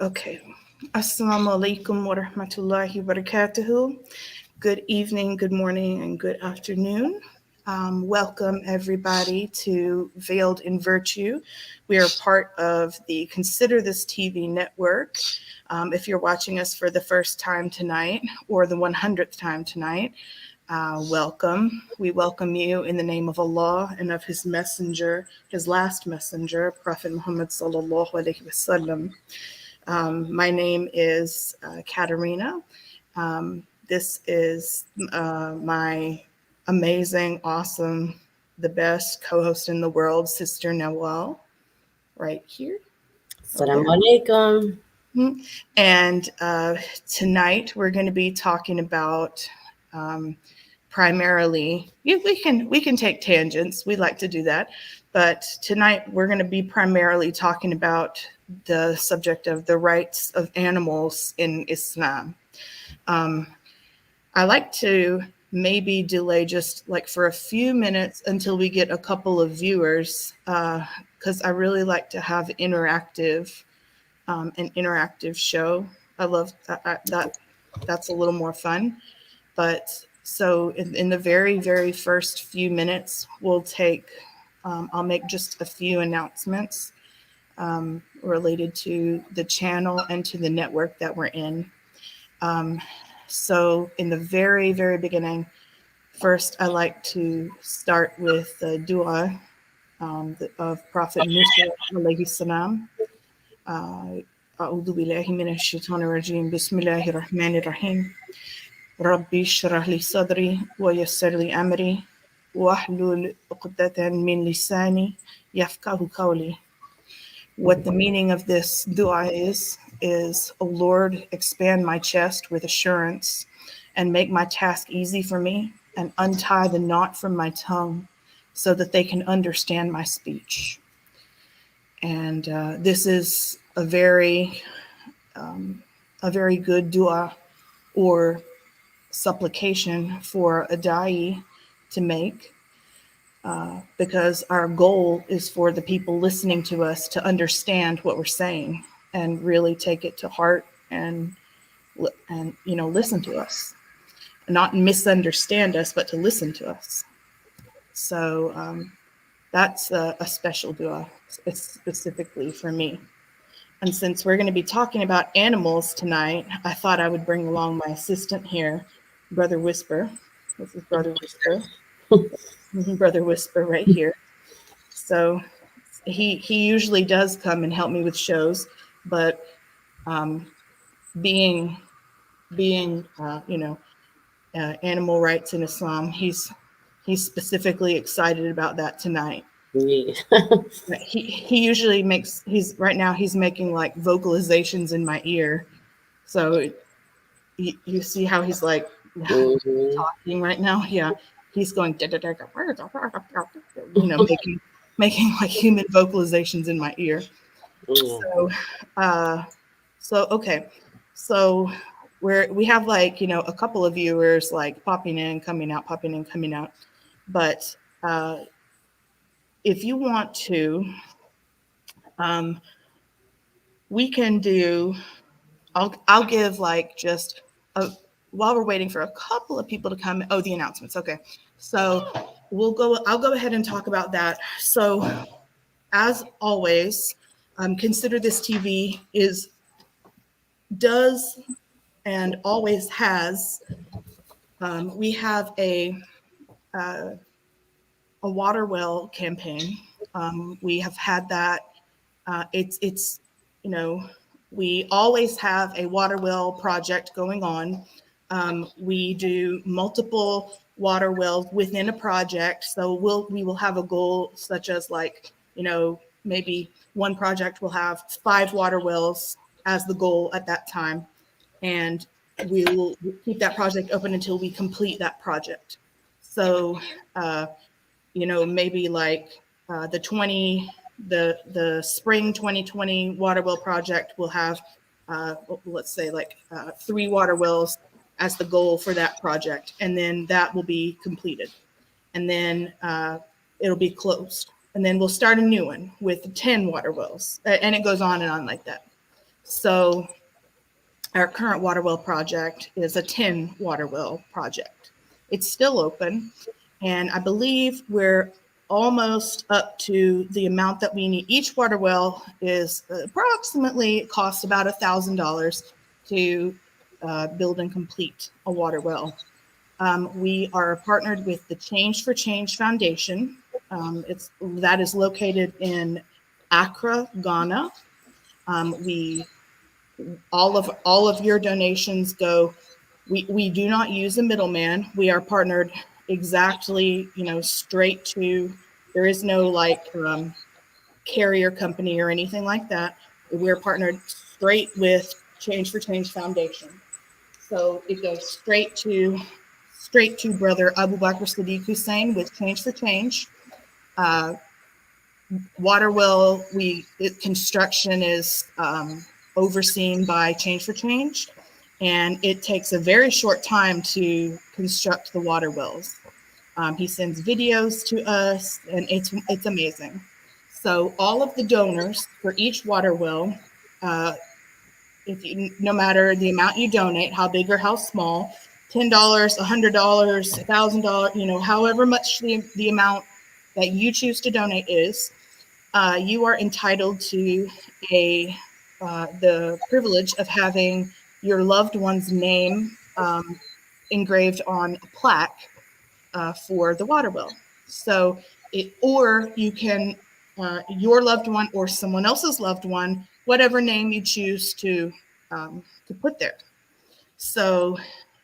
Okay. Assalamu alaikum wa rahmatullahi wa barakatuhu. Good evening, good morning, and good afternoon. Welcome, everybody, to Veiled in Virtue. We are part of the Consider This TV network. If you're watching us for the first time tonight or the 100th time tonight, welcome. We welcome you in the name of Allah and of His messenger, His last messenger, Prophet Muhammad sallallahu alaihi wasallam. My name is Katerina. This is my amazing, awesome, the best co-host in the world, Sister Noel, right here. Assalamu alaikum. And tonight we're going to be talking about primarily. We can take tangents. We like to do that, but tonight we're going to be primarily talking about the subject of the rights of animals in Islam. I like to maybe delay just like for a few minutes until we get a couple of viewers, because I really like to have an interactive show. I love that. That's a little more fun. But so in the very, very first few minutes, I'll make just a few announcements related to the channel and to the network that we're in. So in the very, very beginning, first I like to start with the dua of Prophet Musa alayhi salam. أعوذ بالله من الشيطان الرجيم بسم الله الرحمن الرحيم ربي اشرح لي صدري ويسر لي أمري واحلل عقدة من لساني يفقهوا قولي. What the meaning of this dua is, O Lord, expand my chest with assurance and make my task easy for me and untie the knot from my tongue so that they can understand my speech. And this is a very good dua or supplication for a da'i to make, because our goal is for the people listening to us to understand what we're saying and really take it to heart and listen to us, not misunderstand us, but to listen to us. So that's a special dua. It's specifically for me. And since we're going to be talking about animals tonight, I thought I would bring along my assistant here, Brother Whisper. This is Brother Whisper. Brother Whisper right here. So he usually does come and help me with shows, but being animal rights in Islam, he's specifically excited about that tonight. Yeah. He usually he's making like vocalizations in my ear, so you see how he's like talking right now. Yeah, he's going making like human vocalizations in my ear. Yeah. So okay, so we have like a couple of viewers like popping in, coming out, popping in, coming out, but if you want to, we can do. I'll give like just while we're waiting for a couple of people to come. Oh, the announcements. Okay, so I'll go ahead and talk about that. So, as always, Consider This TV does and always has. We have a water well campaign. We have had that. It's we always have a water well project going on. We do multiple water wells within a project. So we will have a goal such as like, maybe one project will have 5 water wells as the goal at that time. And we will keep that project open until we complete that project. So, maybe like the spring 2020 water well project will have, let's say like 3 water wells as the goal for that project. And then that will be completed. And then it'll be closed. And then we'll start a new one with 10 water wells. And it goes on and on like that. So our current water well project is a 10 water well project. It's still open, and I believe we're almost up to the amount that we need. Each water well is approximately costs about $1,000 to build and complete a water well. We are partnered with the Change for Change Foundation. That is located in Accra, Ghana. We all of your donations go. We do not use a middleman. We are partnered exactly, straight to. There is no like carrier company or anything like that. We're partnered straight with Change for Change Foundation. So it goes straight to Brother Abu Bakr Sadiq Hussein with Change for Change. Uh, Water well, construction is overseen by Change for Change, and it takes a very short time to construct the water wells. He sends videos to us, and it's amazing. So all of the donors for each water well, no matter the amount you donate, how big or how small, $10, $100, $1,000, however much the amount that you choose to donate is, you are entitled to the privilege of having your loved one's name engraved on a plaque for the water well. So or you can, your loved one or someone else's loved one, whatever name you choose to put there. So,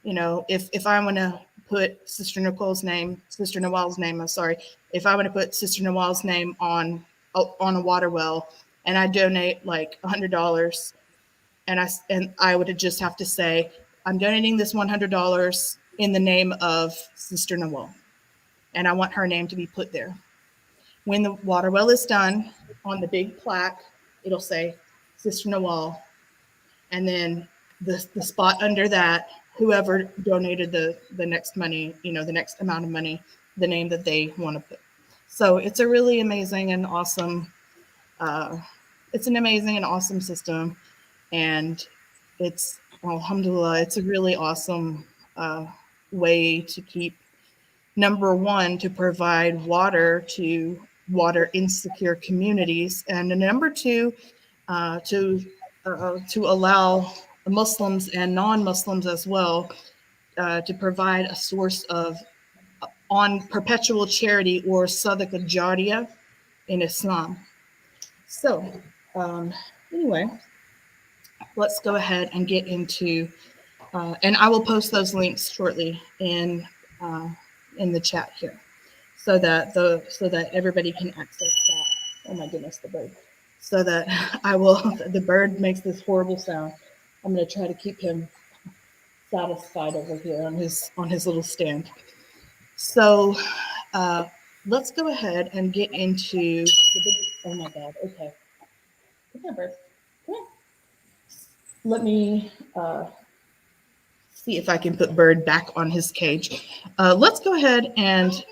if I want to put Sister Nicole's name, Sister Nawal's name, I'm sorry, if I want to put Sister Nawal's name on a water well, and I donate like $100, and I would just have to say, I'm donating this $100 in the name of Sister Nawal, and I want her name to be put there. When the water well is done, on the big plaque, it'll say Sister Nawal, and then the spot under that, whoever donated the next money, the next amount of money, the name that they want to put. So it's a really amazing and awesome, it's an amazing and awesome system. And it's, alhamdulillah, it's a really awesome way to keep, number one, to provide water to water insecure communities. And number two, to allow Muslims and non-Muslims as well to provide a source of on perpetual charity, or sadaqah jariyah in Islam. So anyway, let's go ahead and get into, and I will post those links shortly in the chat here, so that everybody can access that. Oh my goodness, the bird. So that the bird makes this horrible sound. I'm going to try to keep him satisfied over here on his little stand. So let's go ahead and get into the big, oh my God, okay. Come here, bird. Come here. Let me see if I can put Bird back on his cage. Let's go ahead and,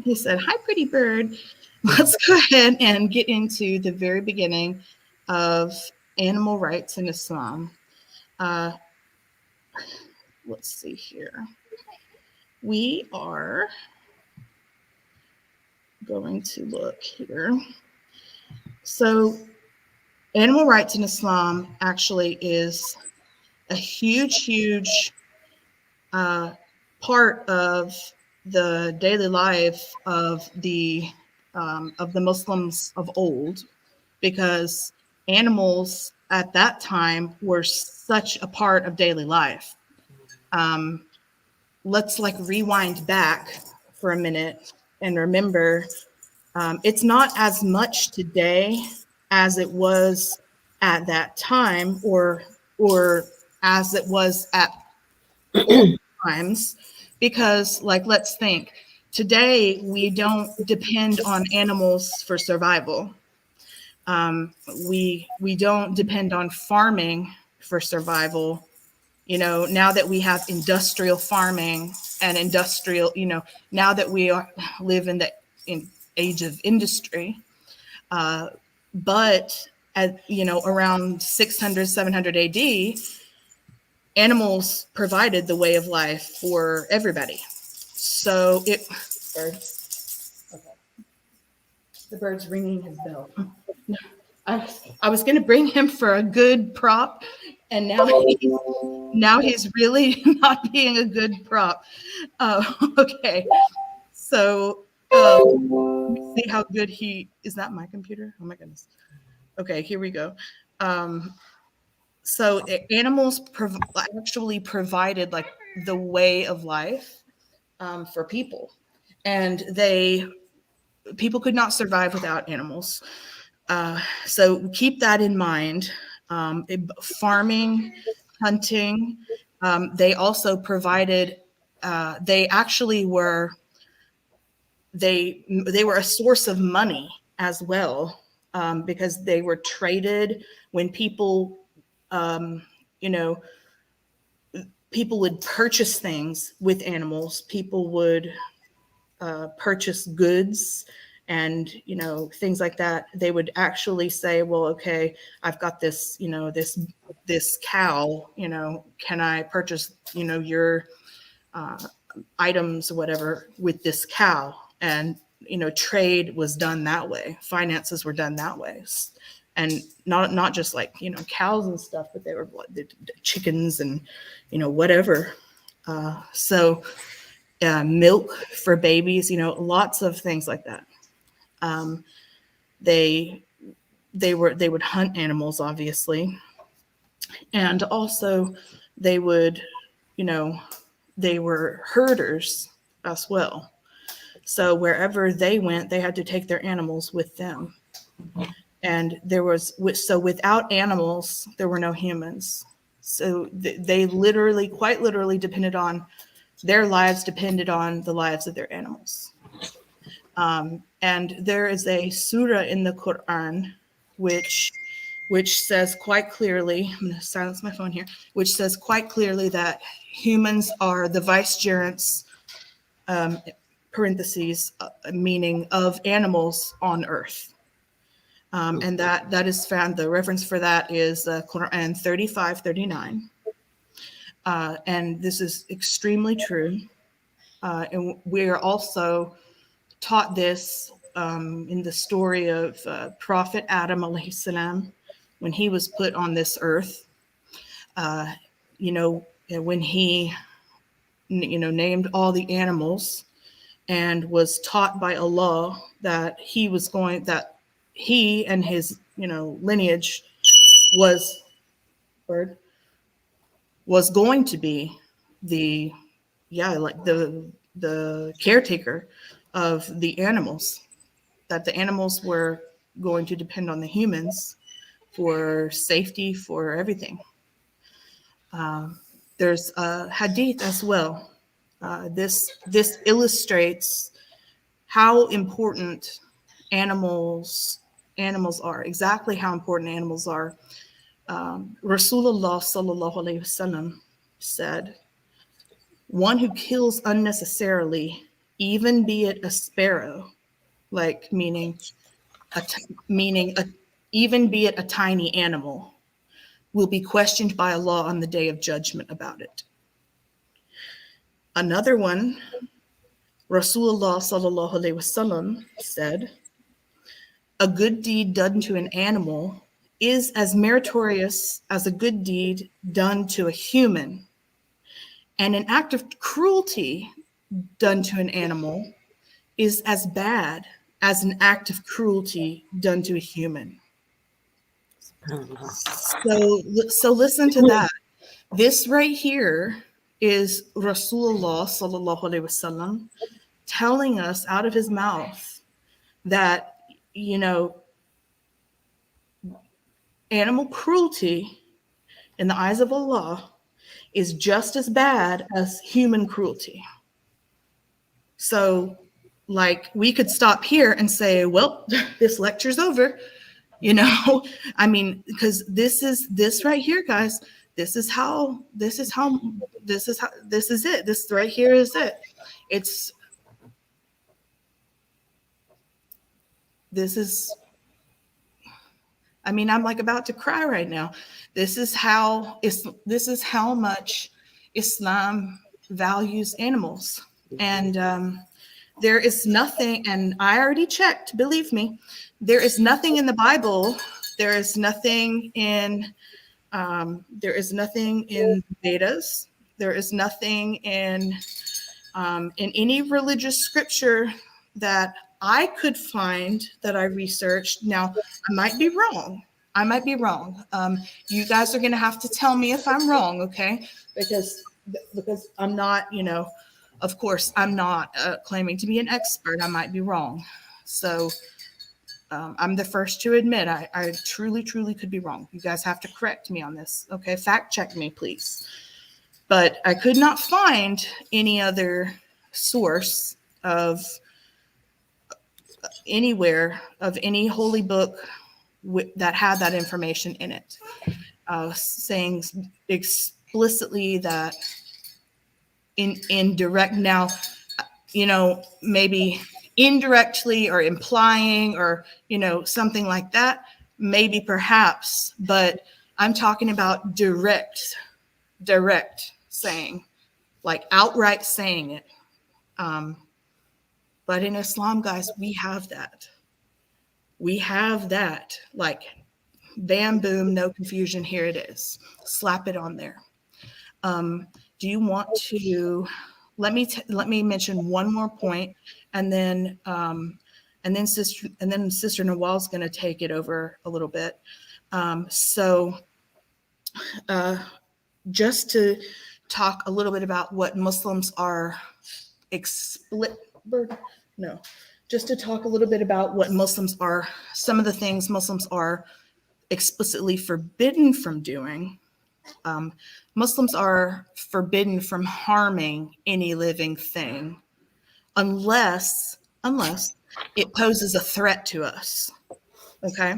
he said, hi, pretty bird. Let's go ahead and get into the very beginning of animal rights in Islam. Let's see here. We are going to look here. So animal rights in Islam actually is a huge part of the daily life of the Muslims of old, because animals at that time were such a part of daily life. Let's rewind back for a minute and remember, it's not as much today as it was at that time, or as it was at old times, because let's think, today we don't depend on animals for survival. We don't depend on farming for survival. Now that we have industrial farming and industrial, now that we live in the age of industry, but at, around 600, 700 AD, animals provided the way of life for everybody. So the bird's ringing his bell. I was going to bring him for a good prop, and now he's really not being a good prop. Okay, so let me see how good he is. That my computer? Oh my goodness. Okay, here we go. So animals actually provided like the way of life for people, and people could not survive without animals. So keep that in mind. Farming, hunting. They also provided. They actually were. They were a source of money as well, because they were traded when people, you know, people would purchase things with animals. People would purchase goods and things like that. They would actually say, well, okay, I've got this this cow, can I purchase your items or whatever with this cow? And trade was done that way, finances were done that way. And not just like cows and stuff, but they were the chickens and whatever. So milk for babies, lots of things like that. They would hunt animals, obviously, and also they would, they were herders as well. So wherever they went, they had to take their animals with them. And so without animals, there were no humans. So they literally, quite literally, their lives depended on the lives of their animals. And there is a surah in the Quran which says quite clearly, I'm going to silence my phone here, which says quite clearly that humans are the vicegerents, parentheses, meaning of animals on earth. And that is found, the reference for that is Quran 35:39. And this is extremely true. And we are also taught this in the story of Prophet Adam alayhi salam, when he was put on this earth. When he named all the animals and was taught by Allah that he and his lineage was going to be the caretaker of the animals, that the animals were going to depend on the humans for safety, for everything. There's a hadith as well. This illustrates how important animals are, exactly how important animals are. Rasulullah sallallahu alaihi wasallam said, "One who kills unnecessarily, even be it a sparrow, meaning even be it a tiny animal, will be questioned by Allah on the day of judgment about it." Another one, Rasulullah sallallahu alaihi wasallam said, "A good deed done to an animal is as meritorious as a good deed done to a human, and an act of cruelty done to an animal is as bad as an act of cruelty done to a human." So listen to that. This right here is Rasulullah sallallahu alaihi wasallam telling us out of his mouth that animal cruelty in the eyes of Allah is just as bad as human cruelty. So we could stop here and say, well, this lecture's over, I mean, because this right here, guys, this is it. This right here is it. I mean, I'm like about to cry right now. This is how much Islam values animals. And there is nothing, and I already checked, believe me, there is nothing in the Bible. There is nothing in Vedas. There is nothing in any religious scripture that I could find that I researched. Now, I might be wrong. You guys are going to have to tell me if I'm wrong, okay? Because I'm not, of course, I'm not claiming to be an expert. I might be wrong. So I'm the first to admit I truly, truly could be wrong. You guys have to correct me on this, okay? Fact check me, please. But I could not find any other source of anywhere of any holy book that had that information in it, saying explicitly that in direct, now, maybe indirectly or implying or, something like that, maybe perhaps, but I'm talking about direct saying, like outright saying it. But in Islam, guys, we have that. Like, bam, boom, no confusion. Here it is. Slap it on there. Do you want to let me mention one more point, and then Sister Nawal's going to take it over a little bit. Just to talk a little bit about what Muslims are just to talk a little bit about what Muslims are, some of the things Muslims are explicitly forbidden from doing. Muslims are forbidden from harming any living thing unless it poses a threat to us, okay?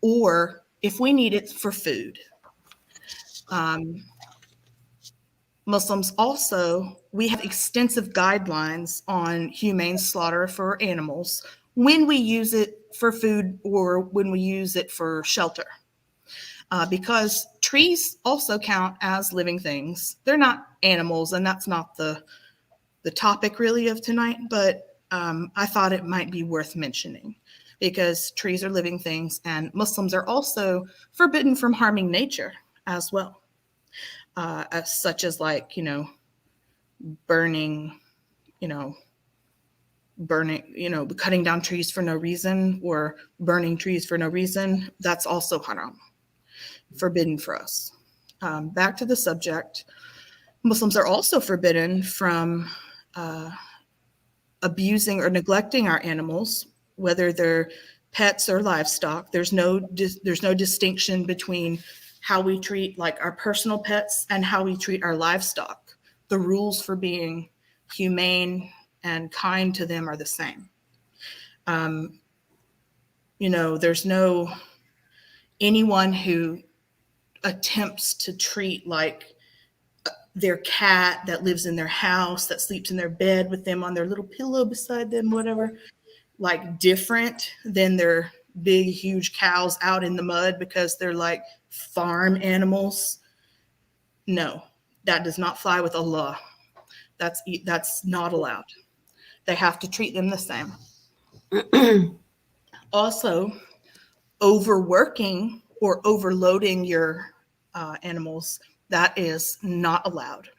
Or if we need it for food. Muslims also, we have extensive guidelines on humane slaughter for animals when we use it for food or when we use it for shelter. Because trees also count as living things. They're not animals, and that's not the topic really of tonight, but I thought it might be worth mentioning because trees are living things, and Muslims are also forbidden from harming nature as well. Such as burning, cutting down trees for no reason or burning trees for no reason. That's also haram, forbidden for us. Back to the subject, Muslims are also forbidden from abusing or neglecting our animals, whether they're pets or livestock. There's no distinction between how we treat like our personal pets and how we treat our livestock. The rules for being humane and kind to them are the same. There's no anyone who attempts to treat like their cat that lives in their house, that sleeps in their bed with them on their little pillow beside them, whatever, like different than their big, huge cows out in the mud because they're like farm animals. No, that does not fly with Allah. That's not allowed. They have to treat them the same. Also, overworking or overloading your animals, that is not allowed.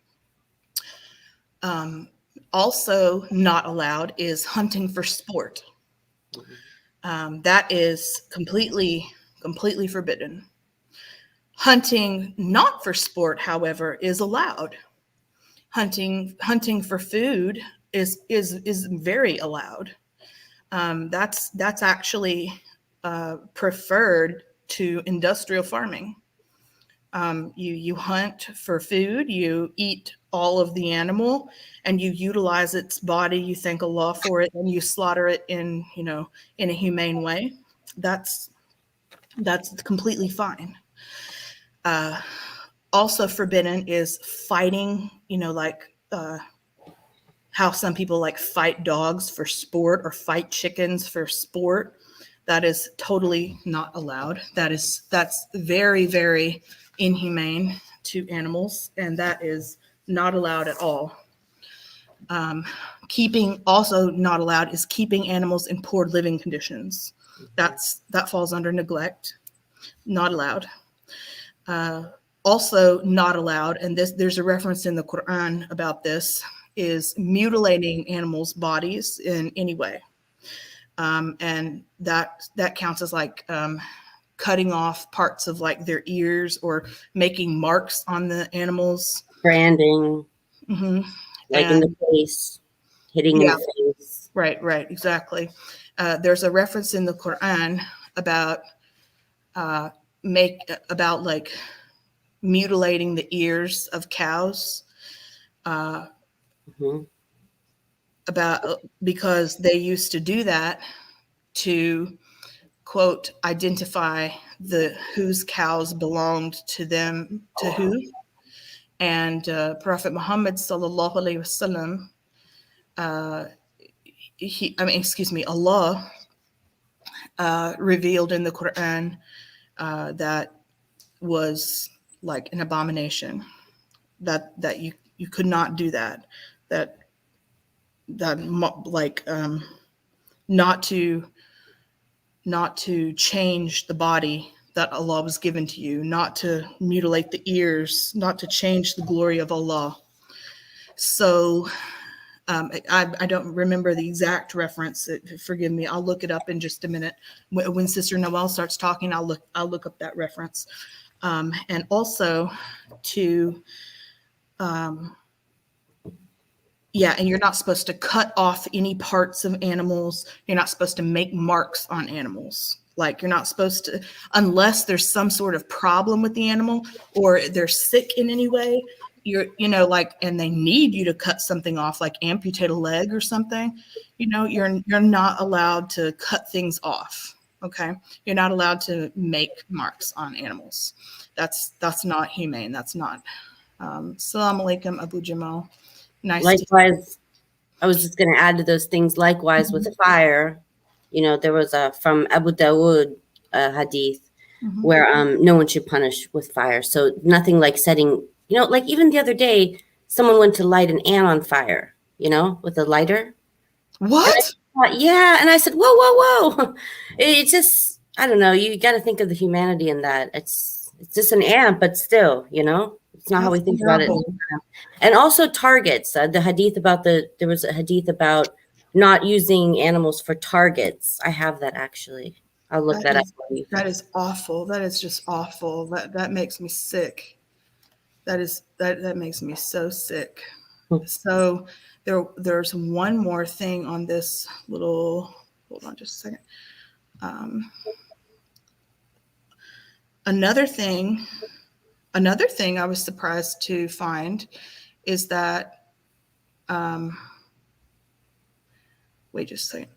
Also not allowed is hunting for sport. That is completely forbidden. Hunting not for sport, however, is allowed. Hunting for food is very allowed. That's actually preferred to industrial farming. You hunt for food, you eat all of the animal, and you utilize its body. You thank Allah for it, and you slaughter it in a humane way. That's completely fine. Also forbidden is fighting. How some people like fight dogs for sport or fight chickens for sport. That is totally not allowed. That's very, very inhumane to animals, and that is not allowed at all. Keeping also not allowed is keeping animals in poor living conditions. That falls under neglect. Not allowed. Also not allowed, and there's a reference in the Quran about this, is mutilating animals' bodies in any way. And that counts as like cutting off parts of like their ears or making marks on the animals. Branding, Mm-hmm. like in the face, hitting in the face. Right, exactly. There's a reference in the Quran about like mutilating the ears of cows. Because they used to do that to, quote, identify whose cows belonged to them, to who. And Prophet Muhammad sallallahu alaihi wasallam, Allah revealed in the Quran that was like an abomination, that you could not do that, that like not to change the body that Allah was given to you, not to mutilate the ears, not to change the glory of Allah. So I don't remember the exact reference. Forgive me. I'll look it up in just a minute. When Sister Noelle starts talking, I'll look up that reference. And also to, and you're not supposed to cut off any parts of animals. You're not supposed to make marks on animals. Like you're not supposed to, unless there's some sort of problem with the animal or they're sick in any way, and they need you to cut something off, like amputate a leg or something, you're not allowed to cut things off. Okay. You're not allowed to make marks on animals. That's not humane. That's not. Salam alaikum, Abu Jamal. Nice. Likewise, I was just going to add to those things. Likewise, with fire, there was from Abu Dawood hadith where no one should punish with fire. So nothing like setting, like even the other day, someone went to light an ant on fire, with a lighter. What? And I said, whoa. It's just, I don't know. You got to think of the humanity in that. It's just an ant, but still, it's not how we think about it. And also targets. The hadith there was a hadith about not using animals for targets. I have that actually. I'll look that up. That is awful. That is just awful. That makes me sick. That makes me so sick. So there's one more thing on this little, hold on just a second. Another thing I was surprised to find is that, wait just a second.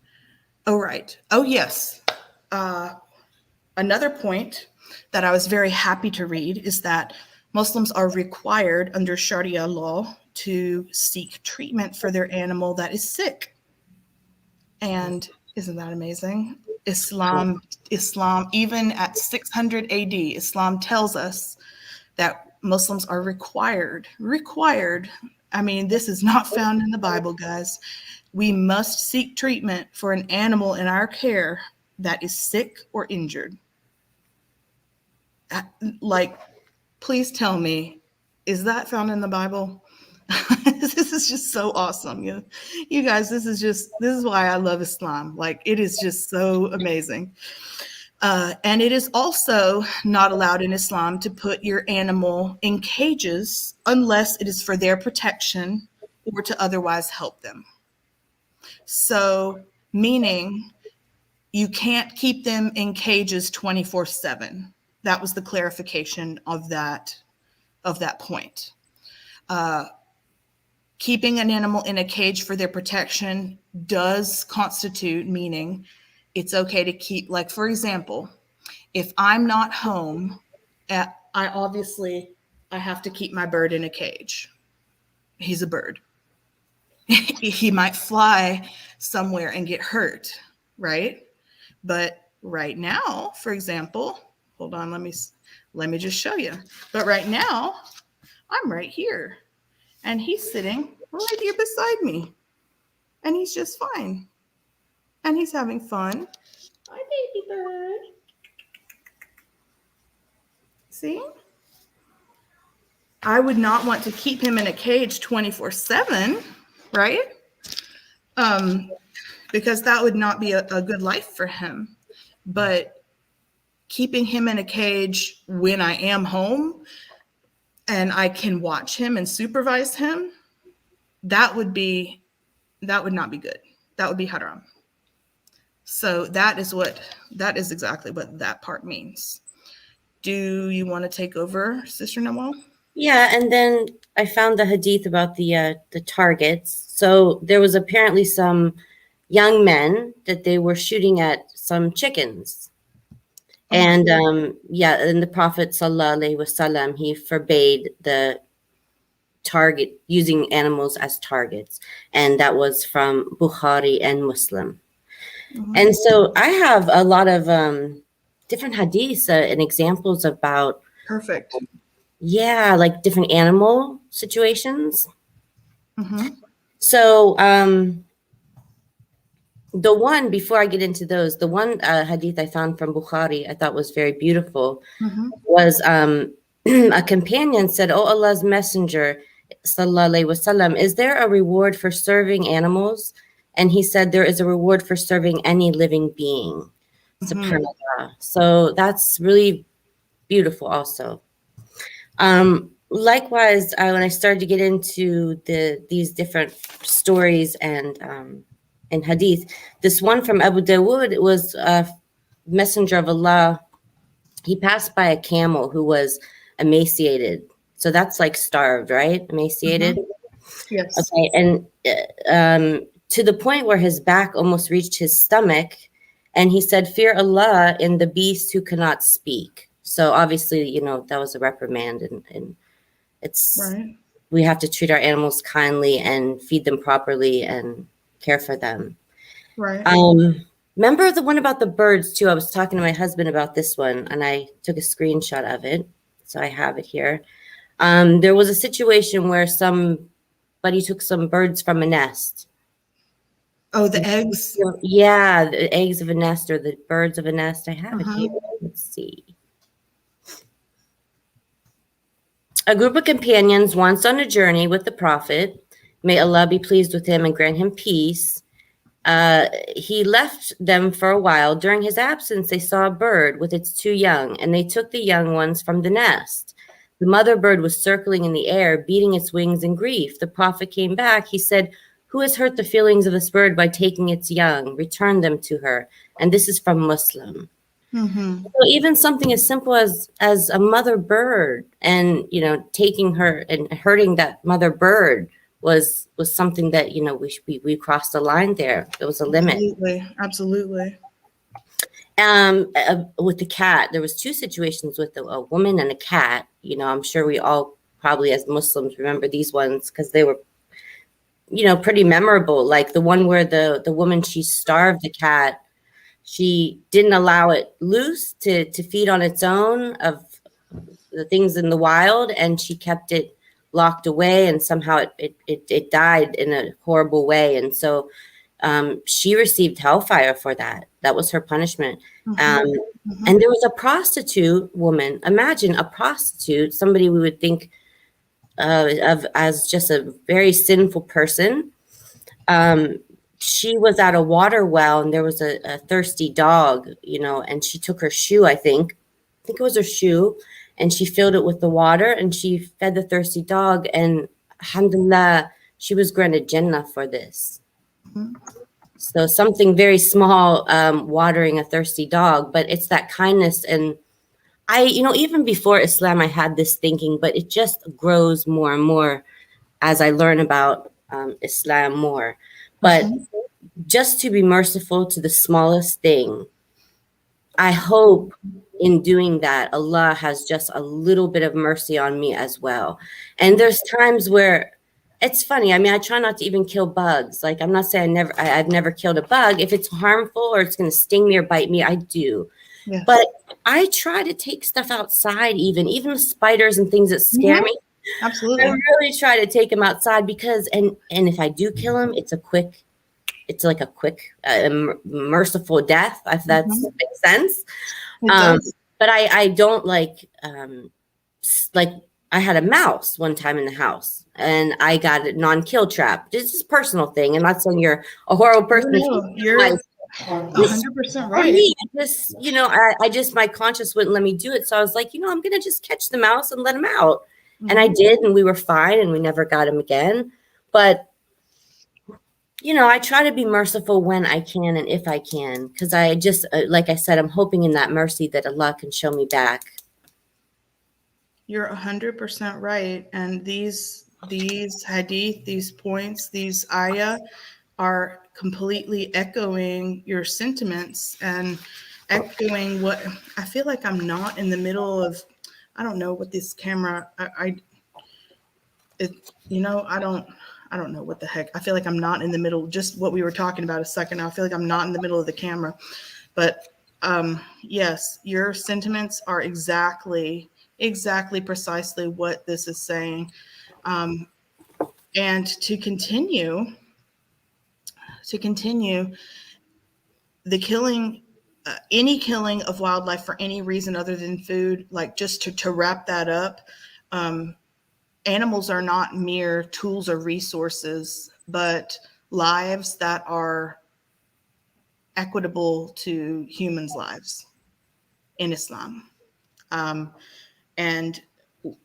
Oh, right. Oh, yes. Another point that I was very happy to read is that Muslims are required under Sharia law to seek treatment for their animal that is sick. And isn't that amazing? Islam, even at 600 AD, Islam tells us that Muslims are required. I mean, this is not found in the Bible, guys. We must seek treatment for an animal in our care that is sick or injured. Like, please tell me, is that found in the Bible? This is just so awesome. You guys, this is why I love Islam. Like, it is just so amazing. And it is also not allowed in Islam to put your animal in cages unless it is for their protection or to otherwise help them. So, meaning you can't keep them in cages 24/7. That was the clarification of that point. Keeping an animal in a cage for their protection does constitute, meaning it's okay to keep, like, for example, if I'm not home, I have to keep my bird in a cage. He's a bird. He might fly somewhere and get hurt, right? But right now, for example, hold on, let me just show you. But right now, I'm right here, and he's sitting right here beside me, and he's just fine, and he's having fun. Hi, baby bird. See? I would not want to keep him in a cage 24/7, right? Because that would not be a good life for him. But keeping him in a cage when I am home and I can watch him and supervise him, that would not be good. That would be haram. So that is exactly what that part means. Do you want to take over, Sister Noel? Yeah, and then I found the hadith about the targets. So there was apparently some young men that they were shooting at some chickens. And and the Prophet sallallahu alaihi wasallam, he forbade the target using animals as targets, and that was from Bukhari and Muslim. And so I have a lot of different hadiths and examples about Perfect. Yeah, like different animal situations. Mm-hmm. So the one, before I get into those, the one hadith I found from Bukhari I thought was very beautiful was a companion said, "Oh Allah's Messenger, sallallahu alaihi wasallam, is there a reward for serving animals?" And he said, "There is a reward for serving any living being." Subhanallah. So that's really beautiful also. Likewise, when I started to get into these different stories and hadith, this one from Abu Dawood was a messenger of Allah. He passed by a camel who was emaciated. So that's like starved, right? Emaciated. Yes. Okay. And to the point where his back almost reached his stomach. And he said, "Fear Allah in the beast who cannot speak." So obviously, that was a reprimand, and it's Right. we have to treat our animals kindly and feed them properly and care for them. Right. Remember the one about the birds too? I was talking to my husband about this one, and I took a screenshot of it, so I have it here. There was a situation where somebody took some birds from a nest. Oh, the eggs. Yeah, the eggs of a nest or the birds of a nest. I have it here. Let's see. A group of companions once on a journey with the Prophet, may Allah be pleased with him and grant him peace. He left them for a while. During his absence, they saw a bird with its two young, and they took the young ones from the nest. The mother bird was circling in the air, beating its wings in grief. The Prophet came back. He said, "Who has hurt the feelings of this bird by taking its young? Return them to her." And this is from Muslim. So even something as simple as a mother bird, and taking her and hurting that mother bird was something that we crossed a line there. There was a limit. Absolutely. With the cat, there was two situations with a woman and a cat. I'm sure we all probably as Muslims remember these ones because they were pretty memorable. Like the one where the woman, she starved the cat. She didn't allow it loose to feed on its own of the things in the wild, and she kept it locked away, and somehow it died in a horrible way. And so she received hellfire for that. That was her punishment. And there was a prostitute woman. Imagine a prostitute, somebody we would think of as just a very sinful person. She was at a water well, and there was a thirsty dog, and she took her shoe, I think it was her shoe, and she filled it with the water, and she fed the thirsty dog, and alhamdulillah, she was granted Jannah for this. So something very small, watering a thirsty dog, but it's that kindness. And I, even before Islam, I had this thinking, but it just grows more and more as I learn about Islam more. But just to be merciful to the smallest thing, I hope in doing that, Allah has just a little bit of mercy on me as well. And there's times where it's funny. I mean, I try not to even kill bugs. Like, I'm not saying I've never killed a bug. If it's harmful or it's going to sting me or bite me, I do. Yes. But I try to take stuff outside, even spiders and things that scare me. Absolutely. I really try to take them outside because, and if I do kill them, it's like a quick, merciful death, if that makes sense. But I don't like I had a mouse one time in the house and I got a non-kill trap. This is a personal thing. I'm not saying you're a horrible person. No, you're 100% right. For me, I just, my conscience wouldn't let me do it. So I was like, I'm going to just catch the mouse and let him out. And I did, and we were fine, and we never got him again. But, I try to be merciful when I can and if I can, because I just, like I said, I'm hoping in that mercy that Allah can show me back. You're 100% right. And these hadith, these points, these ayah are completely echoing your sentiments and echoing what I feel like. I'm not in the middle of, I don't know what this camera, I don't know what the heck. I feel like I'm not in the middle, just what we were talking about a second now. I feel like I'm not in the middle of the camera. But yes, your sentiments are exactly precisely what this is saying. And to continue the killing, any killing of wildlife for any reason other than food, like just to wrap that up, animals are not mere tools or resources, but lives that are equitable to humans' lives in Islam. And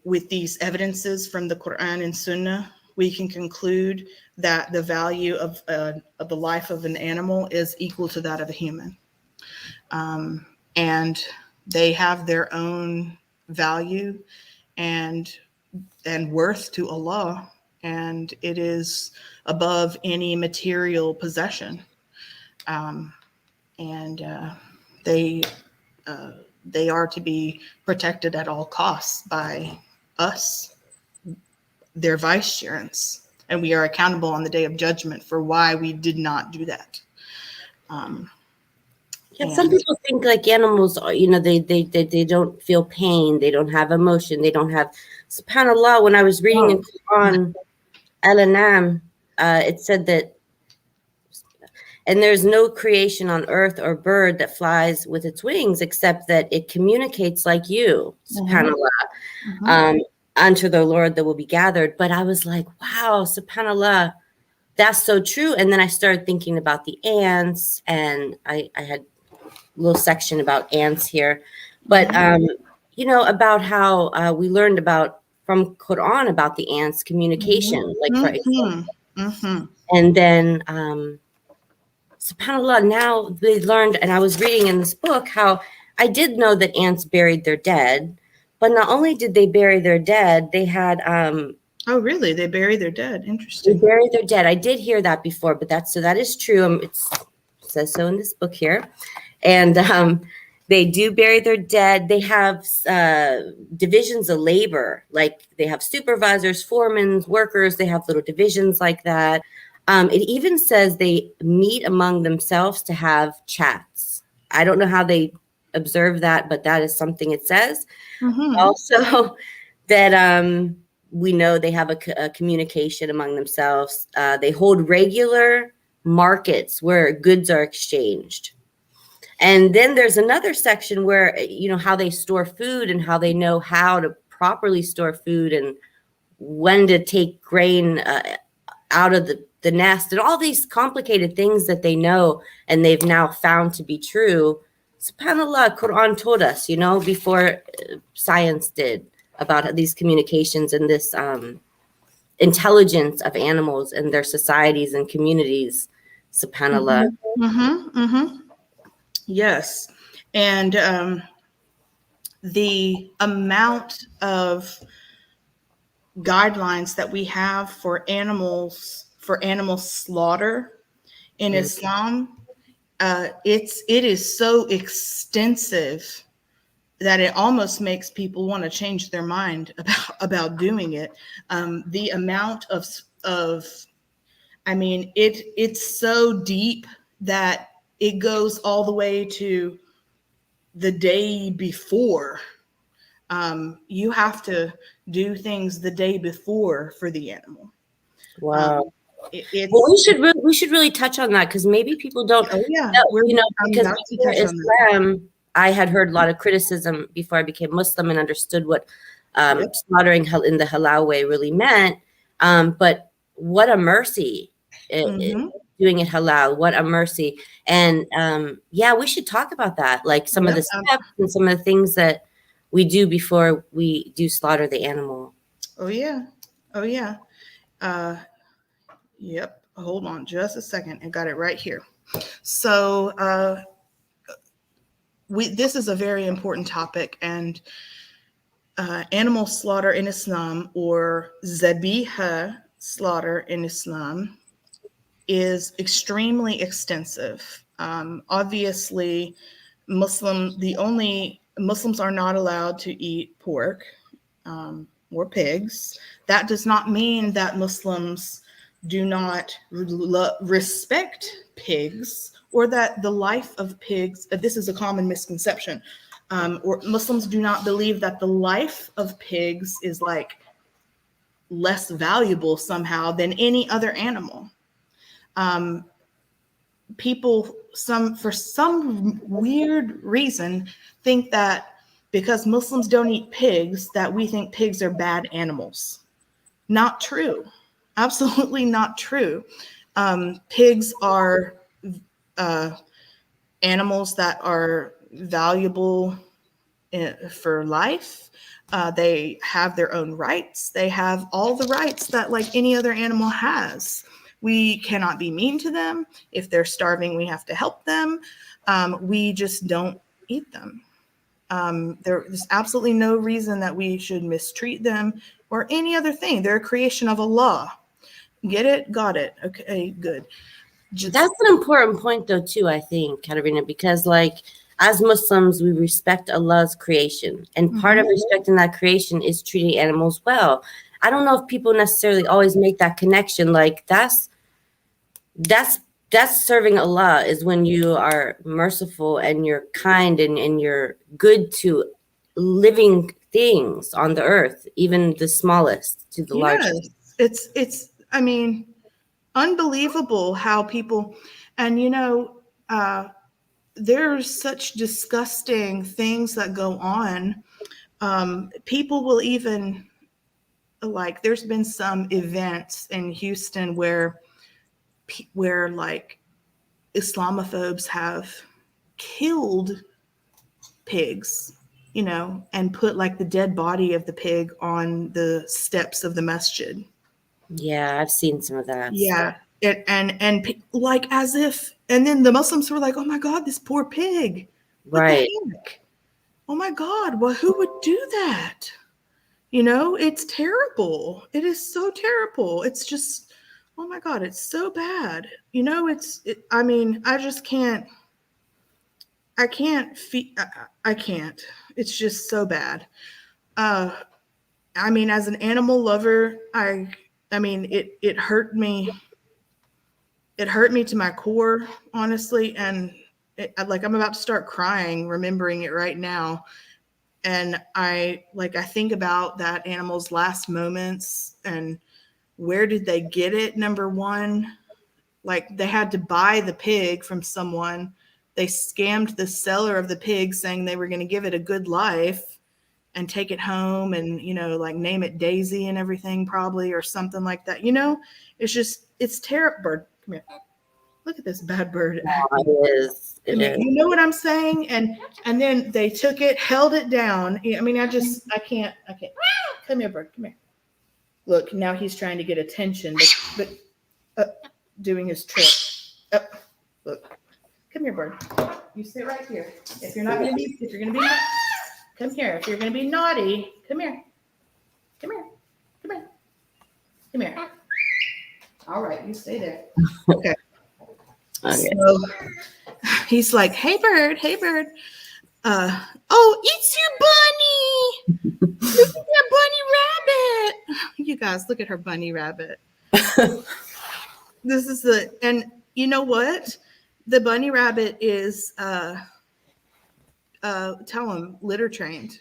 with these evidences from the Quran and Sunnah, we can conclude that the value of the life of an animal is equal to that of a human. And they have their own value and worth to Allah, and it is above any material possession. They are to be protected at all costs by us, their vicegerents, and we are accountable on the day of judgment for why we did not do that. Some people think like animals are, they don't feel pain, they don't have emotion, they don't have. SubhanAllah, when I was reading in Quran Al-An'am, it said that, and there's no creation on earth or bird that flies with its wings except that it communicates like you, SubhanAllah, unto the Lord that will be gathered. But I was like, wow, SubhanAllah, that's so true. And then I started thinking about the ants, and I had a little section about ants here. But, about how we learned from Quran about the ants' communication, for example. And then, SubhanAllah, now they learned, and I was reading in this book how I did know that ants buried their dead, but not only did they bury their dead, they had oh, really? They bury their dead? Interesting. They bury their dead. I did hear that before, but that is true. It says so in this book here. And they do bury their dead. They have divisions of labor, like they have supervisors, foremen, workers. They have little divisions like that. It even says they meet among themselves to have chats. I don't know how they observe that, but that is something it says. Also, that we know they have a communication among themselves. They hold regular markets where goods are exchanged. And then there's another section where, how they store food and how they know how to properly store food and when to take grain out of the nest and all these complicated things that they know and they've now found to be true. SubhanAllah, Quran told us, before science did, about these communications and this intelligence of animals and their societies and communities. SubhanAllah. Yes. And the amount of guidelines that we have for animal slaughter in Islam, it is so extensive that it almost makes people want to change their mind about doing it. The amount of of, I mean, it's so deep that it goes all the way to the day before. You have to do things the day before for the animal. Wow. It's Well, we should really touch on that because maybe people don't oh yeah, know, you know, I'm because about to before touch on that. Islam, I had heard a lot of criticism before I became Muslim and understood what Yep. slaughtering in the halal way really meant. But what a mercy Mm-hmm. doing it halal. What a mercy. And yeah, we should talk about that, like some of Yep. the steps and some of the things that we do before we do slaughter the animal. Oh yeah. Oh yeah. Yep. Hold on just a second. I got it right here. So this is a very important topic, and animal slaughter in Islam, or zabiha slaughter in Islam, is extremely extensive. Obviously, Muslims are not allowed to eat pork or pigs. That does not mean that Muslims do not respect pigs, or that the life of pigs, this is a common misconception, or Muslims do not believe that the life of pigs is like less valuable somehow than any other animal. People, for some weird reason, think that because Muslims don't eat pigs, that we think pigs are bad animals. Not true. Absolutely not true. Pigs are animals that are valuable for life. They have their own rights. They have all the rights that like any other animal has. We cannot be mean to them. If they're starving, we have to help them. We just don't eat them. There's absolutely no reason that we should mistreat them or any other thing. They're a creation of Allah. Get it? Got it. Okay, good. That's an important point, though, too, I think, Katarina, because, like, as Muslims, we respect Allah's creation. And part of respecting that creation is treating animals well. I don't know if people necessarily always make that connection. Like, that's serving Allah, is when you are merciful and you're kind and you're good to living things on the earth, even the smallest to the largest. It's I mean, unbelievable how people, and there's such disgusting things that go on. People will even, like, there's been some events in Houston where like Islamophobes have killed pigs, and put like the dead body of the pig on the steps of the masjid. Yeah, I've seen some of that. Yeah. Like, as if, and then the Muslims were like, oh my God, this poor pig. What Right. the heck? Oh my God, well, who would do that? It's terrible. It is so terrible. It's just, oh my God, it's so bad. I mean, I just can't, I can't, I can't. It's just so bad. I mean, as an animal lover, I mean, it hurt me. It hurt me to my core, honestly. And like, I'm about to start crying, remembering it right now. And I think about that animal's last moments and where did they get it? Number one, like, they had to buy the pig from someone. They scammed the seller of the pig, saying they were going to give it a good life and take it home and, like, name it Daisy and everything, probably, or something like that. It's just, it's terrible. Bird, come here. Look at this bad bird. It is. You know what I'm saying? And then they took it, held it down. I mean, I can't. Come here, bird. Come here. Look, now he's trying to get attention, but doing his trick. Look, come here, bird. You sit right here. If you're gonna be, come here. If you're gonna be naughty, come here. Come here. Come here. Come here. All right, you stay there. Okay. So he's like, hey bird. Oh, it's your bunny. Look at that bunny rabbit. You guys, look at her bunny rabbit. This is and you know what? The bunny rabbit is, tell him, litter trained.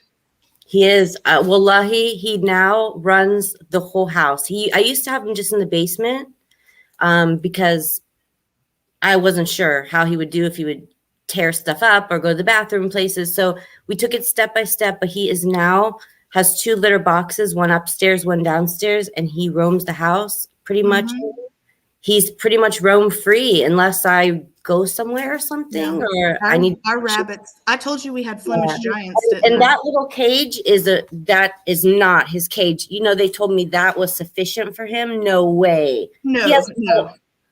He is. Wallahi, he now runs the whole house. I used to have him just in the basement, because I wasn't sure how he would do, if he would tear stuff up or go to the bathroom places. So we took it step by step, but he is now has 2 litter boxes, one upstairs, one downstairs, and he roams the house pretty much. He's pretty much roam free unless I go somewhere or something, or I need our rabbits. I told you we had Flemish giants. And that little cage that is not his cage. You know, they told me that was sufficient for him. No way. No,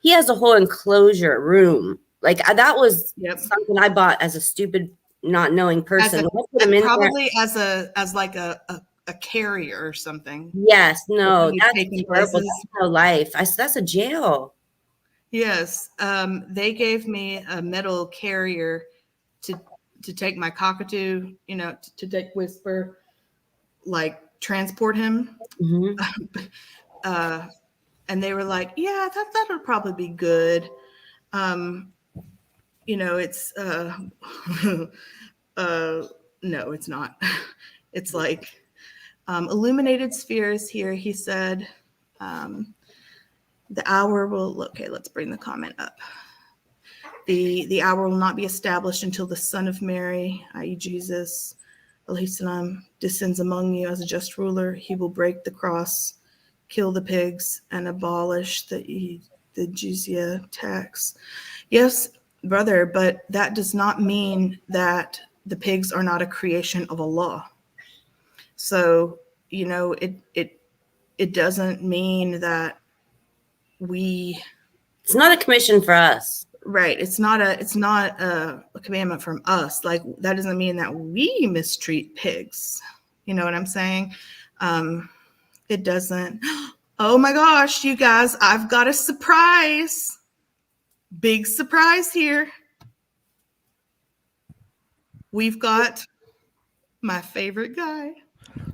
he has a whole enclosure room. Like that was something I bought as a stupid, not knowing person. Probably as a carrier or something. Yes, no, that's terrible. That's no life. That's a jail. Yes, they gave me a metal carrier to take my cockatoo, you know, to take Whisper, like transport him. And they were like, yeah, that would probably be good. You know, it's no, it's not. It's like illuminated spheres here, he said. The hour will, okay, let's bring the comment up. The hour will not be established until the Son of Mary, i.e. Jesus, salam, descends among you as a just ruler. He will break the cross, kill the pigs, and abolish the jizya tax. Yes, brother, but that does not mean that the pigs are not a creation of Allah. So, you know, it doesn't mean that it's not a commission for us. Right. It's not a commandment from us. Like, that doesn't mean that we mistreat pigs. You know what I'm saying? It doesn't. Oh my gosh, you guys, I've got a surprise. Big surprise here. We've got my favorite guy.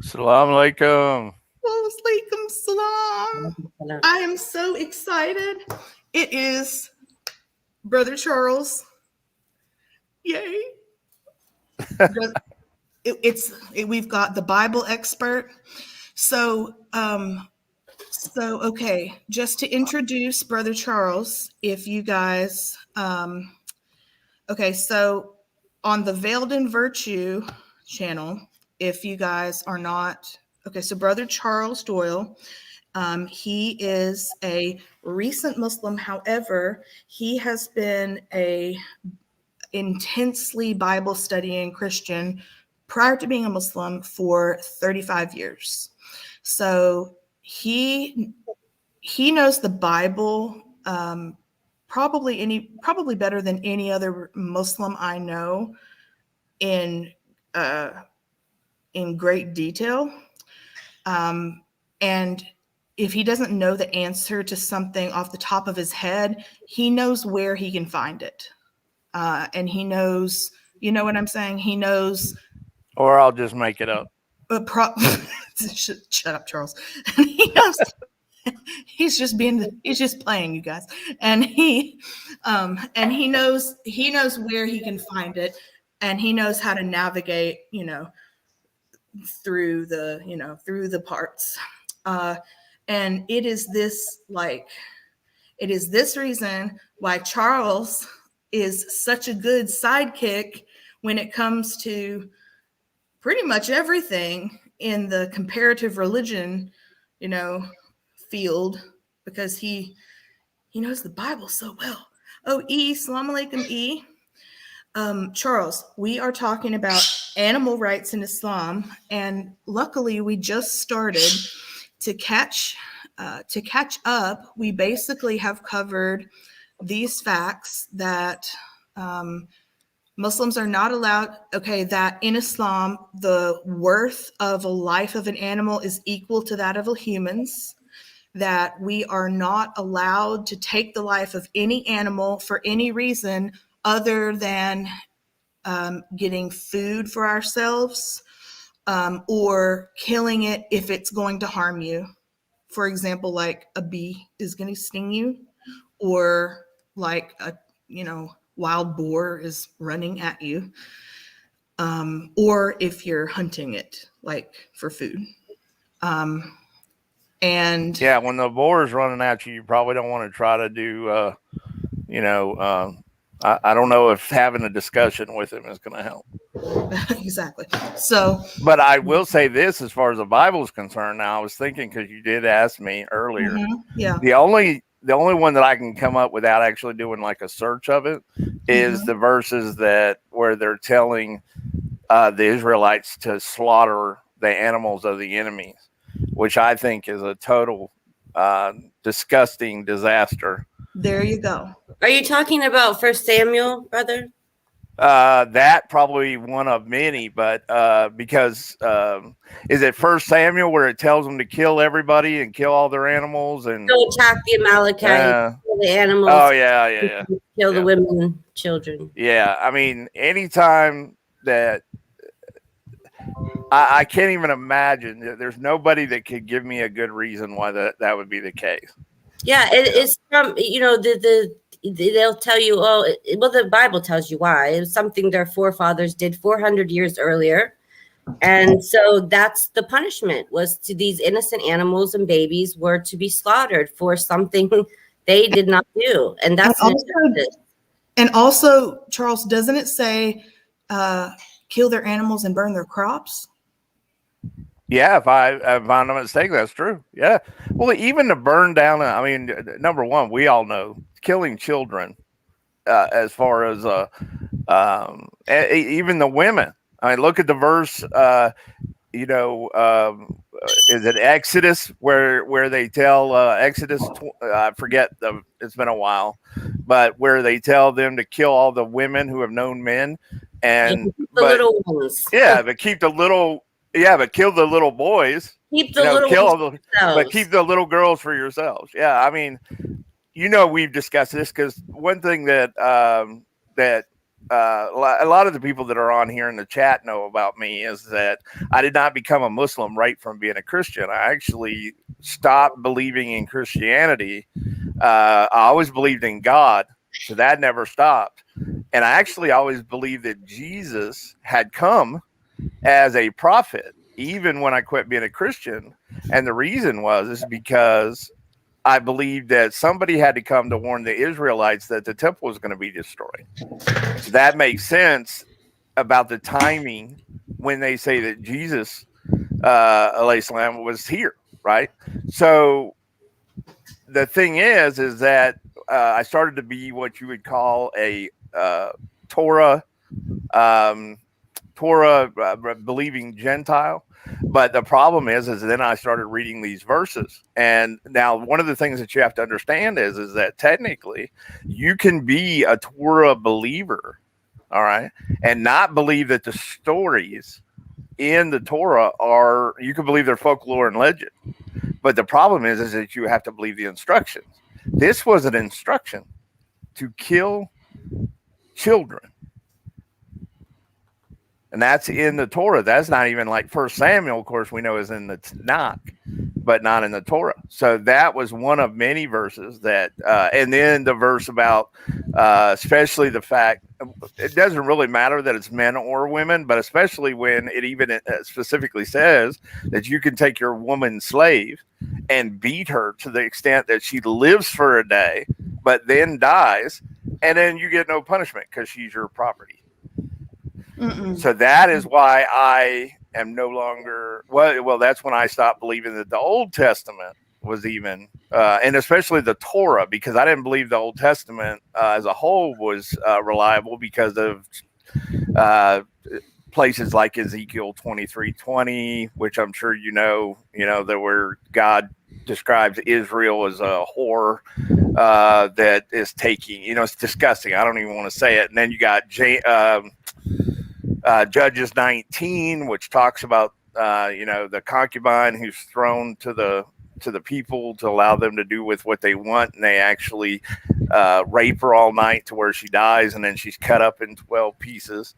Salam alaikum. Walaikum salam. I am so excited. It is Brother Charles. Yay. We've got the Bible expert. So okay, just to introduce Brother Charles, if you guys, okay, so on the Veiled in Virtue channel, if you guys are not, okay, so Brother Charles Doyle, he is a recent Muslim. However, he has been a intensely Bible studying Christian prior to being a Muslim for 35 years. So he knows the Bible probably better than any other Muslim I know in great detail. And if he doesn't know the answer to something off the top of his head, he knows where he can find it. And he knows, you know what I'm saying? He knows. Or I'll just make it up. Shut up, Charles. He knows. He's just playing, you guys. And he knows where he can find it, and he knows how to navigate, you know, through the parts. And it is this reason why Charles is such a good sidekick when it comes to pretty much everything in the comparative religion, you know, field, because he knows the Bible so well. Oh, Salam alaikum, Charles, we are talking about animal rights in Islam, and luckily we just started to catch up. We basically have covered these facts that Muslims are not allowed, that in Islam, the worth of a life of an animal is equal to that of a human's, that we are not allowed to take the life of any animal for any reason other than getting food for ourselves, or killing it if it's going to harm you. for example, like a bee is going to sting you, or like a, wild boar is running at you, or if you're hunting it, like for food. And Yeah, when the boar is running at you, you probably don't want to try to do, I don't know if having a discussion with him is going to help. exactly. So, but I will say this, as far as the Bible is concerned. Now, I was thinking, because you did ask me earlier, yeah, the only one that I can come up without actually doing like a search of it is the verses where they're telling the Israelites to slaughter the animals of the enemies, which I think is a total disgusting disaster. There you go. Are you talking about 1 Samuel, brother? That probably one of many, but because is it 1 Samuel where it tells them to kill everybody and kill all their animals and go attack the Amalekites, kill the animals? Oh yeah. Kill the women, children. Yeah, I mean, anytime that I can't even imagine. There's nobody that could give me a good reason why that would be the case. Yeah, it's from they'll tell you, the Bible tells you why. It was something their forefathers did 400 years earlier. And so that's the punishment, was to these innocent animals and babies were to be slaughtered for something they did not do. And that's also, Charles, doesn't it say kill their animals and burn their crops? Yeah, if I'm not mistaken, that's true. Yeah. Well, even to burn down, I mean, number one, we all know killing children, as far as even the women. I mean, look at the verse, is it Exodus where they tell Exodus, I forget, it's been a while, but where they tell them to kill all the women who have known men and little ones. Yeah, but keep the little. Yeah, but kill the little boys. Keep the little but keep the little girls for yourselves. Yeah, I mean, we've discussed this, because one thing that a lot of the people that are on here in the chat know about me is that I did not become a Muslim right from being a Christian. I actually stopped believing in Christianity. I always believed in God, so that never stopped. And I actually always believed that Jesus had come as a prophet, even when I quit being a Christian. And the reason is because I believed that somebody had to come to warn the Israelites that the temple was going to be destroyed. So that makes sense about the timing when they say that Jesus, alayhi salam, was here, right? So the thing is that I started to be what you would call a Torah believing Gentile. But the problem is then I started reading these verses. And now one of the things that you have to understand is that technically you can be a Torah believer, all right, and not believe that the stories in the Torah you can believe they're folklore and legend. But the problem is that you have to believe the instructions. This was an instruction to kill children. And that's in the Torah. That's not even like 1 Samuel, of course, we know is in the Tanakh, but not in the Torah. So that was one of many verses that, and then the verse about, especially the fact, it doesn't really matter that it's men or women, but especially when it even specifically says that you can take your woman slave and beat her to the extent that she lives for a day, but then dies, and then you get no punishment because she's your property. So that is why I am no longer, well, that's when I stopped believing that the Old Testament was even, and especially the Torah, because I didn't believe the Old Testament as a whole was reliable because of places like Ezekiel 23:20, which I'm sure that where God describes Israel as a whore that is taking, it's disgusting. I don't even want to say it. And then you got Judges 19, which talks about the concubine who's thrown to the people to allow them to do with what they want, and they actually rape her all night to where she dies, and then she's cut up in 12 pieces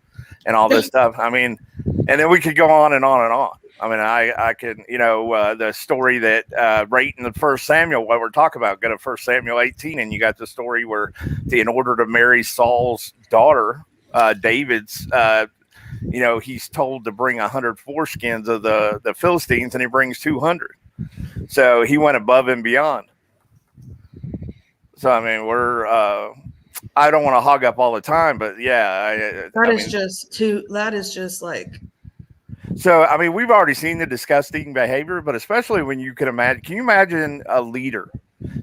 and all this stuff. I mean, and then we could go on and on and on. I mean, I can, the story that right in the First Samuel, what we're talking about, go to First Samuel 18, and you got the story where, in order to marry Saul's daughter, David's, he's told to bring 100 foreskins of the Philistines, and he brings 200. So he went above and beyond. So I mean, I don't want to hog up all the time, but yeah, that is just like. So, I mean, we've already seen the disgusting behavior, but especially when you can you imagine a leader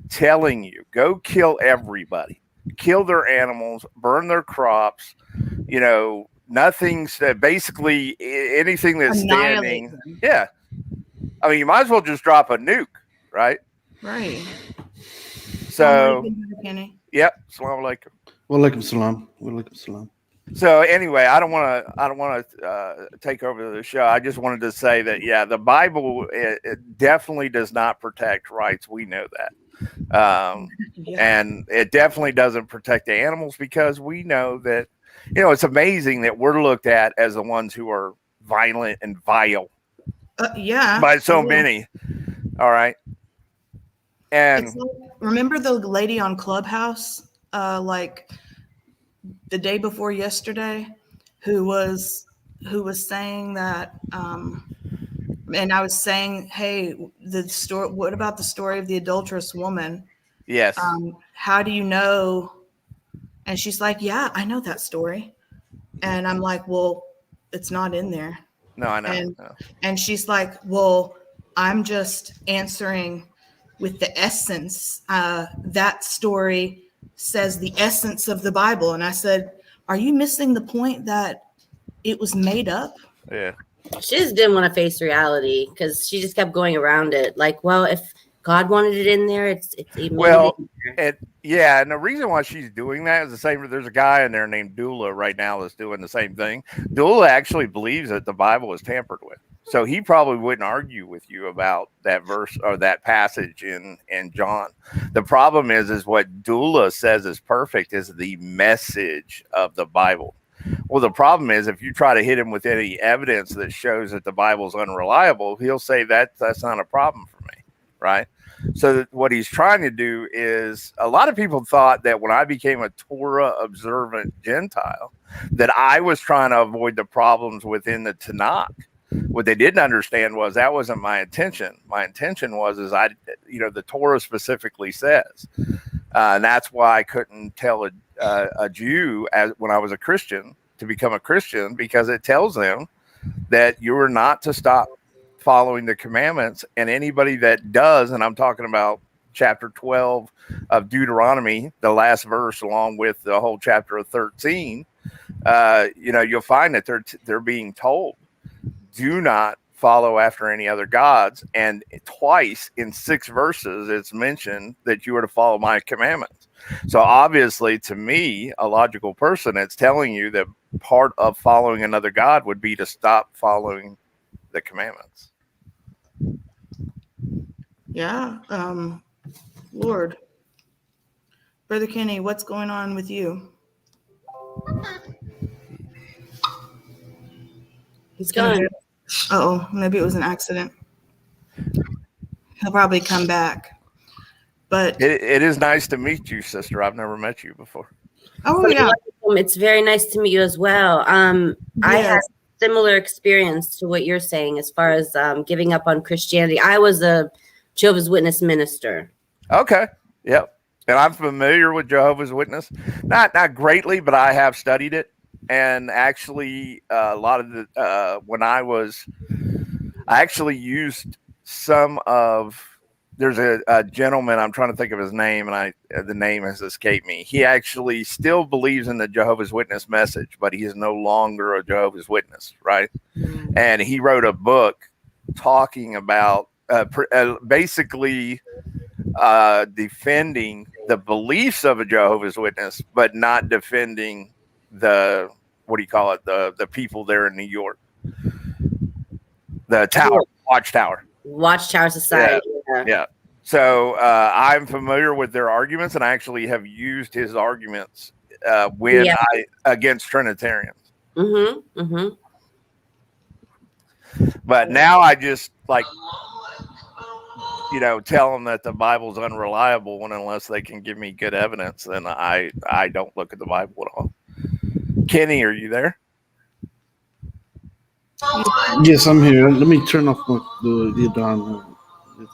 telling you, go kill everybody, kill their animals, burn their crops, nothing's basically anything that's standing. Yeah. I mean, you might as well just drop a nuke, right? Right. So, yep. Assalamu alaikum. Wa alaikum salam. Wa alaikum salam. So anyway, I don't want to take over the show. I just wanted to say that, yeah, the Bible, it definitely does not protect rights. We know that. And it definitely doesn't protect the animals, because we know that, it's amazing that we're looked at as the ones who are violent and vile. By so many. All right. And remember the lady on Clubhouse, like the day before yesterday, who was saying that, and I was saying, hey, what about the story of the adulterous woman? Yes. How do you know? And she's like, yeah, I know that story. And I'm like, well, it's not in there. No, I know. And she's like, well, I'm just answering with the essence. That story says the essence of the Bible. And I said, are you missing the point that it was made up? Yeah. She just didn't want to face reality, because she just kept going around it. Like, well, if God wanted it in there, it's well, and the reason why she's doing that is the same. There's a guy in there named Dula right now that's doing the same thing. Dula actually believes that the Bible is tampered with. So he probably wouldn't argue with you about that verse or that passage in John. The problem is what Dula says is perfect is the message of the Bible. Well, the problem is if you try to hit him with any evidence that shows that the Bible is unreliable, he'll say that's not a problem for me, right? So what he's trying to do is, a lot of people thought that when I became a Torah observant Gentile, that I was trying to avoid the problems within the Tanakh. What they didn't understand was that wasn't my intention. My intention was the Torah specifically says, and that's why I couldn't tell a Jew when I was a Christian to become a Christian, because it tells them that you are not to stop following the commandments, and anybody that does, and I'm talking about chapter 12 of Deuteronomy, the last verse, along with the whole chapter of 13, you'll find that they're being told, do not follow after any other gods. And twice in 6 verses, it's mentioned that you are to follow my commandments. So obviously, to me, a logical person, it's telling you that part of following another God would be to stop following the commandments. Yeah. Lord. Brother Kenny, what's going on with you? He's gone. Oh, maybe it was an accident. He'll probably come back. But it is nice to meet you, sister. I've never met you before. Oh, yeah. It's very nice to meet you as well. I had similar experience to what you're saying as far as giving up on Christianity. I was a Jehovah's Witness minister. Okay. Yep. And I'm familiar with Jehovah's Witness. Not greatly, but I have studied it. And actually, a lot of I actually used some of, there's a gentleman, I'm trying to think of his name, and the name has escaped me. He actually still believes in the Jehovah's Witness message, but he is no longer a Jehovah's Witness, right? And he wrote a book talking about basically defending the beliefs of a Jehovah's Witness, but not defending the people there in New York, the tower, Watchtower Society. Yeah. So I'm familiar with their arguments, and I actually have used his arguments against Trinitarians. But now I just like, tell them that the Bible's unreliable unless they can give me good evidence. Then I don't look at the Bible at all. Kenny, are you there? Yes, I'm here. Let me turn off the Adon.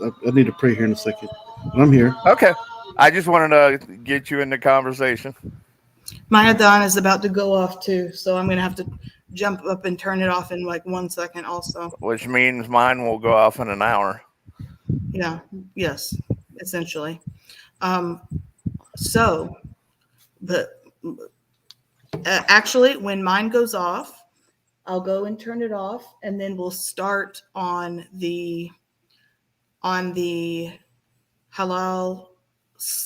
I need to pray here in a second. But I'm here. Okay. I just wanted to get you in the conversation. My Adon is about to go off too, so I'm gonna have to jump up and turn it off in like 1 second also. Which means mine will go off in an hour. Yeah, yes, essentially. So, but actually, when mine goes off, I'll go and turn it off, and then we'll start on the halal.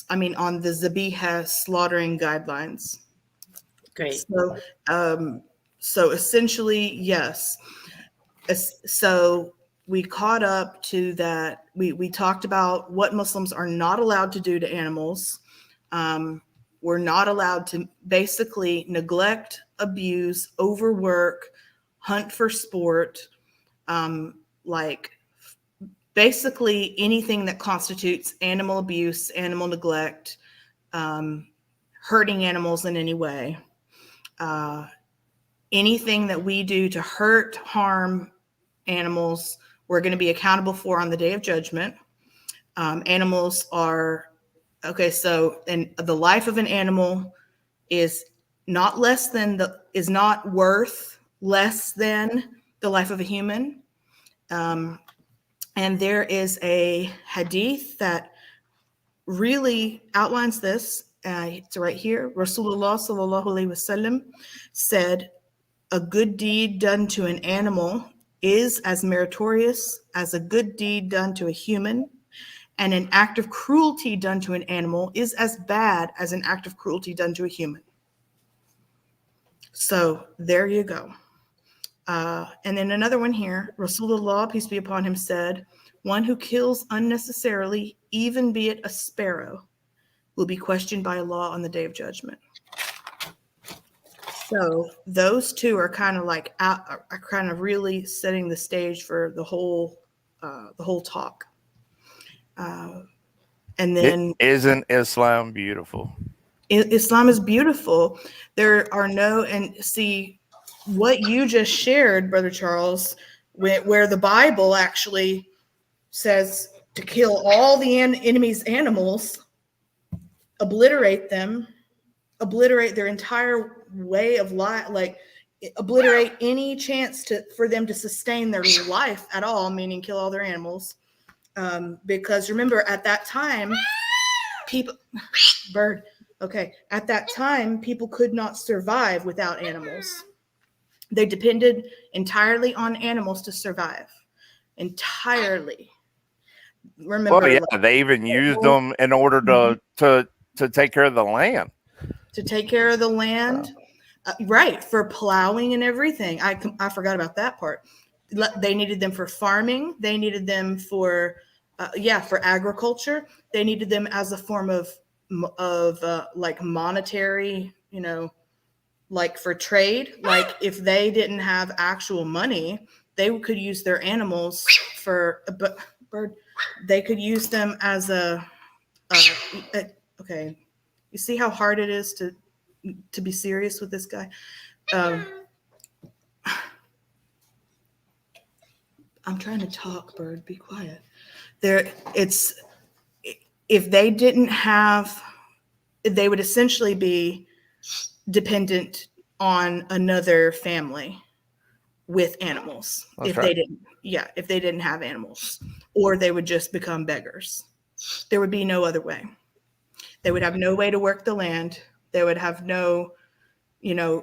On the Zabiha slaughtering guidelines. Great. So essentially, yes. So we caught up to that. We talked about what Muslims are not allowed to do to animals. We're not allowed to basically neglect, abuse, overwork, hunt for sport, like basically anything that constitutes animal abuse, animal neglect, hurting animals in any way. Anything that we do to hurt, harm animals, we're going to be accountable for on the Day of Judgment. Animals are, okay, so and the life of an animal is not worth less than the life of a human. And there is a hadith that really outlines this. It's right here. Rasulullah sallallahu alaihi wasallam said, "A good deed done to an animal is as meritorious as a good deed done to a human, and an act of cruelty done to an animal is as bad as an act of cruelty done to a human." So there you go. And then another one here, Rasulullah, peace be upon him, said, "One who kills unnecessarily, even be it a sparrow, will be questioned by Allah on the Day of Judgment." So those two are kind of like are kind of really setting the stage for the whole talk. And then Isn't Islam beautiful? Islam is beautiful. There are no, and see what you just shared, Brother Charles, where the Bible actually says to kill all the enemy's animals, obliterate them, obliterate their entire way of life, like obliterate any chance for them to sustain their life at all, meaning kill all their animals. Because remember, at that time, at that time, people could not survive without animals. They depended entirely on animals to survive. Entirely. Remember, they even used them in order to take care of the land. To take care of the land, right? For plowing and everything. I forgot about that part. They needed them for farming. They needed them for agriculture. They needed them as a form of like monetary, like for trade. Like if they didn't have actual money, they could use their animals for they could use them as okay. You see how hard it is to be serious with this guy? I'm trying to talk, Bird. Be quiet. If they didn't have, they would essentially be dependent on another family with animals. If they didn't have animals, or they would just become beggars. There would be no other way. They would have no way to work the land. They would have no,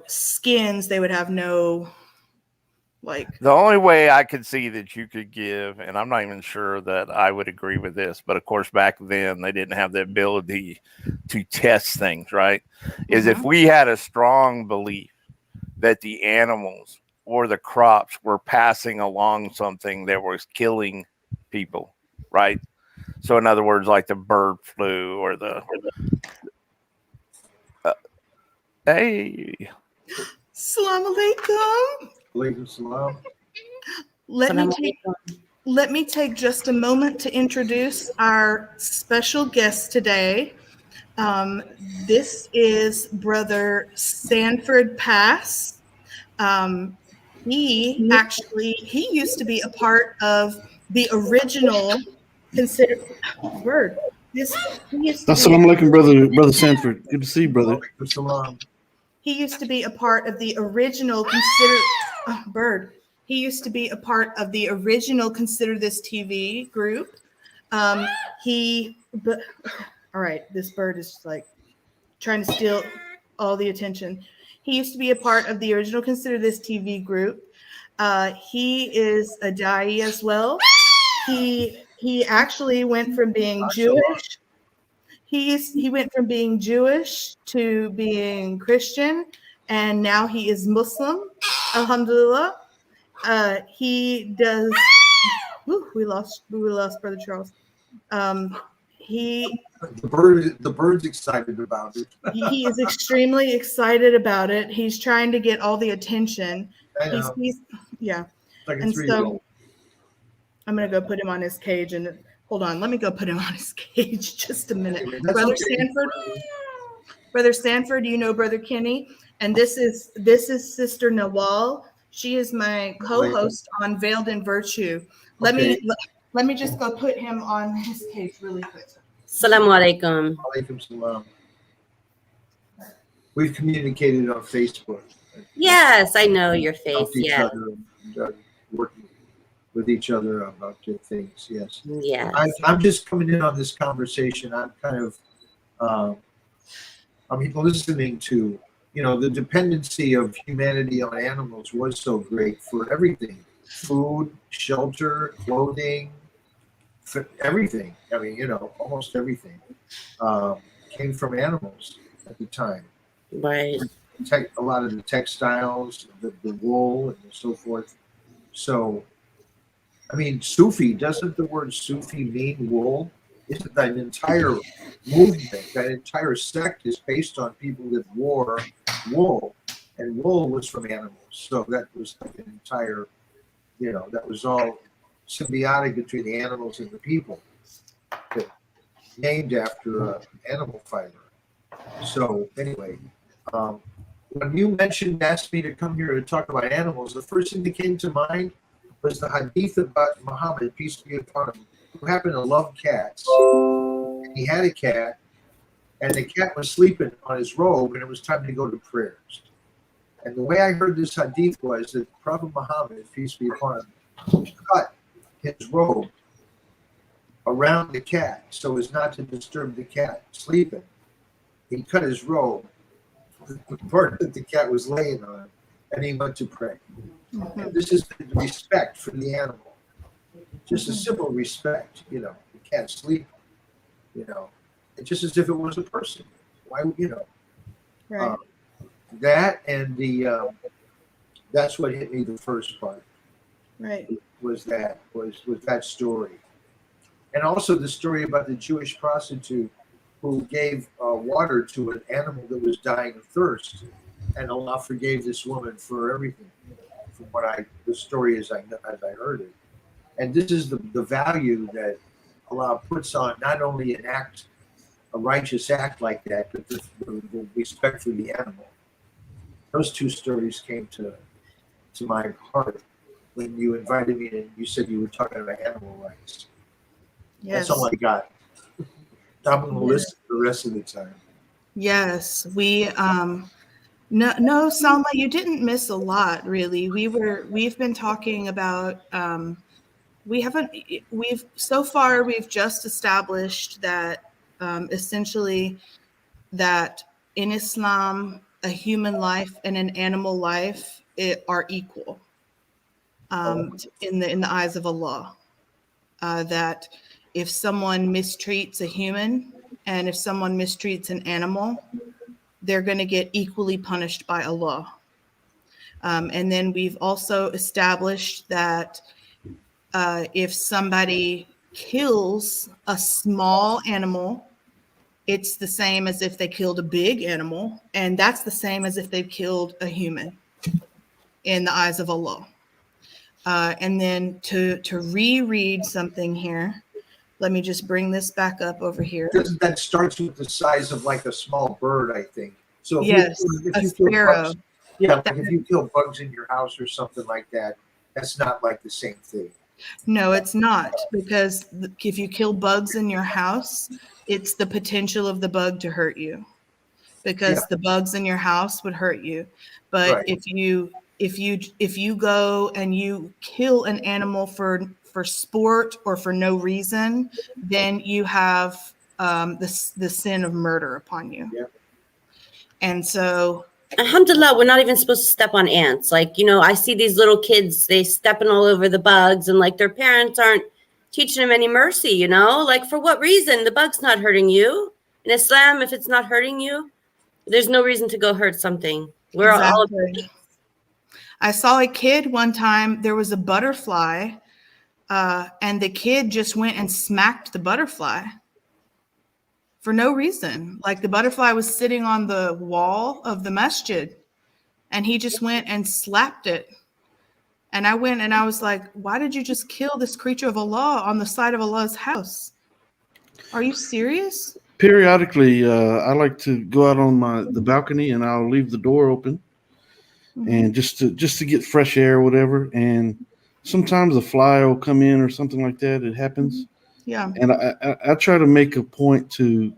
skins. They would have no, like. The only way I could see that you could give, and I'm not even sure that I would agree with this, but of course back then they didn't have the ability to test things, right? Is if we had a strong belief that the animals or the crops were passing along something that was killing people, right? So in other words, like the bird flu or the Salam alaikum. Alaikum salam. Let me Salam take alaikum. let me take just a moment to introduce our special guest today. This is Brother Sanford Pass. Um, he used to be a part of the original consider word. This he used to be Assalamu alaikum, brother Sanford. Good to see you, brother. he used to be a part of the original consider bird. He used to be a part of the original Consider This TV group. Um, but all right, this bird is like trying to steal all the attention. He used to be a part of the original Consider This TV group. He is a da'i as well. He actually went from being Jewish. He went from being Jewish to being Christian, and now he is Muslim. Alhamdulillah. He does. Whew, we lost Brother Charles. He The bird's excited about it. he is extremely excited about it. He's trying to get all the attention. I know. Yeah. Like a And so 3-year-old. I'm gonna go put him on his cage and hold on. Let me go put him on his cage just a minute. That's Brother okay. Sanford. Brother Sanford, you know Brother Kenny, and this is Sister Nawal. She is my co-host on Veiled in Virtue. Let me just go put him on his cage really quick. Assalamu alaikum. Alaikum salam. We've communicated on Facebook. Yes, I know your face. Helped each Yeah. other and, working with each other about good things. Yes. Yeah. I'm just coming in on this conversation. I'm kind of, I'm listening to, the dependency of humanity on animals was so great for everything: food, shelter, clothing, everything. I mean, almost everything came from animals at the time. Right. A lot of the textiles, the wool, and so forth. So, I mean, Sufi, doesn't the word Sufi mean wool? Isn't that an entire movement, that entire sect is based on people that wore wool, and wool was from animals. So that was like an entire, that was all symbiotic between the animals and the people, named after an animal fiber. So anyway, when you asked me to come here to talk about animals, the first thing that came to mind was the hadith about Muhammad, peace be upon him, who happened to love cats. And he had a cat, and the cat was sleeping on his robe, and it was time to go to prayers. And the way I heard this hadith was that Prophet Muhammad, peace be upon him, cut his robe around the cat so as not to disturb the cat sleeping. He cut his robe, the part that the cat was laying on, and he went to pray. And this is the respect for the animal. Just a simple respect, the cat sleep, just as if it was a person. Why, Right. That and that's what hit me the first part. Right. Was that story, and also the story about the Jewish prostitute who gave water to an animal that was dying of thirst, and Allah forgave this woman for everything. From the story as I heard it, and this is the value that Allah puts on not only a righteous act like that, but the respect for the animal. Those two stories came to my heart when you invited me and you said you were talking about animal rights. Yes. That's all I got. I'm going to listen the rest of the time. Yes, we no, Salma, you didn't miss a lot, really. We've been talking about we've just established that essentially that in Islam a human life and an animal life are equal in the eyes of Allah. That if someone mistreats a human and if someone mistreats an animal, they're going to get equally punished by Allah. And then we've also established that if somebody kills a small animal, it's the same as if they killed a big animal, and that's the same as if they killed a human in the eyes of Allah. And then to reread something here, let me just bring this back up over here. That starts with the size of like a small bird, I think. So if Yes, if a you kill sparrow. bugs, yeah, like if you kill bugs in your house or something like that, that's not like the same thing. No, it's not, because if you kill bugs in your house, it's the potential of the bug to hurt you, because Yeah. the bugs in your house would hurt you. But Right. if you go and you kill an animal for sport or for no reason, then you have the sin of murder upon you. Yeah. And so Alhamdulillah, we're not even supposed to step on ants. Like, you know, I see these little kids, they stepping all over the bugs, and like their parents aren't teaching them any mercy, you know? Like, for what reason? The bug's not hurting you. In Islam, if it's not hurting you, there's no reason to go hurt something. We're all exactly. I saw a kid one time, there was a butterfly, and the kid just went and smacked the butterfly for no reason. Like, the butterfly was sitting on the wall of the masjid, and he just went and slapped it. And I went and I was like, why did you just kill this creature of Allah on the side of Allah's house? Are you serious? Periodically, I like to go out on the balcony, and I'll leave the door open, and just to get fresh air or whatever. And sometimes a fly will come in or something like that. It happens. Yeah. And I try to make a point to,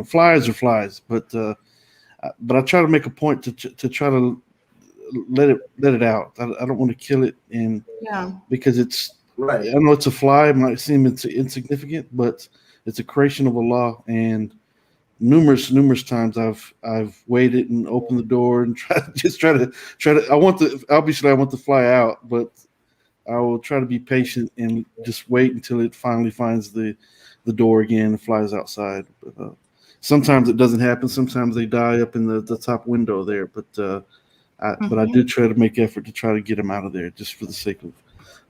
flies are flies, but I try to make a point to try to let it out. I don't want to kill it, and Yeah. because it's Right. I know it's a fly. It might seem it's insignificant, but it's a creation of Allah. And numerous times I've waited and opened the door and try to. I want the fly out, but I will try to be patient and just wait until it finally finds the door again and flies outside. But sometimes it doesn't happen. Sometimes they die up in the top window there. But I do try to make effort to try to get them out of there, just for the sake of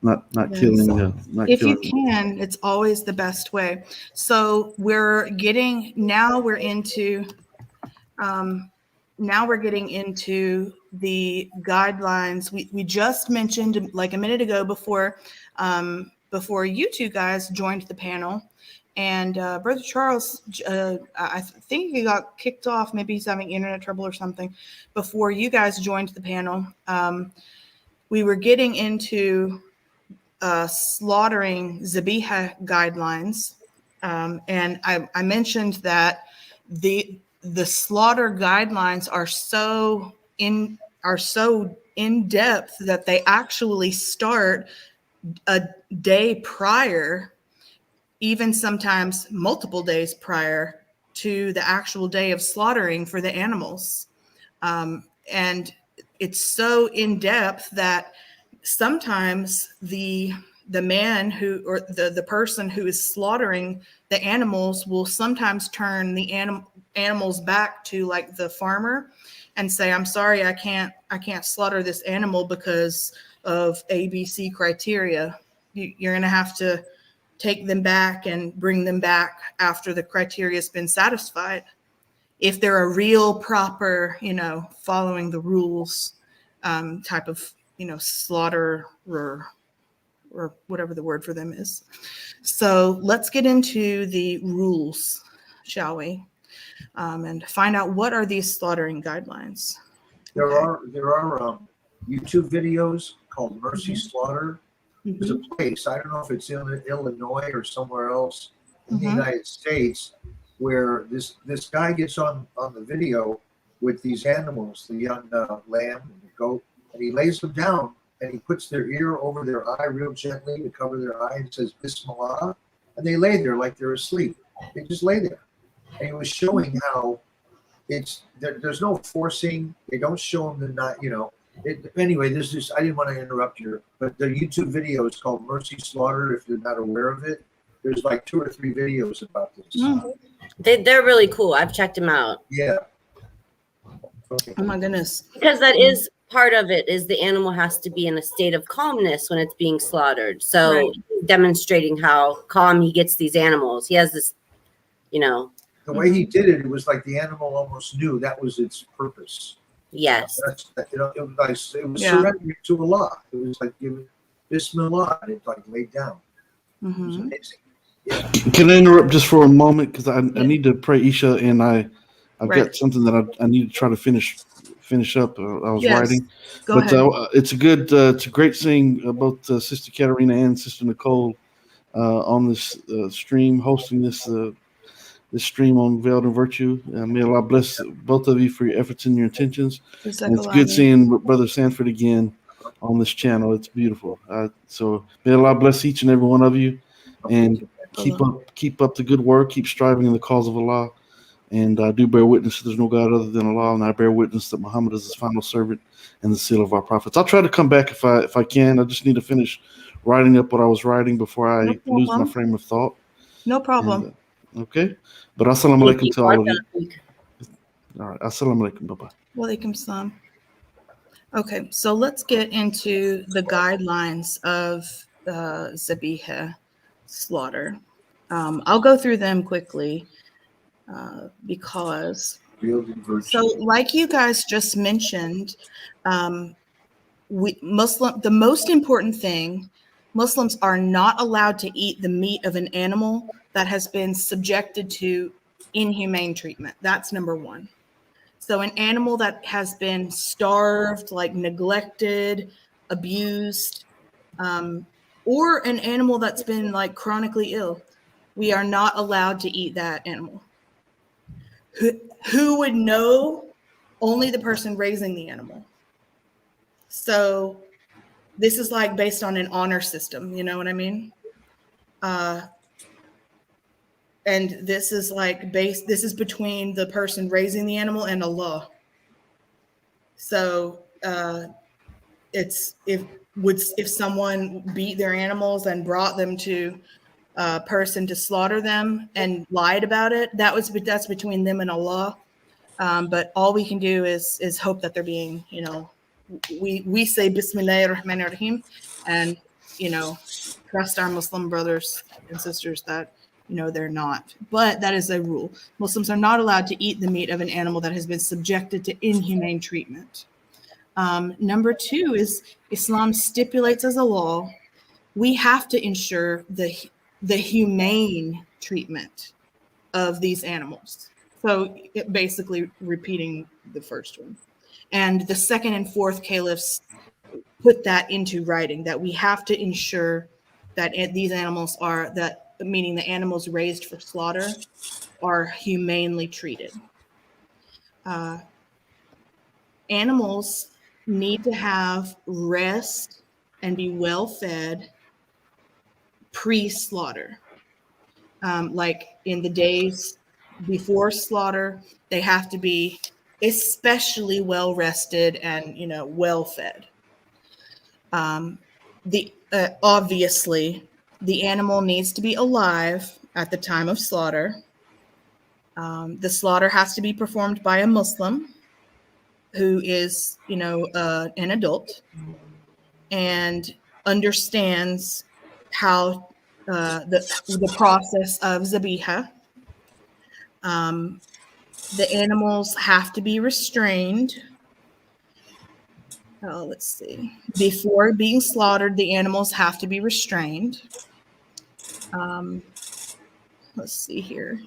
not Yes. killing. If you killing. can, it's always the best way. So we're getting into the guidelines. We just mentioned, like a minute ago, before you two guys joined the panel, and Brother Charles, I think he got kicked off. Maybe he's having internet trouble or something. Before you guys joined the panel, we were getting into slaughtering Zabiha guidelines, and I mentioned that the slaughter guidelines are so in depth that they actually start a day prior, even sometimes multiple days prior to the actual day of slaughtering for the animals. And it's so in depth that sometimes the man who, or the person who is slaughtering the animals, will sometimes turn the animals back to like the farmer and say, I'm sorry, I can't slaughter this animal because of ABC criteria. You're going to have to take them back and bring them back after the criteria has been satisfied. If they're a real proper, following the rules type of, slaughter or whatever the word for them is. So let's get into the rules, shall we? And find out, what are these slaughtering guidelines? There are YouTube videos called Mercy Slaughter. There's a place, I don't know if it's in Illinois or somewhere else in the United States, where this guy gets on the video with these animals, the young lamb and the goat, and he lays them down and he puts their ear over their eye real gently to cover their eye and says Bismillah, and they lay there like they're asleep. They just lay there. And he was showing how there's no forcing. They don't show them the not, anyway, this is, I didn't want to interrupt you, but the YouTube video is called Mercy Slaughter. If you're not aware of it, there's like 2 or 3 videos about this. They're really cool. I've checked them out. Yeah. Okay. Oh my goodness. Because that is part of it, is the animal has to be in a state of calmness when it's being slaughtered. So Right. demonstrating how calm he gets these animals. He has this, The way he did it, it was like the animal almost knew that was its purpose. Yes. You know, it was like, it was Yeah. surrendering to Allah. It was like giving Bismillah, and it like laid down. It was Mhm. amazing. Yeah. Can I interrupt just for a moment because I need to pray Isha, and I've Right. got something that I need to try to finish up. I was Yes. writing, Go but ahead. it's great seeing both Sister Katerina and Sister Nicole on this stream, hosting this stream on Veiled in Virtue. May Allah bless both of you for your efforts and your intentions. And it's good seeing Brother Sanford again on this channel. It's beautiful. So may Allah bless each and every one of you, and keep up the good work. Keep striving in the cause of Allah. And I do bear witness that there's no God other than Allah, and I bear witness that Muhammad is his final servant and the seal of our prophets. I'll try to come back if I can. I just need to finish writing up what I was writing before I lose my frame of thought. No problem. And, okay. But assalamu alaikum to all of you. All right. Assalamu alaikum. Bye-bye. Walaikum salam. Okay, so let's get into the guidelines of Zabiha slaughter. I'll go through them quickly because, so like you guys just mentioned, the most important thing, Muslims are not allowed to eat the meat of an animal that has been subjected to inhumane treatment. That's number one. So an animal that has been starved, like neglected, abused, or an animal that's been like chronically ill, we are not allowed to eat that animal. Who would know? Only the person raising the animal. So this is like based on an honor system, you know what I mean? And this is like this is between the person raising the animal and Allah. So it's if someone beat their animals and brought them to a person to slaughter them and lied about it, that's between them and Allah. But all we can do is hope that they're being, you know, we say Bismillahir Rahmanir Rahim, and you know, trust our Muslim brothers and sisters that, you know, they're not. But that is a rule. Muslims are not allowed to eat the meat of an animal that has been subjected to inhumane treatment. Number two is Islam stipulates as a law, we have to ensure the humane treatment of these animals. So it basically repeating the first one. And the second and fourth caliphs put that into writing, that we have to ensure that these animals are, that meaning the animals raised for slaughter, are humanely treated. Animals need to have rest and be well fed pre-slaughter. Like in the days before slaughter, they have to be especially well rested and, you know, well fed. Obviously, the animal needs to be alive at the time of slaughter. The slaughter has to be performed by a Muslim who is, you know, an adult and understands how the process of zabiha. The animals have to be restrained. Let's see. Before being slaughtered, the animals have to be restrained. Let's see here.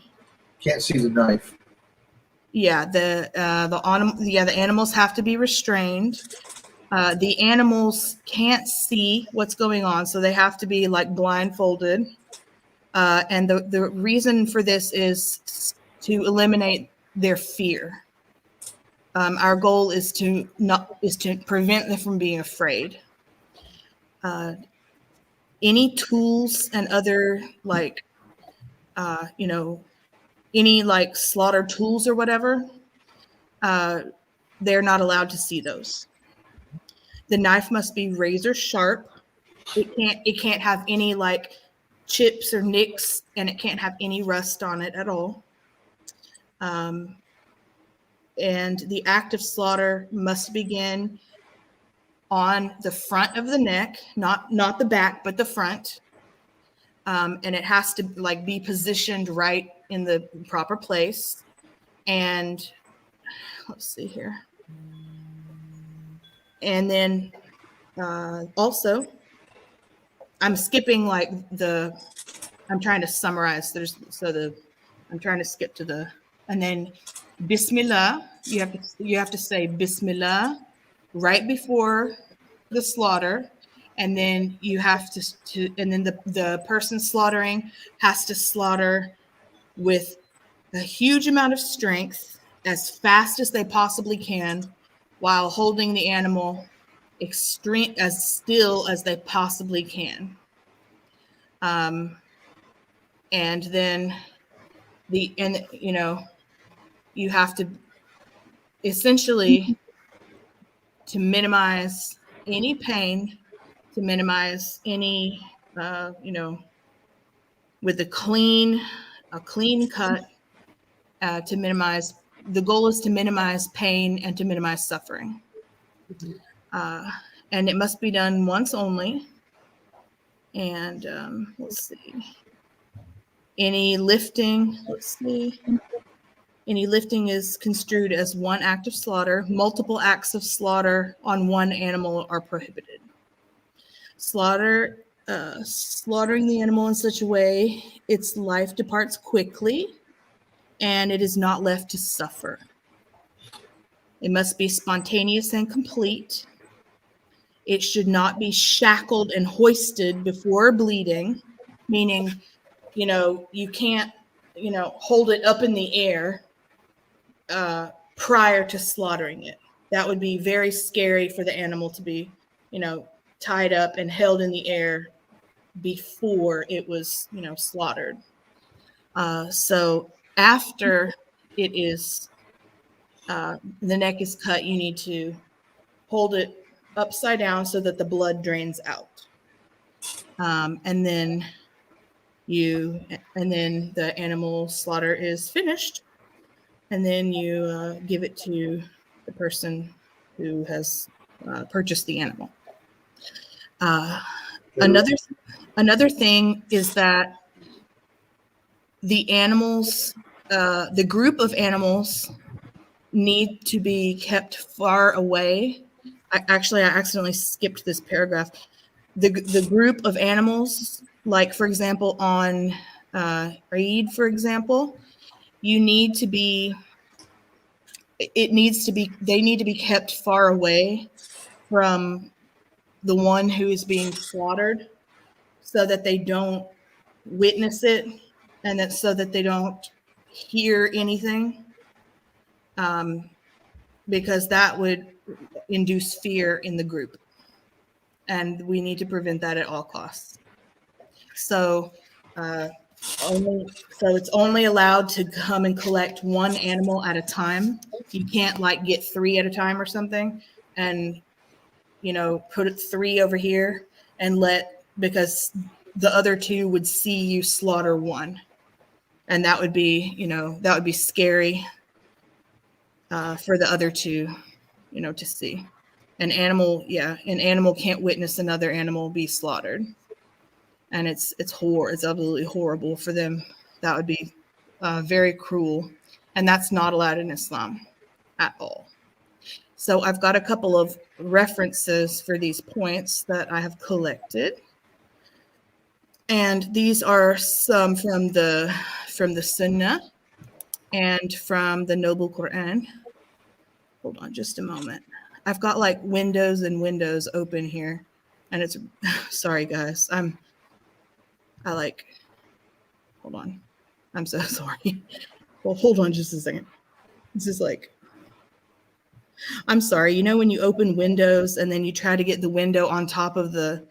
Can't see the knife. Yeah, the animals have to be restrained. The animals can't see what's going on, so they have to be like blindfolded. And the reason for this is to eliminate their fear. Our goal is to prevent them from being afraid. Any tools and other like, you know, any like slaughter tools or whatever, they're not allowed to see those. The knife must be razor sharp. It can't have any like chips or nicks, and it can't have any rust on it at all. And the act of slaughter must begin on the front of the neck, not the back, but the front. And it has to like be positioned right in the proper place. And let's see here. And then also, I'm skipping like I'm trying to summarize. I'm trying to skip to and then Bismillah. You have to say Bismillah right before the slaughter, and then you have and then the person slaughtering has to slaughter with a huge amount of strength as fast as they possibly can, while holding the animal as still as they possibly can. And then you have to essentially, to minimize any pain, to minimize any with a clean cut, the goal is to minimize pain and to minimize suffering. And it must be done once only. And let's see. Any lifting is construed as one act of slaughter. Multiple acts of slaughter on one animal are prohibited. Slaughtering the animal in such a way its life departs quickly and it is not left to suffer. It must be spontaneous and complete. It should not be shackled and hoisted before bleeding, meaning, you can't, hold it up in the air prior to slaughtering it. That would be very scary for the animal to be, tied up and held in the air before it was, slaughtered. So after it is, the neck is cut, you need to hold it upside down so that the blood drains out. And then the animal slaughter is finished. And then you give it to the person who has purchased the animal. Another thing is that the animals, the group of animals, need to be kept far away. I accidentally skipped this paragraph. The group of animals, like for example on Eid, for example, they need to be kept far away from the one who is being slaughtered, so that they don't witness it, and so that they don't hear anything, because that would induce fear in the group, and we need to prevent that at all costs. So it's only allowed to come and collect one animal at a time. You can't get 3 at a time or something and put 3 over here and because the other 2 would see you slaughter 1, and that would be scary for the other 2 to see. An animal can't witness another animal be slaughtered, and it's absolutely horrible for them. That would be very cruel, and that's not allowed in Islam at all. So I've got a couple of references for these points that I have collected, and these are some from the Sunnah and from the Noble Quran. Hold on just a moment. I've got windows and windows open here, and it's sorry guys. Hold on. I'm so sorry. Well, hold on just a second. This is I'm sorry. When you open windows and then you try to get the window on top of the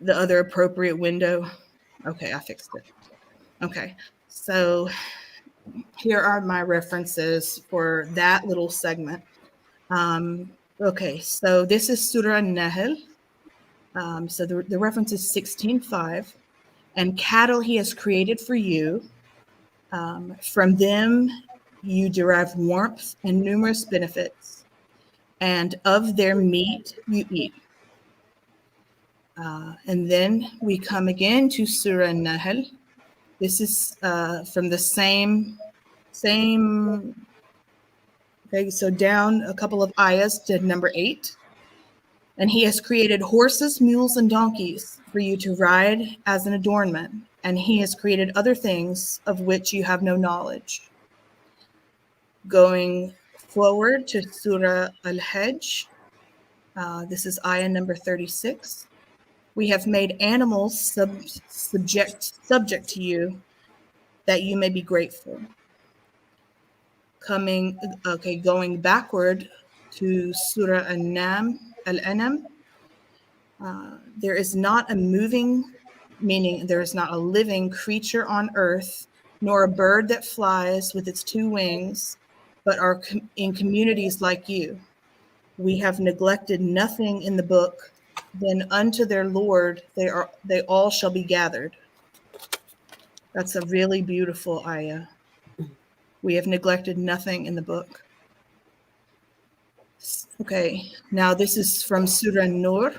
other appropriate window. Okay, I fixed it. Okay, so here are my references for that little segment. Okay, so this is Surah An-Nahl. So the reference is 16:5. And cattle he has created for you. From them you derive warmth and numerous benefits, and of their meat you eat. And then we come again to Surah An-Nahl. This is from the same Okay, so down a couple of ayahs to number 8. And he has created horses, mules, and donkeys for you to ride as an adornment. And he has created other things of which you have no knowledge. Going forward to Surah Al-Hajj, this is ayah number 36. We have made animals subject to you, that you may be grateful. Going backward to Surah Al-An'am, there is not a moving, meaning there is not a living creature on earth, nor a bird that flies with its 2 wings, but are in communities like you. We have neglected nothing in the book, then unto their Lord they all shall be gathered. That's a really beautiful ayah. We have neglected nothing in the book. Okay, now this is from Surah Nur.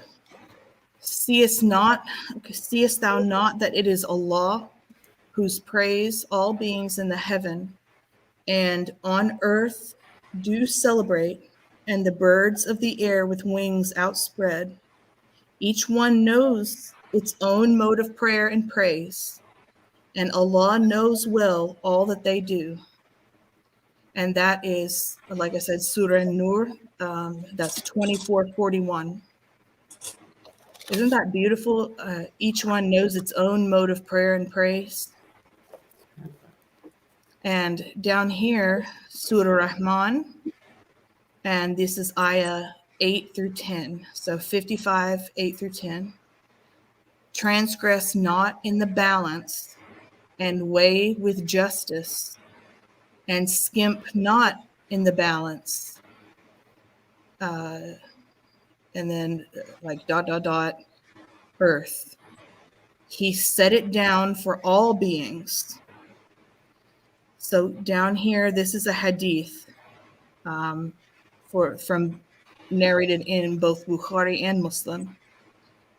Seest thou not that it is Allah whose praise all beings in the heaven and on earth do celebrate, and the birds of the air with wings outspread. Each one knows its own mode of prayer and praise, and Allah knows well all that they do. And that is, like I said, Surah Nur, that's 24:41. Isn't that beautiful? Each one knows its own mode of prayer and praise. And down here, Surah Rahman, and this is ayah 8 through 10. So 55, 8 through 10. Transgress not in the balance, and weigh with justice, and skimp not in the balance. And then like ... earth. He set it down for all beings. So down here, this is a hadith from narrated in both Bukhari and Muslim.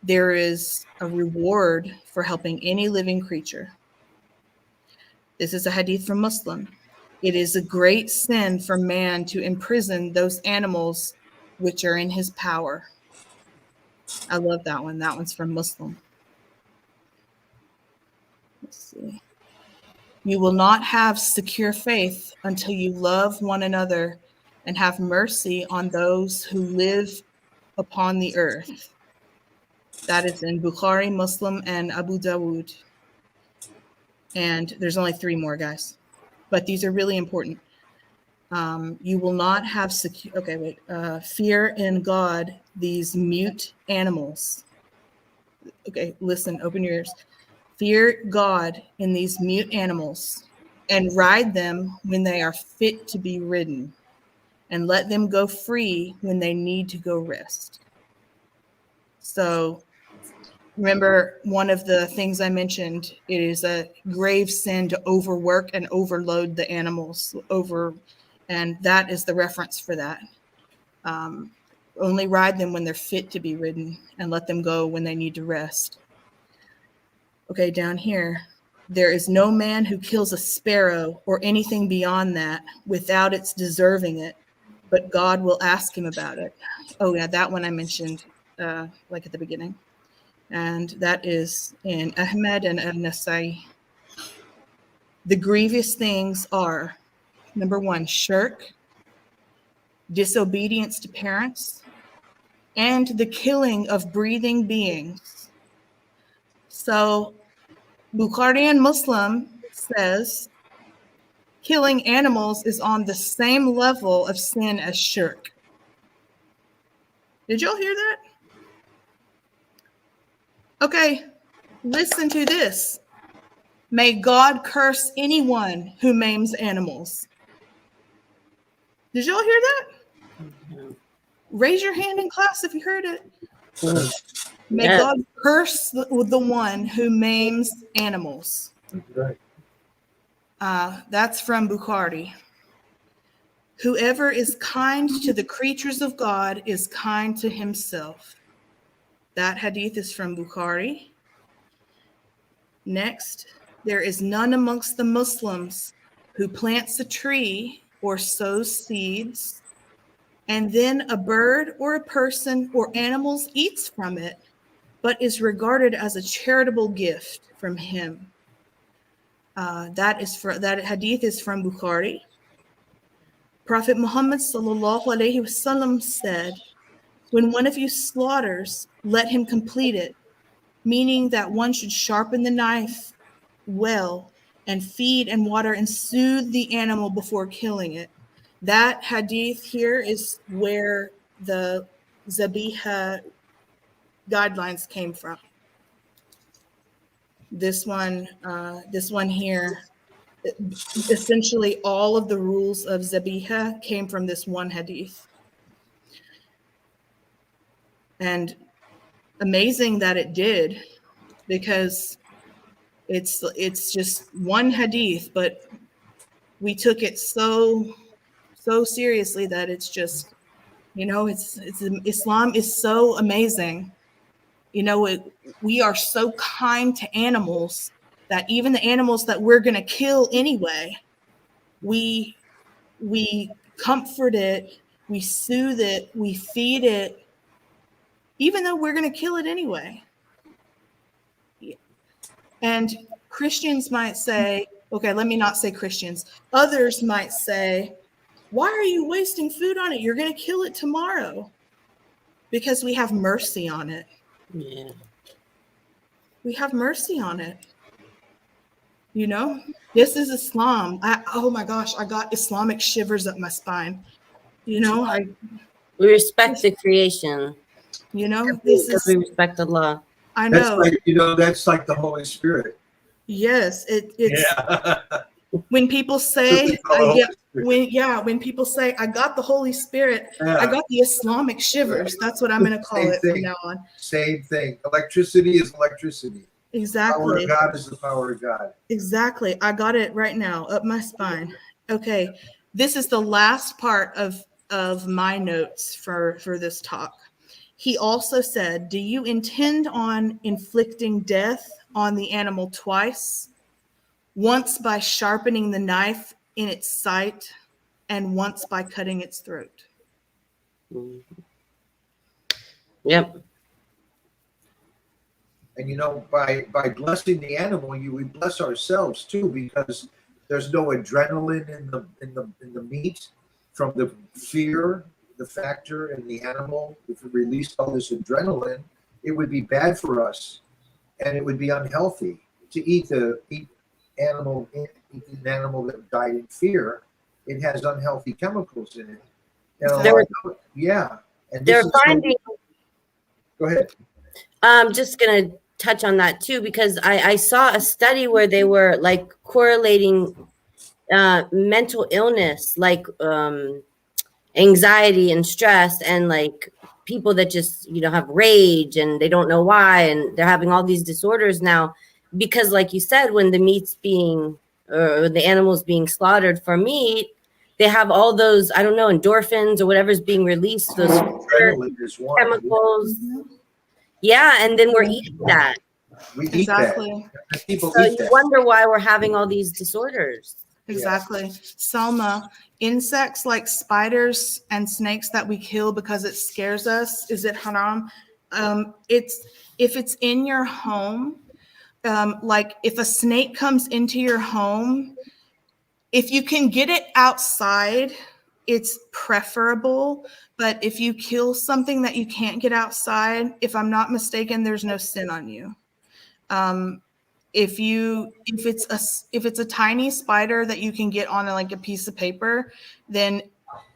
There is a reward for helping any living creature. This is a hadith from Muslim. It is a great sin for man to imprison those animals which are in his power. I love that one. That one's from Muslim. Let's see. You will not have secure faith until you love one another and have mercy on those who live upon the earth. That is in Bukhari, Muslim, and Abu Dawood. And there's only 3 more, guys. But these are really important. You will not have fear in God these mute animals. Okay, listen, open your ears. Fear God in these mute animals, and ride them when they are fit to be ridden, and let them go free when they need to go rest. So remember, one of the things I mentioned, it is a grave sin to overwork and overload the animals and that is the reference for that. Only ride them when they're fit to be ridden, and let them go when they need to rest. Okay, down here, there is no man who kills a sparrow or anything beyond that without its deserving it, but God will ask him about it. Oh yeah, that one I mentioned like at the beginning. And that is in Ahmed and An-Nasai. The grievous things are, number 1, shirk, disobedience to parents, and the killing of breathing beings. So Bukhari and Muslim says killing animals is on the same level of sin as shirk. Did y'all hear that? Okay, listen to this. May God curse anyone who maims animals. Did y'all hear that? Raise your hand in class if you heard it. May God curse the one who maims animals. Right. That's from Bukhari. Whoever is kind to the creatures of God is kind to himself. That hadith is from Bukhari. Next, there is none amongst the Muslims who plants a tree or sows seeds, and then a bird or a person or animals eats from it, but is regarded as a charitable gift from him. That hadith is from Bukhari. Prophet Muhammad sallallahu alaihi wasallam said, "When one of you slaughters, let him complete it," meaning that one should sharpen the knife well and feed and water and soothe the animal before killing it. That hadith here is where the Zabiha guidelines came from. This one here, essentially all of the rules of Zabiha came from this one hadith. And amazing that it did, because it's just one hadith, but we took it so seriously that it's just, it's Islam is so amazing. We are so kind to animals that even the animals that we're going to kill anyway, we comfort it, we soothe it, we feed it, even though we're going to kill it anyway. And Christians might say, okay, let me not say Christians. Others might say, why are you wasting food on it? You're going to kill it tomorrow. Because we have mercy on it. Yeah. We have mercy on it. This is Islam. Oh my gosh, I got Islamic shivers up my spine. We respect the creation. This is, we respect Allah. I know. That's like the Holy Spirit. Yes, it's Yeah. when people say, when people say, I got the Holy Spirit, Yeah. I got the Islamic shivers. That's what I'm going to call it from now on. Same thing. Electricity is electricity. Exactly. The power of God is the power of God. Exactly. I got it right now up my spine. Okay. This is the last part of my notes for this talk. He also said, do you intend on inflicting death on the animal twice? Once by sharpening the knife in its sight, and once by cutting its throat. Yep. And by blessing the animal, we bless ourselves too, because there's no adrenaline in the meat from the fear, the factor in the animal. If we released all this adrenaline, it would be bad for us, and it would be unhealthy to eat an animal that died in fear. It has unhealthy chemicals in it. Yeah. And they're finding. Go ahead. I'm just gonna touch on that too, because I saw a study where they were like correlating mental illness, like anxiety and stress, and like people that just have rage and they don't know why, and they're having all these disorders now because, like you said, when the meat's being or the animals being slaughtered for meat, they have all those, I don't know, endorphins or whatever's being released, those chemicals. Yeah, and then we're eating that. We eat exactly. That. People so eat you that. wonder why we're having all these disorders. Exactly. Selma, insects like spiders and snakes that we kill because it scares us, is it haram? If it's in your home, like if a snake comes into your home, if you can get it outside, it's preferable. But if you kill something that you can't get outside, if I'm not mistaken, there's no sin on you. If it's a tiny spider that you can get on like a piece of paper, then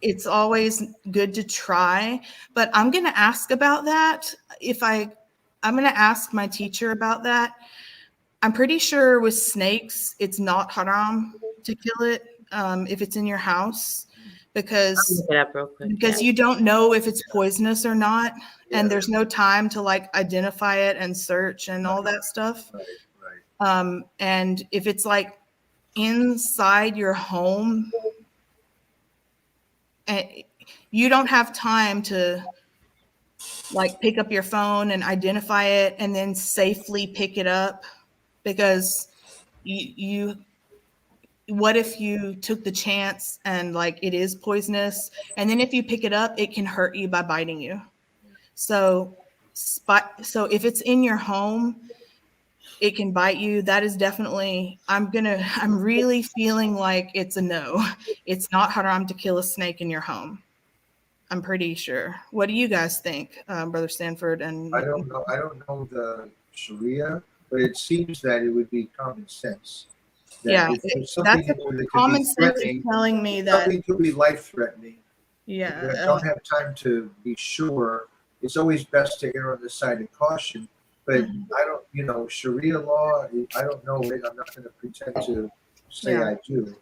it's always good to try. But I'm going to ask about that. I'm going to ask my teacher about that. I'm pretty sure with snakes, it's not haram to kill it if it's in your house, because you don't know if it's poisonous or not, and there's no time to like identify it and search and all that stuff. Right. And if it's like inside your home, you don't have time to like pick up your phone and identify it and then safely pick it up, because you what if you took the chance and like it is poisonous, and then if you pick it up, it can hurt you by biting you. So if it's in your home, it can bite you. That is definitely, I'm really feeling like it's a no. It's not haram to kill a snake in your home. I'm pretty sure. What do you guys think, Brother Stanford? And I don't know. I don't know the Sharia, but it seems that it would be common sense. That Yeah, if there's something that's in there that could common be sense is threatening, telling me that, something could be life-threatening. yeah, I don't have time to be sure. It's always best to err on the side of caution. But I don't, Sharia law, I don't know it. I'm not going to pretend to say Yeah. I do.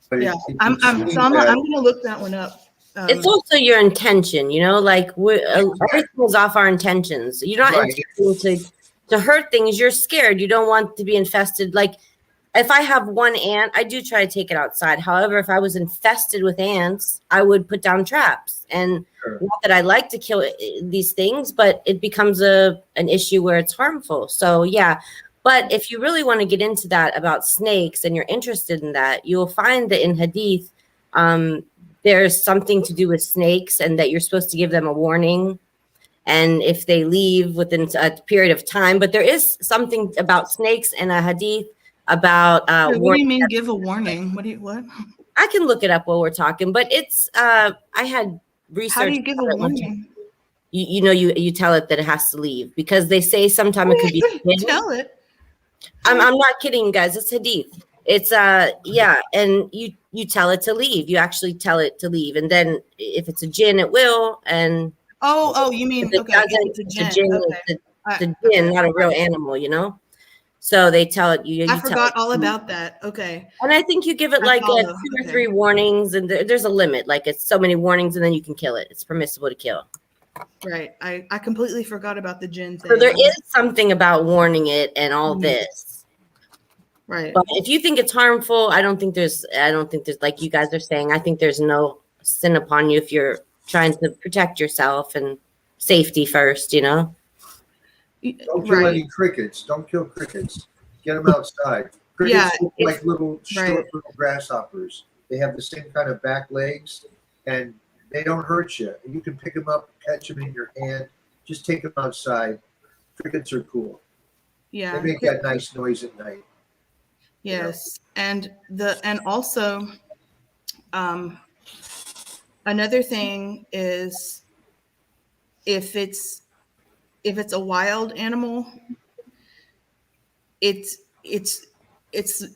But yeah. it I'm would seem going that- to look that one up. It's also your intention, like everything is off our intentions. You're not Right. intending to hurt things. You're scared. You don't want to be infested. Like if I have one ant, I do try to take it outside. However, if I was infested with ants, I would put down traps. And Sure. not that I like to kill these things, but it becomes an issue where it's harmful. So yeah. But if you really want to get into that about snakes and you're interested in that, you'll find that in Hadith, there's something to do with snakes and that you're supposed to give them a warning. And if they leave within a period of time, but there is something about snakes and a Hadith about what do you mean give a warning? What? I can look it up while we're talking, but it's I had research. How do you give a warning? You tell it that it has to leave because they say sometime it could be Tell it. I'm not kidding you guys, it's Hadith. It's and you tell it to leave. You actually tell it to leave, and then if it's a jinn, it will. And you mean if it okay? doesn't, It's a it's jinn. a Okay. it's a jinn, not a real animal. So they tell it you. I tell forgot it all about that. Okay. And I think you give it I like follow. 2 or Okay. 3 warnings, and there's a limit. Like it's so many warnings, and then you can kill it. It's permissible to kill. Right. I completely forgot about the jinn thing. So there is something about warning it and all Mhm. this. Right. But if you think it's harmful, I don't think there's like you guys are saying, I think there's no sin upon you if you're trying to protect yourself and safety first, Don't kill Right. any crickets. Don't kill crickets. Get them outside. Crickets Yeah, look like little short right. little grasshoppers. They have the same kind of back legs, and they don't hurt you. You can pick them up, catch them in your hand. Just take them outside. Crickets are cool. Yeah. They make that nice noise at night. Yes, and also another thing is if it's a wild animal, it's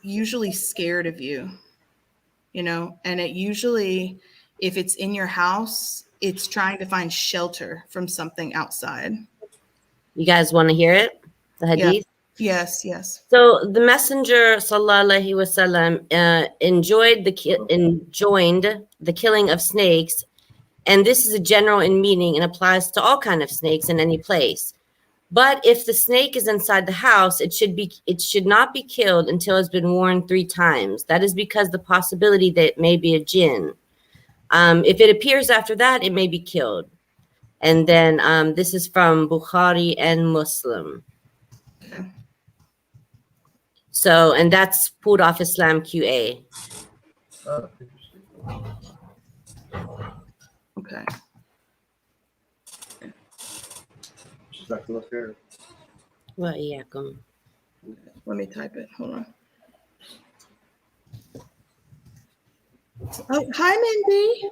usually scared of you, and it usually, if it's in your house, it's trying to find shelter from something outside. You guys want to hear it? The Yeah. hadith? Yes, yes. So the Messenger sallallahu alaihi wasallam enjoined the killing of snakes, and this is a general in meaning and applies to all kind of snakes in any place. But if the snake is inside the house, it should not be killed until it's been warned 3 times. That is because the possibility that it may be a jinn. If it appears after that, it may be killed. And then this is from Bukhari and Muslim. Okay. So, and that's pulled off Islam QA. Oh, interesting. Okay. Just like to look there. Well, yeah, Let me type it. Hold on. Oh, hi, Mindy.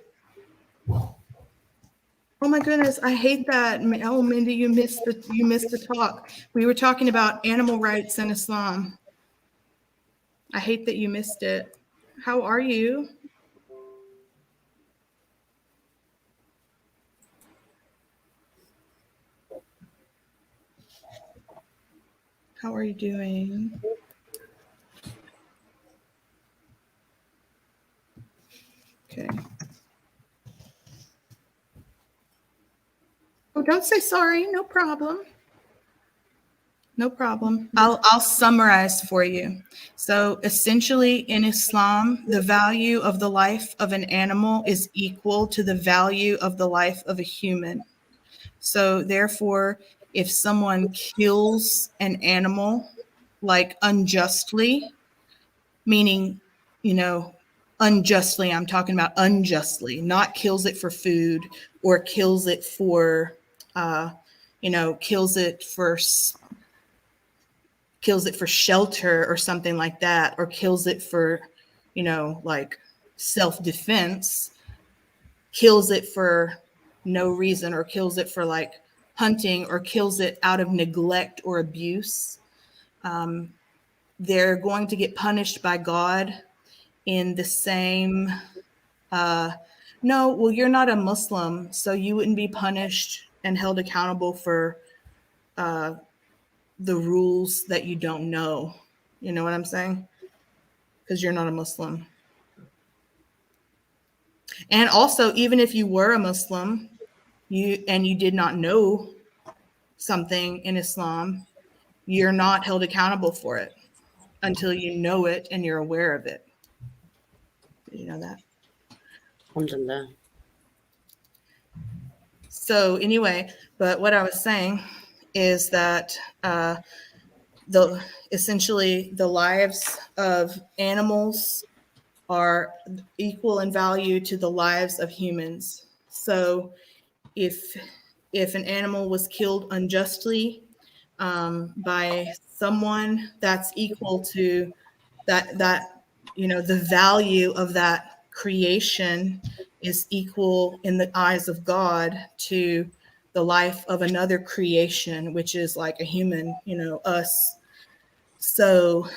Oh my goodness, I hate that. Oh, Mindy, you missed the talk. We were talking about animal rights in Islam. I hate that you missed it. How are you? How are you doing? Okay. Oh, don't say sorry. No problem. No problem. I'll summarize for you. So essentially in Islam, the value of the life of an animal is equal to the value of the life of a human. So therefore, if someone kills an animal like unjustly, meaning you know, unjustly, I'm talking about unjustly, not kills it for food or kills it for, you know, kills it for shelter or something like that, or kills it for, you know, like self-defense, kills it for no reason, or kills it for like hunting, or kills it out of neglect or abuse. They're going to get punished by God in the same, no, well, you're not a Muslim, so you wouldn't be punished and held accountable for the rules that you don't know. You know what I'm saying? Because you're not a Muslim. And also, even if you were a Muslim, you did not know something in Islam, you're not held accountable for it until you know it and you're aware of it. Did you know that? Alhamdulillah. So anyway, but what I was saying is that essentially the lives of animals are equal in value to the lives of humans. So if an animal was killed unjustly by someone, that's equal to that you know, the value of that creation is equal in the eyes of God to the life of another creation, which is like a human, you know, us. So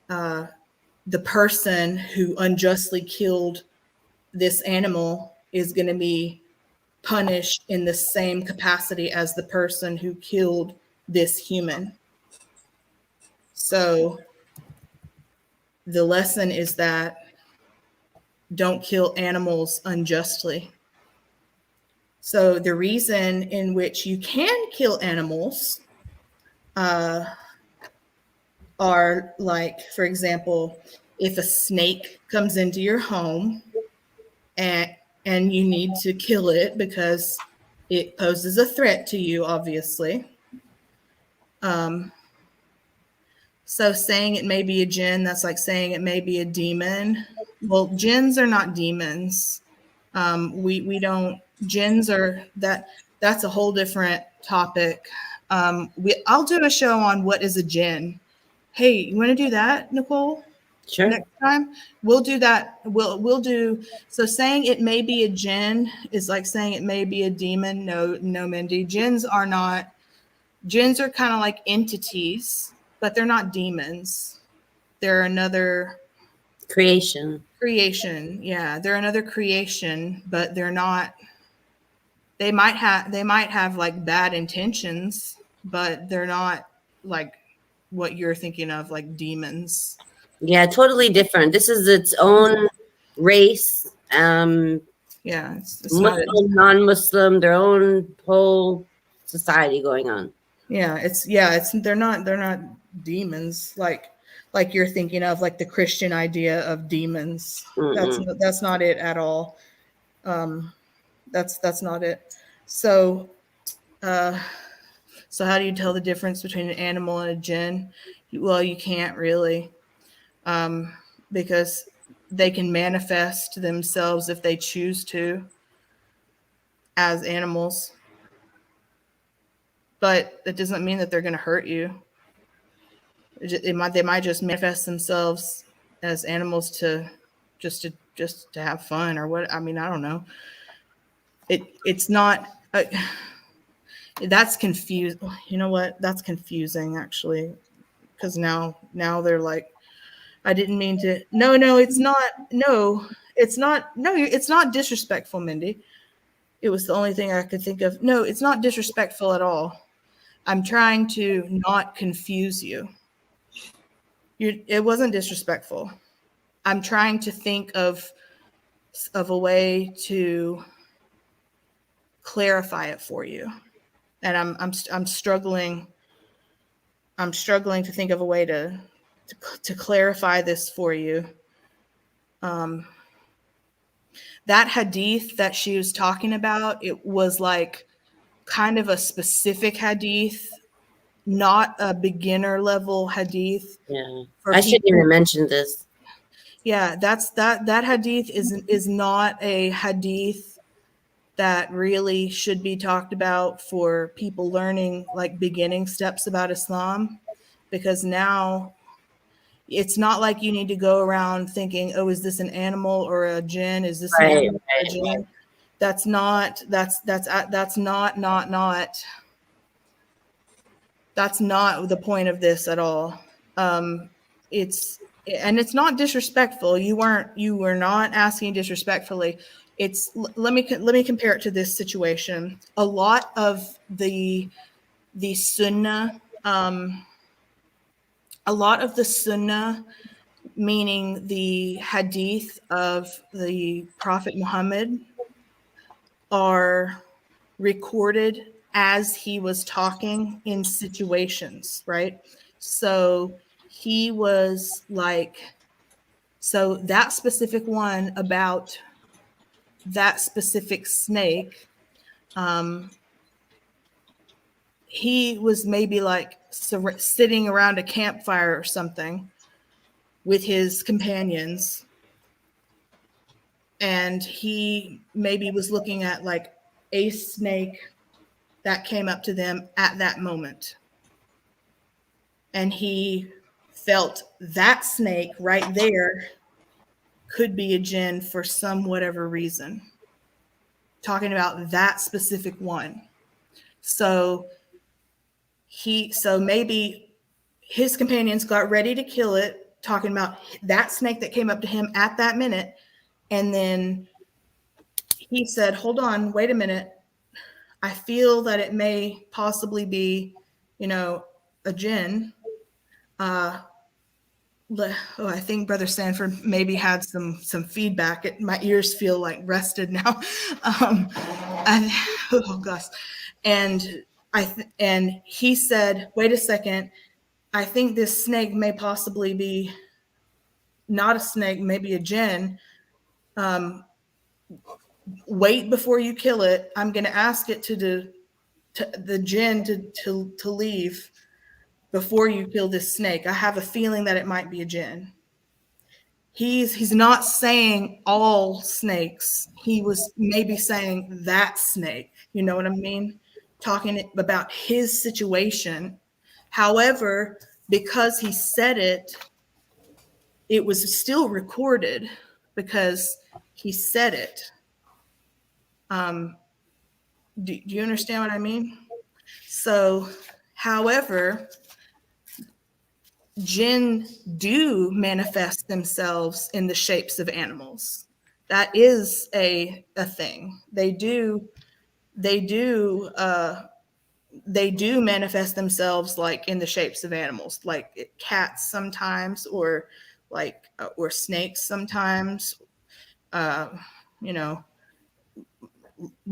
the person who unjustly killed this animal is going to be punished in the same capacity as the person who killed this human. So the lesson is that don't kill animals unjustly. So the reason in which you can kill animals are like, for example, if a snake comes into your home and you need to kill it because it poses a threat to you, obviously. So saying it may be a jinn, that's like saying it may be a demon. Well, jinns are not demons. We don't, jinns are, that's a whole different topic. I'll do a show on what is a jinn. Hey, you want to do that, Nicole? Sure. Next time we'll do that. We'll do, so saying it may be a jinn is like saying it may be a demon. No, Mindy. Jinns are kind of like entities, but they're not demons. They're another creation. Yeah, they're another creation, but they're not, they might have like bad intentions, but they're not like what you're thinking of, like demons. Yeah, totally different. This is its own race. Yeah, it's Muslim, non-Muslim, their own whole society going on. They're not demons like you're thinking of, like the Christian idea of demons. Mm-mm. That's not it at all. That's not it. So so how do you tell the difference between an animal and a jinn? Well, you can't really, because they can manifest themselves if they choose to as animals. But that doesn't mean that they're going to hurt you. They might just manifest themselves as animals to have fun or what. I mean, I don't know. It's not. That's confused. You know what? That's confusing actually, because now they're like, I didn't mean to. No, it's not. No, it's not. No, it's not disrespectful, Mindy. It was the only thing I could think of. No, it's not disrespectful at all. I'm trying to not confuse you. It wasn't disrespectful. I'm trying to think of a way to clarify it for you, and I'm struggling. I'm struggling to think of a way to clarify this for you. That hadith that she was talking about, it was like kind of a specific hadith, not a beginner level hadith. Yeah, I shouldn't even mention this. Yeah, that hadith is not a hadith that really should be talked about for people learning like beginning steps about Islam, because now it's not like you need to go around thinking, oh, is this an animal or a jinn? Is this an Right, animal or a jinn? That's not the point of this at all. It's not disrespectful. You were not asking disrespectfully. Let me compare it to this situation. A lot of the sunnah, meaning the hadith of the Prophet Muhammad, are recorded as he was talking in situations, right? So he was like, so that specific one about that specific snake, he was maybe like sitting around a campfire or something with his companions, and he maybe was looking at like a snake that came up to them at that moment. And he felt that snake right there could be a jinn for some whatever reason. Talking about that specific one. So maybe his companions got ready to kill it, talking about that snake that came up to him at that minute. And then he said, hold on, wait a minute. I feel that it may possibly be, a jinn. I think Brother Sanford maybe had some feedback. My ears feel like rested now. Oh gosh. And and he said, wait a second, I think this snake may possibly be not a snake, maybe a jinn. Wait before you kill it. I'm going to ask it to the jinn to leave before you kill this snake. I have a feeling that it might be a jinn. He's not saying all snakes. He was maybe saying that snake. You know what I mean? Talking about his situation. However, because he said it, it was still recorded because he said it. Do you understand what I mean? So, however, jinn do manifest themselves in the shapes of animals. That is a thing. They do manifest themselves like in the shapes of animals, like cats sometimes, or or snakes sometimes.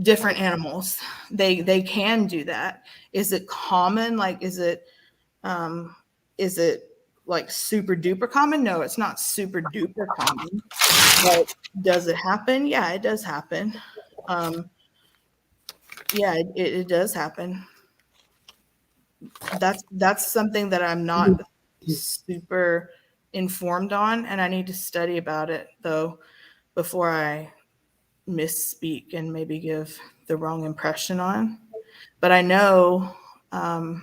Different animals. They can do that. Is it common? Like, is it like super duper common? No, it's not super duper common. But does it happen? Yeah, it does happen. Yeah, it does happen. That's something that I'm not super informed on, and I need to study about it though before I misspeak and maybe give the wrong impression on. But I know I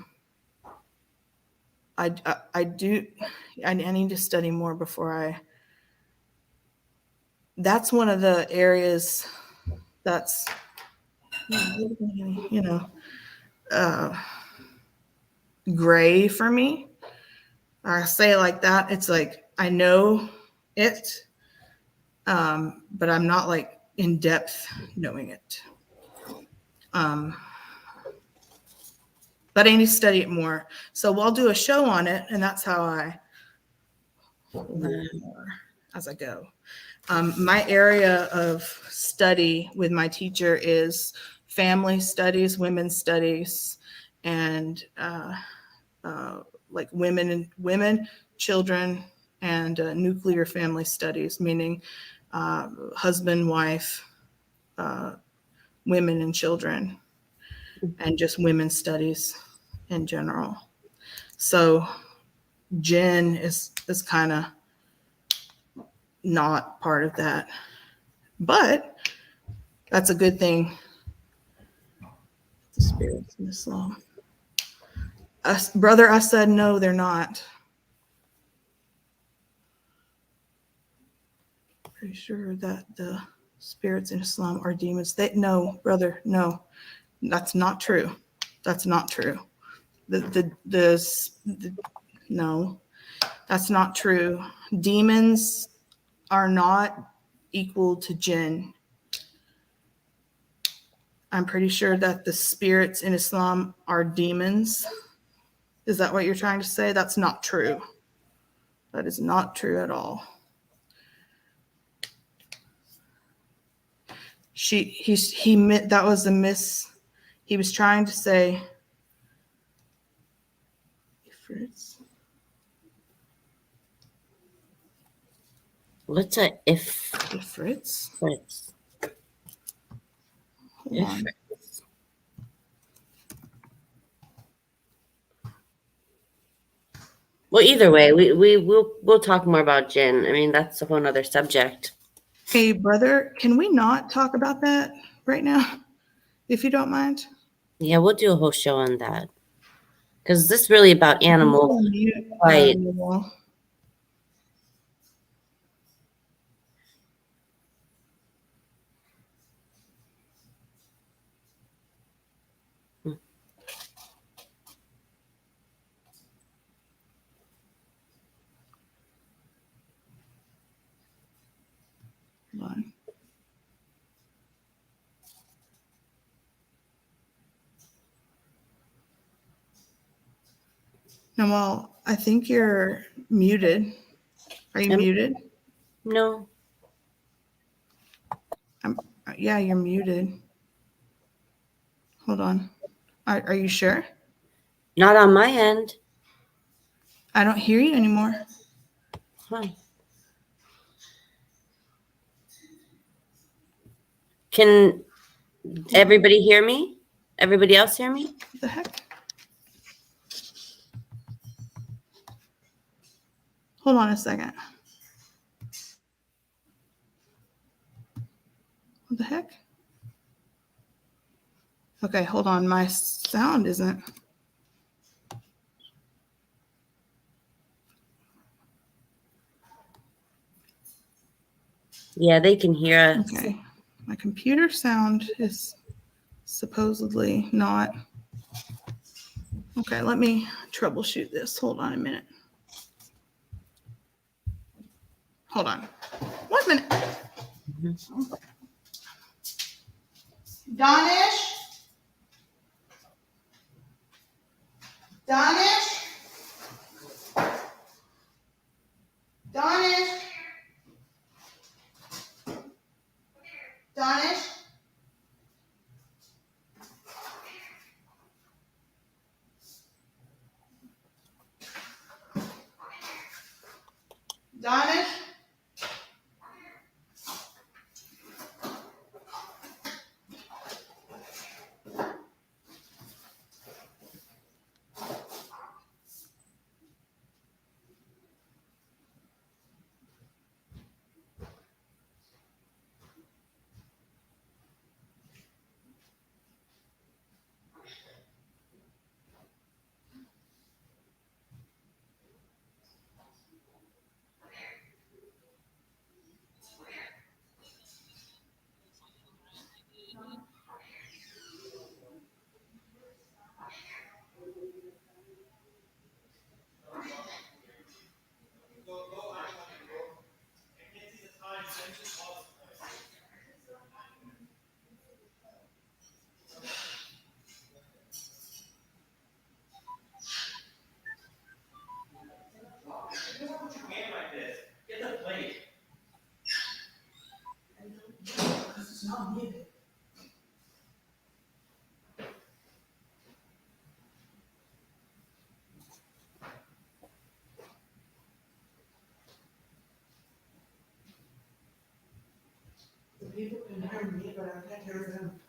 need to study more before that's one of the areas that's gray for me. I say it like that. It's like I know it, but I'm not like in depth knowing it. But I need to study it more. So we'll do a show on it, and that's how I learn more as I go. My area of study with my teacher is family studies, women's studies, and like women, children, and nuclear family studies, meaning husband, wife, women and children, and just women's studies in general. So jinn is kind of not part of that. But that's a good thing. The spirits in Islam. Brother, I said no, they're not. Pretty sure that the spirits in Islam are demons. No, brother, no, that's not true. That's not true. No, that's not true. Demons are not equal to jinn. I'm pretty sure that the spirits in Islam are demons. Is that what you're trying to say? That's not true. That is not true at all. That was a miss. He was trying to say Ifrits. What's a if? Ifrits. Fritz. Hold on. Ifrits. Well, either way, we'll talk more about Jinn. I mean, that's a whole other subject. Hey, brother, can we not talk about that right now, if you don't mind? Yeah, we'll do a whole show on that. Because this is really about animals. Right. Animal. Hold on. Namal, I think you're muted. Are you muted? No. Yeah, you're muted. Hold on. Are you sure? Not on my end. I don't hear you anymore. Huh. Can everybody hear me? Everybody else hear me? What the heck? Hold on a second. What the heck? Okay, hold on. My sound isn't. Yeah, they can hear us. Okay. My computer sound is supposedly not. Okay, let me troubleshoot this. Hold on a minute. Hold on. 1 minute. Donish? Donish? Donish? Donish? Donish? People can hear me, but I can't hear them.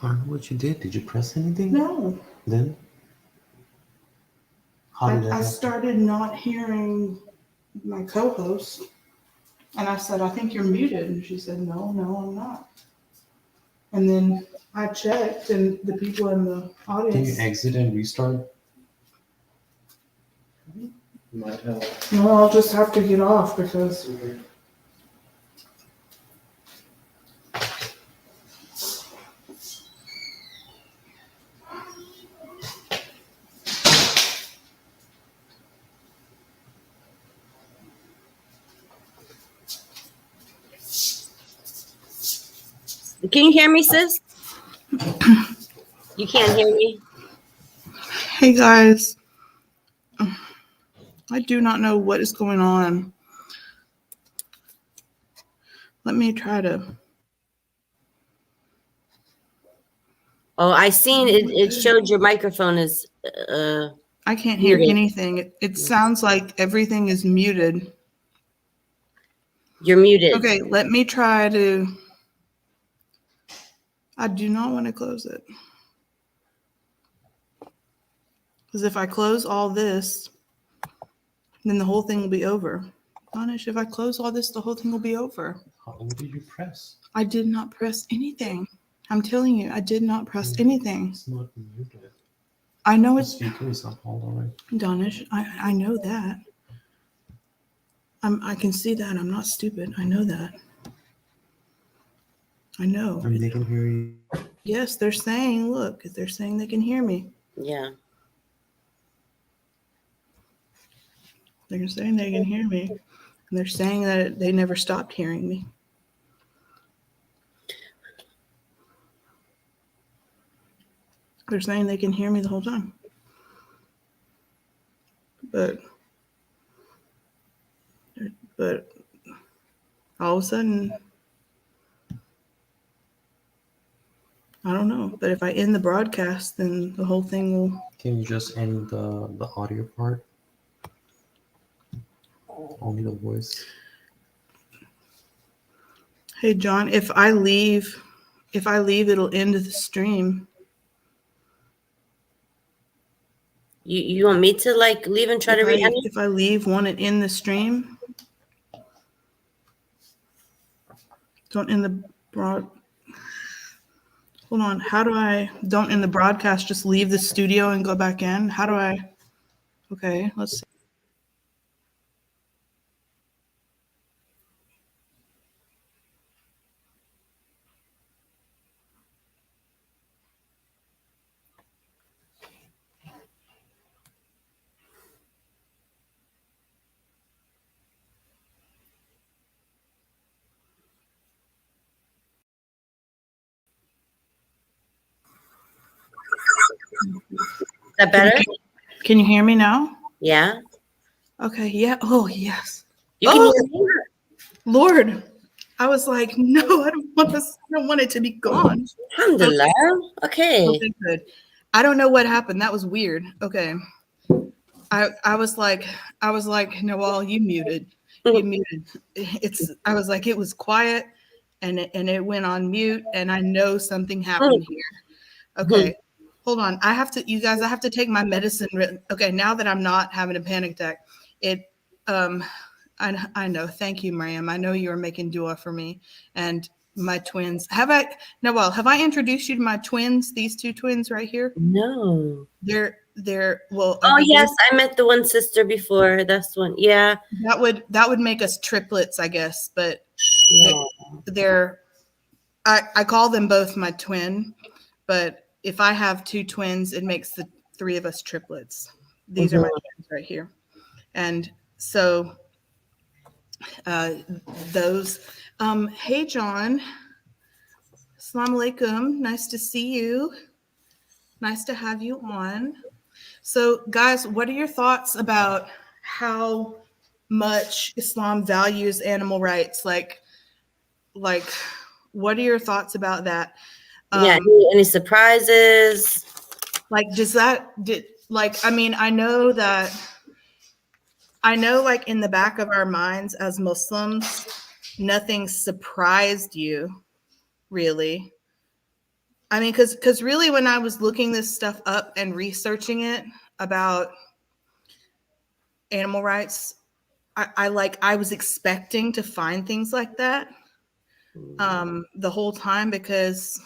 I don't know what you did. Did you press anything? No, Then? How did that I happen? started not hearing my co-host, and I said, "I think you're muted," and she said, "No, I'm not." And then I checked, and the people in the Can you audience. exit and restart? Might help. No, I'll just have to get off because. Can you hear me, sis? You can't hear me? Hey guys, I do not know what is going on. Let me try to. Oh, I seen it. It showed your microphone is I can't hear muted. anything. It sounds like everything is muted. You're muted. Okay, let me try to. I do not want to close it. Because if I close all this, then the whole thing will be over. Donish, if I close all this, the whole thing will be over. What did you press? I did not press anything. I'm telling you, I did not press anything. It's not muted. I know The it's speaker is up all the way. Donish. I know that. I can see that. I'm not stupid. I know that. I know. I mean, they can hear you. Yes, they're saying, look, they're saying they can hear me. Yeah. They're saying they can hear me. And they're saying that they never stopped hearing me. They're saying they can hear me the whole time. But all of a sudden, I don't know. But if I end the broadcast, then the whole thing will. Can you just end the audio part? Only the voice. Hey, John, if I leave, it'll end the stream. You want me to like leave and try to re-end it? If I leave, won't it end the stream? Don't end the broad. Hold on. How do I don't end the broadcast? Just leave the studio and go back in. How do I? Okay, let's see. Is that better? Can you hear me now? Yeah. Okay. Yeah. Oh, yes. You can Oh, hear me? Lord. I was like, no, I don't want this. I don't want it to be gone. Alhamdulillah. Okay. Okay, good. I don't know what happened. That was weird. Okay. I was like, Noel, you muted. You muted. I was like, it was quiet and it went on mute, and I know something happened here. Okay. Hold on. I have to, you guys, I have to take my medicine. Okay, now that I'm not having a panic attack, I know. Thank you, Miriam. I know you were making dua for me and my twins. Have I introduced you to my twins? These two twins right here? No. They're well. Oh okay, yes, I met the one sister before. That's one. Yeah. that would make us triplets, I guess. But Yeah. they're I call them both my twin, but if I have two twins, it makes the three of us triplets. These are my twins right here, and so those. Hey, John. Assalamu alaikum. Nice to see you. Nice to have you on. So, guys, what are your thoughts about how much Islam values animal rights? Like, what are your thoughts about that? Yeah. Any surprises? Like, I mean, I know, like, in the back of our minds as Muslims, nothing surprised you, really. I mean, because really, when I was looking this stuff up and researching it about animal rights, I was expecting to find things like that the whole time, because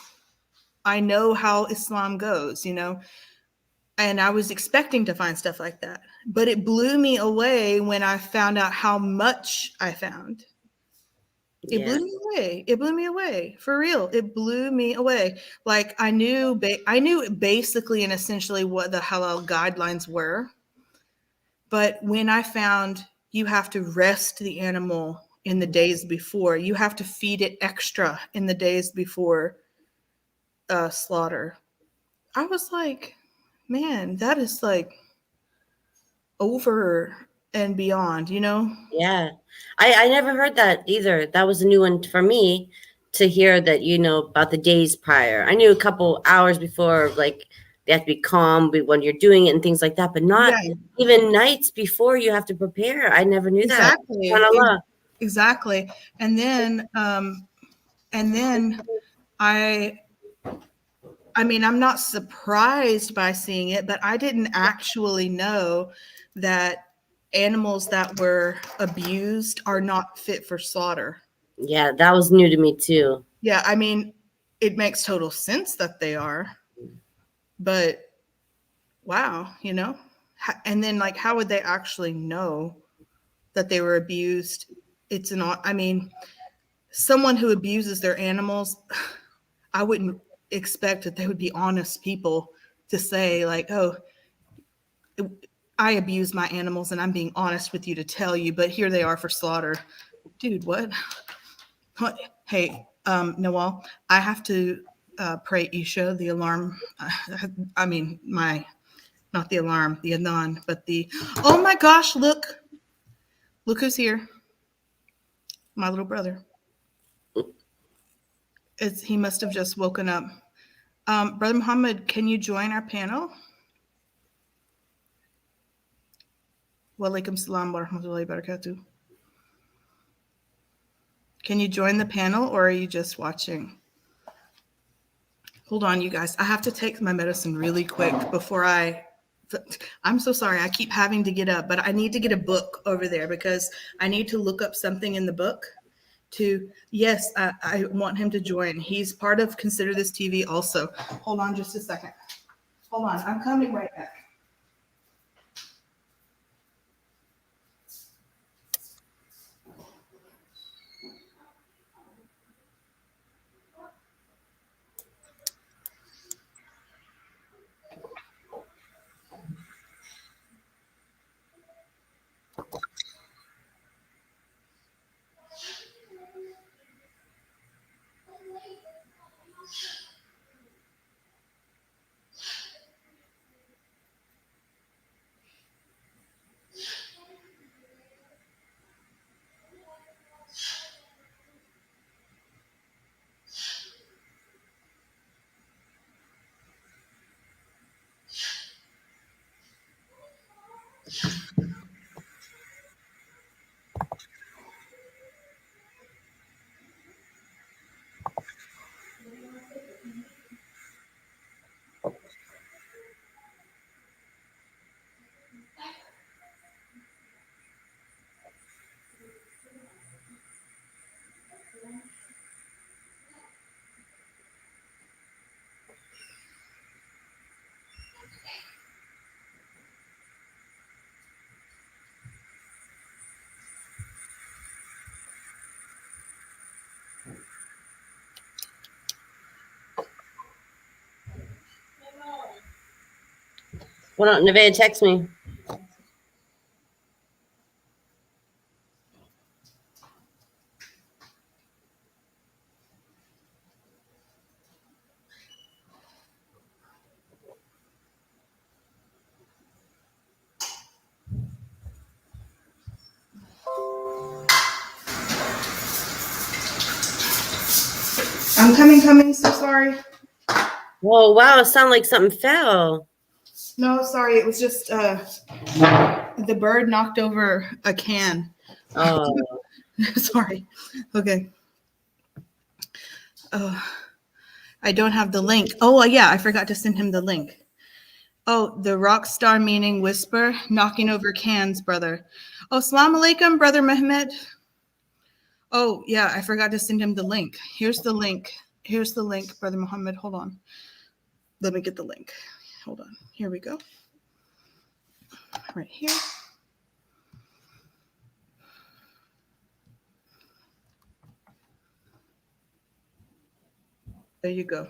I know how Islam goes, you know, and I was expecting to find stuff like that. But it blew me away when I found out how much I found. It Yeah. blew me away. It blew me away, for real. It blew me away. Like I knew basically and essentially what the halal guidelines were. But when I found you have to rest the animal in the days before, you have to feed it extra in the days before slaughter, I was like, man, that is like over and beyond, you know? Yeah. I never heard that either. That was a new one for me to hear that, you know, about the days prior. I knew a couple hours before, like they have to be calm when you're doing it and things like that, but not Yeah, even nights before you have to prepare. I never knew that. exactly. SubhanAllah. Exactly. And then I mean, I'm not surprised by seeing it, but I didn't actually know that animals that were abused are not fit for slaughter. Yeah, that was new to me too. Yeah, I mean, it makes total sense that they are, but wow, you know? And then, like, how would they actually know that they were abused? It's an, I mean, someone who abuses their animals, I wouldn't expect that they would be honest people to say, like, oh, I abuse my animals and I'm being honest with you to tell you, but here they are for slaughter. Dude, what? Hey, Noel, I have to pray Isha, the alarm. I mean, not the alarm, the Adhan, but oh my gosh, look who's here. My little brother. He must have just woken up. Brother Muhammad, can you join our panel? Wa alaikum salam wa rahmatullahi wa barakatuh. Can you join the panel or are you just watching? Hold on, you guys. I have to take my medicine really quick before I'm so sorry. I keep having to get up, but I need to get a book over there because I need to look up something in the book yes, I want him to join. He's part of Consider This TV also. Hold on just a second. Hold on. I'm coming right back. Why don't Nevaeh text me? I'm coming. So sorry. Whoa, wow, it sounded like something fell. No, sorry. It was just the bird knocked over a can. Oh, Sorry. Okay. I don't have the link. Oh, yeah, I forgot to send him the link. Oh, the rock star meaning whisper, knocking over cans, brother. Oh, salam alaikum, brother Mehmet. Oh, yeah, I forgot to send him the link. Here's the link. Here's the link, brother Muhammad. Hold on. Let me get the link. Hold on. Here we go. Right here. There you go.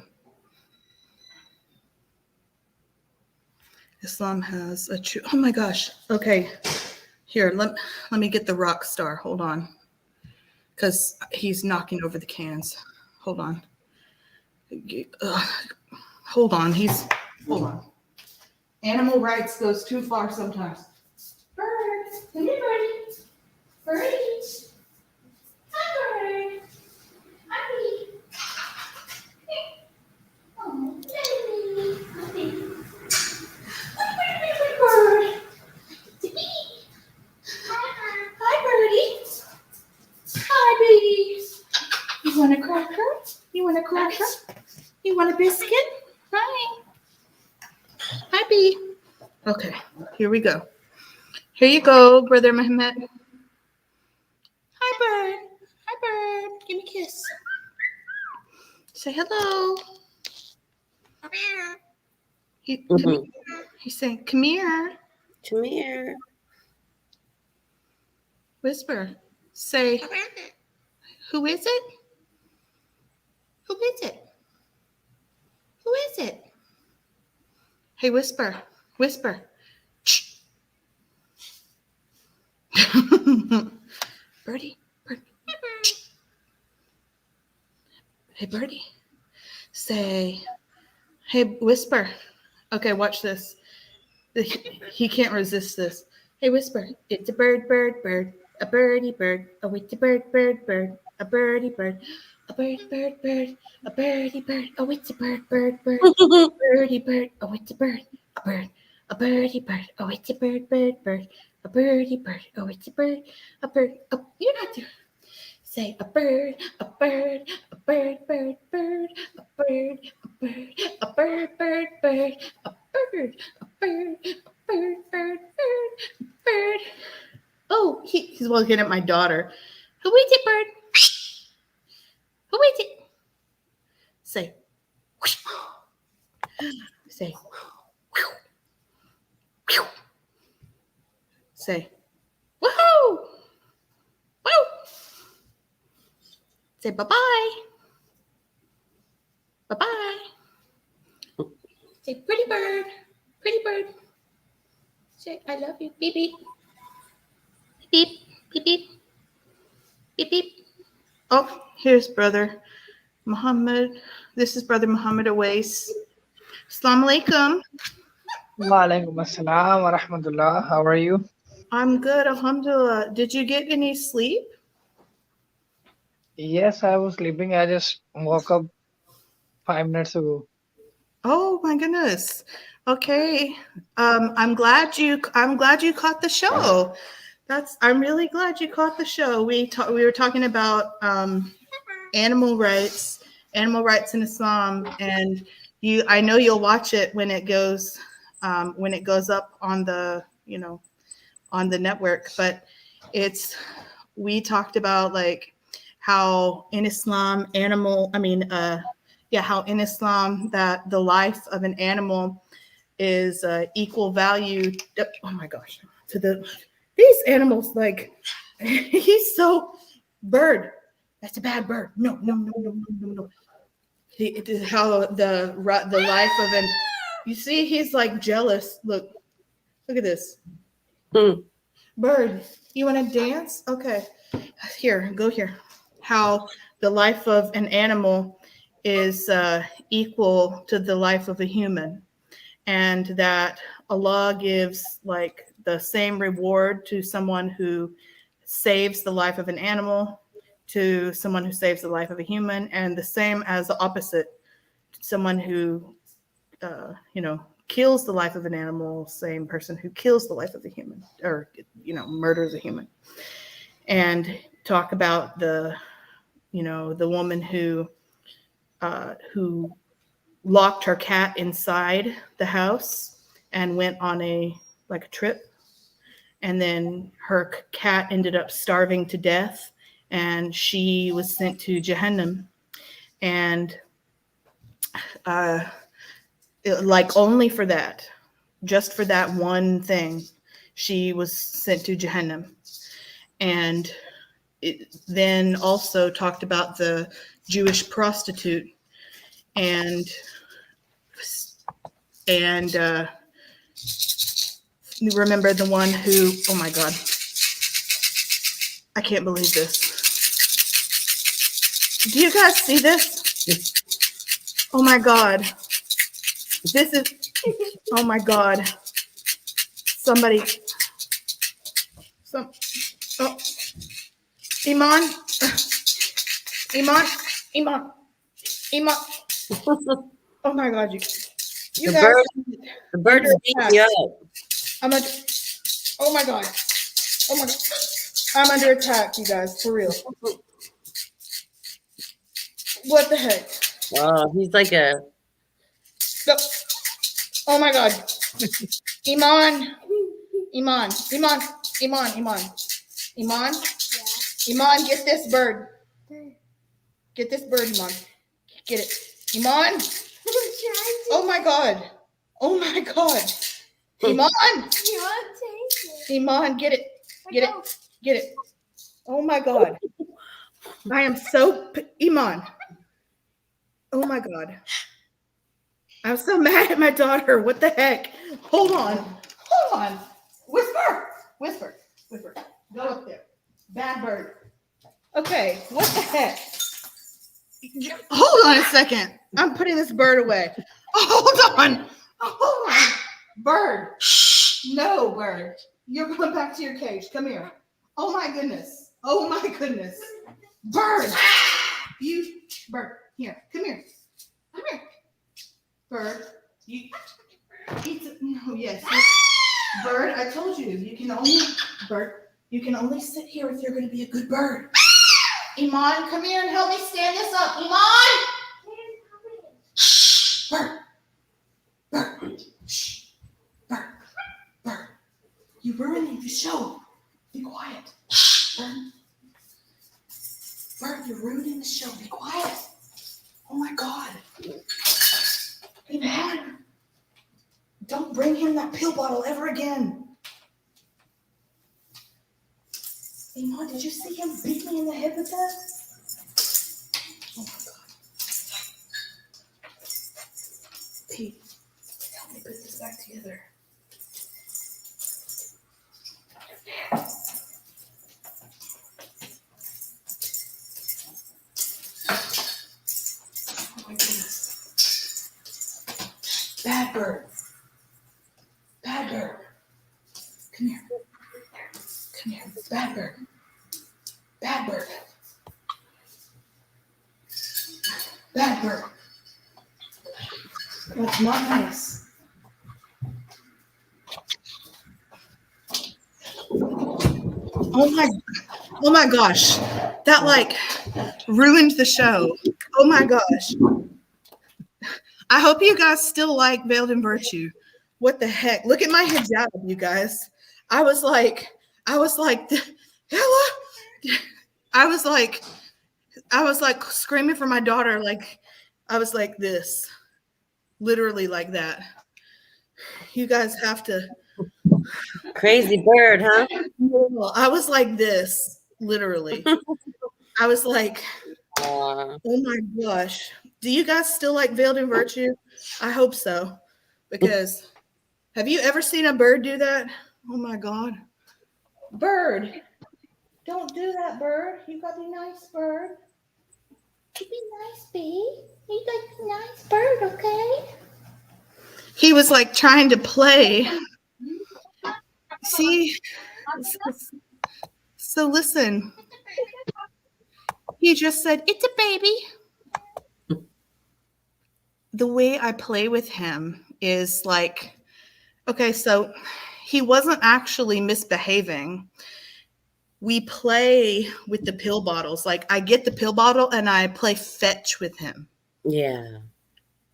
Islam has a true. Oh my gosh. Okay. Here, let me get the rock star. Hold on. Because he's knocking over the cans. Hold on. Hold on. Hold on. Animal rights goes too far sometimes. Bird. Come here, birdie. Birdie. Hi, bird. Hi. Oh, baby. Bird. Hi, birdie. Hi, baby. You want a cracker? You want a cracker? You want a biscuit? Hi. Hi, bee. Okay, here we go. Here you go, brother Mehmet. Hi, bird. Hi, bird. Give me a kiss. Say hello. He's saying, come here. Come here. Whisper. Say, who is it? Who is it? Who is it? Hey, whisper. Whisper. Birdie. Birdie. Hey, birdie. Say, hey, whisper. Okay, watch this. He can't resist this. Hey, whisper. It's a bird, bird, bird. A birdie, bird. Oh, it's a bird, bird, bird. A birdie, bird. A bird, bird, bird. A birdie, bird. Oh, it's a bird, bird, bird. A birdie, bird. Oh, it's a bird. A bird. A birdie, bird. Oh, it's a bird, bird, bird. A birdie, bird. Oh, it's a bird. A bird. Oh, you're not there. Say a bird, a bird, a bird, bird, bird, a bird, a bird, a bird, bird, bird, a bird, a bird, a bird, bird, bird, a bird. Oh, he's looking at my daughter. Who is it, bird? Who is it? Say. Say. Say. Woohoo! Woo! Say bye-bye. Bye-bye. Say pretty bird. Pretty bird. Say I love you. Beep beep. Beep beep beep. Beep beep. Oh, here's brother Muhammad. This is brother Muhammad Awais. Assalamu alaikum. Walaikum assalam wa rahmatullah. How are you? I'm good, alhamdulillah. Did you get any sleep? Yes, I was sleeping. I just woke up 5 minutes ago. Oh my goodness. Okay. I'm glad you caught the show. I'm really glad you caught the show. We were talking about animal rights in Islam, and I know you'll watch it when it goes up on the on the network. But we talked about like how in Islam how in Islam that the life of an animal is equal value. Oh my gosh, to these animals, like he's so bird. That's a bad bird. No. How the life of an. You see, he's like jealous. Look at this. Bird, you want to dance? Okay, here, go here. How the life of an animal is equal to the life of a human, and that Allah gives like the same reward to someone who saves the life of an animal, to someone who saves the life of a human, and the same as the opposite, someone who kills the life of an animal, same person who kills the life of a human, or murders a human. And talk about the woman who locked her cat inside the house and went on a trip. And then her cat ended up starving to death, and she was sent to Jahannam. And only for that, just for that one thing, she was sent to Jahannam. And it then also talked about the Jewish prostitute and you remember the one who, oh my God, I can't believe this. Do you guys see this? Oh my God. This is, oh my God. Somebody, oh, Iman. Oh my God, you The guys. bird is beating you up. Oh my God. Oh my God. I'm under attack, you guys, for real. What the heck? Oh, he's like a. Oh my God. Iman, get this bird. Get this bird, Iman. Get it. Iman. Oh my God. Oh my God. Iman, get it. Get it. Get it. Oh my God. I am so, Iman. Oh my God. I'm so mad at my daughter. What the heck? Hold on. Whisper. Go up there. Bad bird. Okay. What the heck? Hold on a second. I'm putting this bird away. Hold on. Bird. No, bird. You're going back to your cage. Come here. Oh my goodness. Bird. Bird. Here. Come here. Bird. No, yes. Bird, I told you, you can only sit here if you're going to be a good bird. Iman, come here and help me stand this up. Iman! Bird. Shh. Bird. You're ruining the show. Be quiet. Bird, you're ruining the show. Be quiet. Oh my God. Iman. Don't bring him that pill bottle ever again. Iman, did you see him beat me in the head with that? Oh my God. Pete, help me put this back together. Oh my goodness. Bad bird. Come here. Bad bird. That's not nice. Oh my gosh. That ruined the show. Oh my gosh. I hope you guys still like Veiled in Virtue. What the heck? Look at my hijab, you guys. I was like, hello. I was like screaming for my daughter. I was like this, literally like that. You guys have to. Crazy bird, huh? I was like this, literally. I was like, oh my gosh. Do you guys still like Veiled in Virtue? I hope so. Because have you ever seen a bird do that? Oh my God. Bird. Don't do that, bird. You gotta be nice, bird. You be nice, B. You gotta be nice, bird, okay? He was trying to play. See? So listen. He just said, it's a baby. The way I play with him is okay, so he wasn't actually misbehaving. We play with the pill bottles. I get the pill bottle and I play fetch with him. Yeah.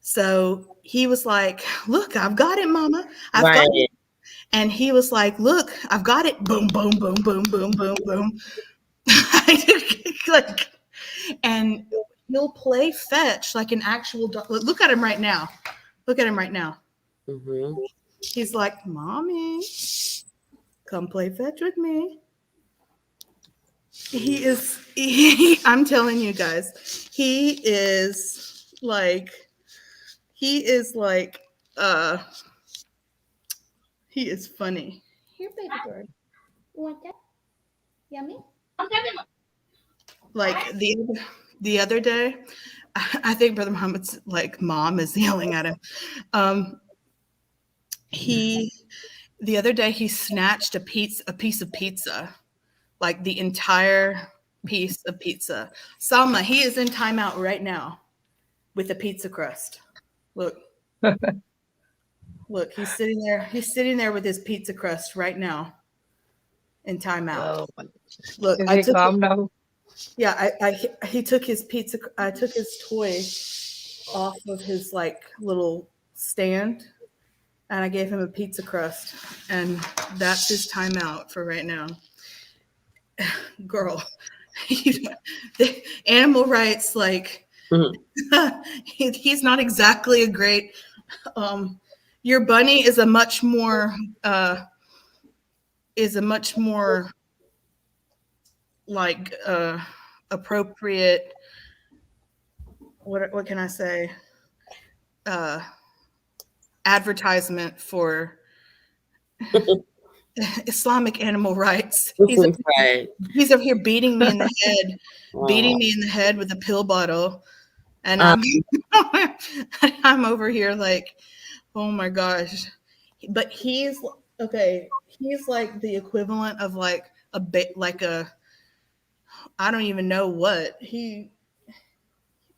So he was like, look, I've got it, mama. I've got Right. it. And he was like, look, I've got it. Boom, boom, boom, boom, boom, boom, boom. Like, and he'll play fetch like an actual dog. Look at him right now. Look at him right now. Hmm. He's like, mommy, come play fetch with me. I'm telling you guys, he is like, he is funny. Here, baby bird. You want that? Yummy? Like the other day, I think Brother Muhammad's like mom is yelling at him. The other day he snatched a piece of pizza, like the entire piece of pizza. Salma, he is in timeout right now with a pizza crust. Look. Look, he's sitting there. He's sitting there with his pizza crust right now in timeout. Oh, Look, is he calm now? Yeah, he took his pizza. I took his toy off of his like little stand, and I gave him a pizza crust, and that's his timeout for right now. Girl, the animal rights, like he's not exactly a great. Your bunny is a much more like appropriate, what can I say, advertisement for Islamic animal rights. Right. He's over here beating me in the head, beating me in the head with a pill bottle, and I'm over here like, oh my gosh. But he's okay. He's like the equivalent of like a bit like a, I don't even know what he.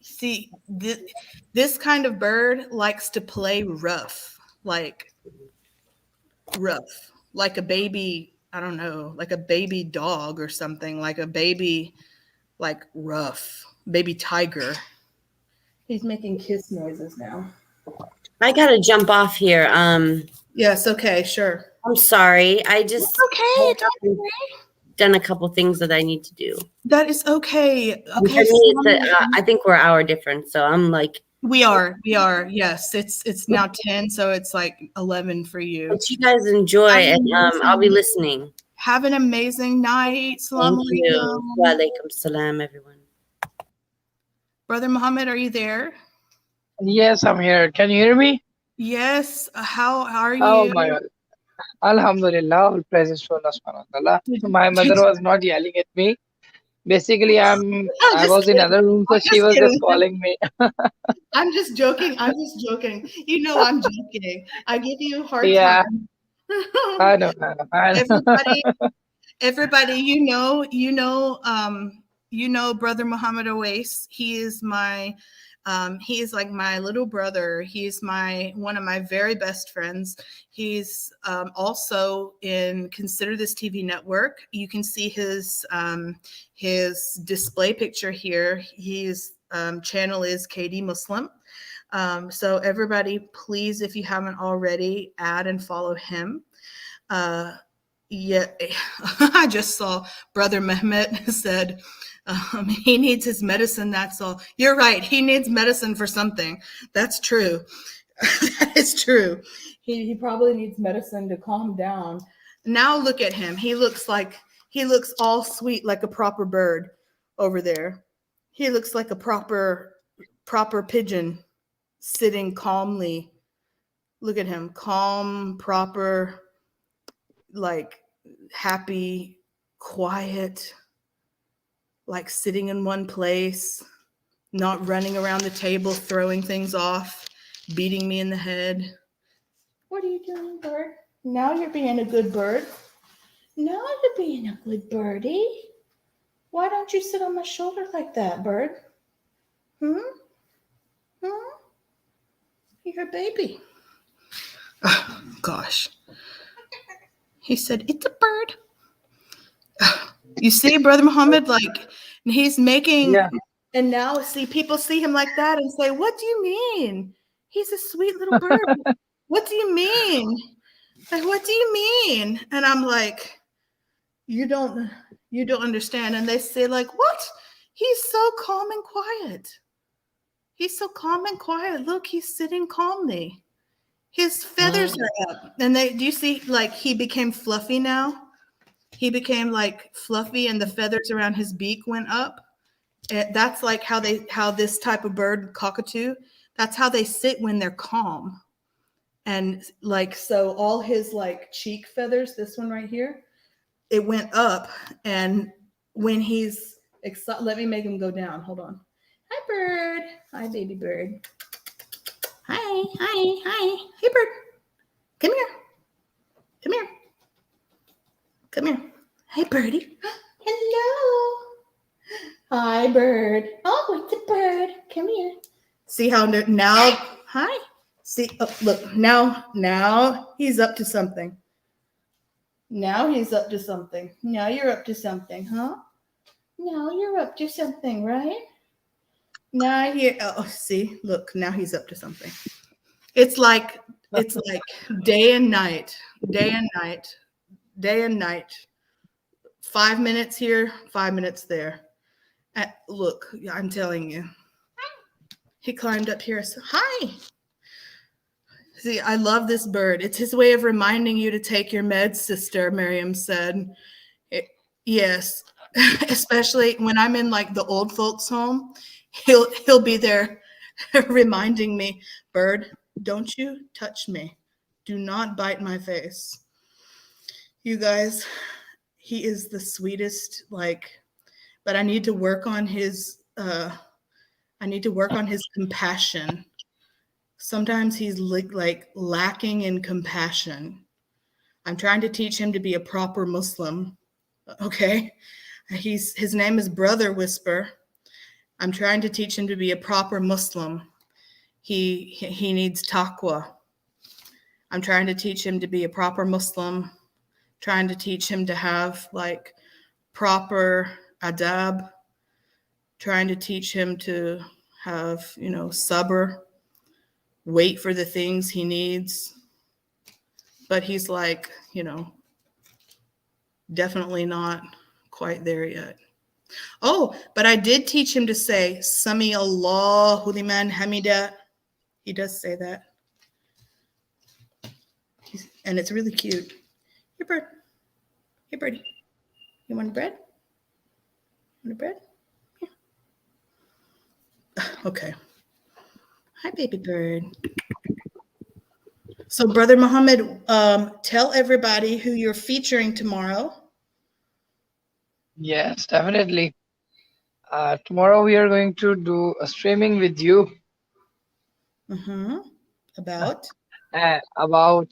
See, this kind of bird likes to play rough, like a baby. I don't know, like a baby dog or something, like a baby, like rough baby tiger. He's making kiss noises now. I gotta jump off here. Yes. Okay. Sure. I'm sorry. I just Okay. done a couple things that I need to do. That is okay. For Okay. me, I think we're hour different, so I'm like. We are. Yes. It's now 10, so it's like 11 for you. But you guys enjoy, and I'll be listening. Have an amazing night. Salaam Thank you. alaikum. Wa alaikum salam, everyone. Brother Muhammad, are you there? Yes, I'm here. Can you hear me? Yes. How are you? Oh my God. Alhamdulillah, all praises to Allah subhanahu wa ta'ala. My mother was not yelling at me. Basically, I was in another room, so she was just calling me. I'm just joking. You know I'm joking. I give you a hard Yeah. time. I know. Everybody, you know, Brother Muhammad Awais. He is like my little brother. He's one of my very best friends. He's also in Consider This TV network. You can see his display picture here. His channel is KD Muslim. So everybody, please, if you haven't already, add and follow him. Yeah, I just saw Brother Mehmet said he needs his medicine. That's all. You're right. He needs medicine for something. That's true. That is true. He probably needs medicine to calm down. Now look at him. He looks all sweet, like a proper bird over there. He looks like a proper pigeon sitting calmly. Look at him, calm, proper, like happy, quiet, like sitting in one place, not running around the table, throwing things off, beating me in the head. What are you doing, bird? Now you're being a good bird. Now you're being a good birdie. Why don't you sit on my shoulder like that, bird? You're a baby. Oh, gosh. He said, it's a bird. You see, Brother Muhammad, like, he's making, Yeah. and now see, people see him like that and say, what do you mean? He's a sweet little bird. What do you mean? Like, what do you mean? And I'm like, you don't understand. And they say, like, what? He's so calm and quiet. He's so calm and quiet. Look, he's sitting calmly. His feathers are up. And do you see, like, he became fluffy now? He became like fluffy and the feathers around his beak went up. That's like how this type of bird, cockatoo, that's how they sit when they're calm. And like, so all his like cheek feathers, this one right here, it went up. And when he's excited, let me make him go down. Hold on. Hi, bird. Hi, baby bird. Hi, hi, hi. Hey, bird. Come here. Come here. Come here. Hey, birdie. Hello. Hi, bird. Oh, it's a bird. Come here. See how now, hi. See, oh, look, now he's up to something. Now he's up to something. Now you're up to something, huh? Now you're up to something, right? Now see, look, now he's up to something. It's like day and night, day and night, day and night. 5 minutes here, 5 minutes there. Look, I'm telling you. He climbed up here. So, hi. See, I love this bird. It's his way of reminding you to take your meds, sister, Miriam said. Yes, especially when I'm in like the old folks' home, he'll be there reminding me, bird, don't you touch me. Do not bite my face. You guys, he is the sweetest, like, but I need to work on his compassion. Sometimes he's like lacking in compassion. I'm trying to teach him to be a proper Muslim. Okay. His name is Brother Whisper. I'm trying to teach him to be a proper Muslim. He needs taqwa. I'm trying to teach him to be a proper Muslim, trying to teach him to have like proper adab, trying to teach him to have, sabr, wait for the things he needs. But he's like, definitely not quite there yet. Oh, but I did teach him to say, Sami Allahu liman hamida. He does say that. And it's really cute. Here, bird. Hey, birdie. You want bread? Want a bread? Yeah. Okay. Hi, baby bird. So, Brother Muhammad, tell everybody who you're featuring tomorrow. Yes, definitely. Tomorrow we are going to do a streaming with you About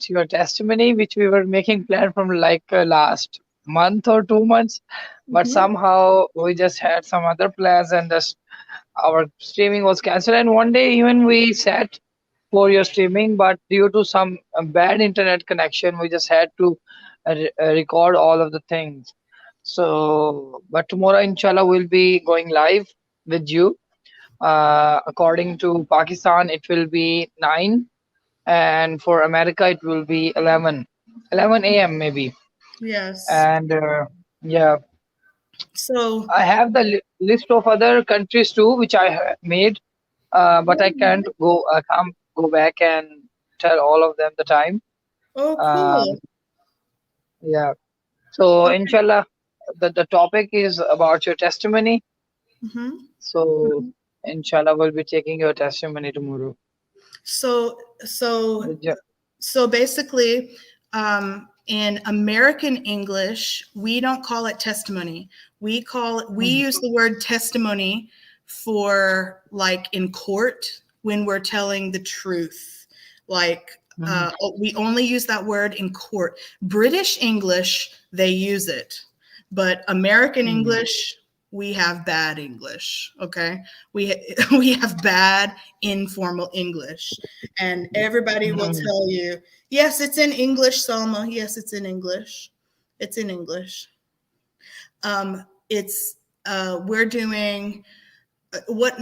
your testimony, which we were making plan from like last month or 2 months, but somehow we just had some other plans and our streaming was cancelled. And one day even we sat for your streaming, but due to some bad internet connection, we just had to record all of the things. So, but tomorrow, inshallah, we'll be going live with you. According to Pakistan, it will be 9, and for America, it will be 11 a.m. maybe. yes. And yeah, So I have the list of other countries too, which I made, but I can't go. I can't go back and tell all of them the time. oh, cool. Yeah. So, Okay. inshallah, the topic is about your testimony. So, inshallah, we'll be taking your testimony tomorrow. So Yeah. basically, in American English, we don't call it testimony. We use the word testimony for like in court when we're telling the truth. Like we only use that word in court. British English, they use it, but American English, we have bad English. Okay, we have bad informal English, and everybody will tell you, yes, it's in English, Salma. Yes, it's in English. It's in English. We're doing what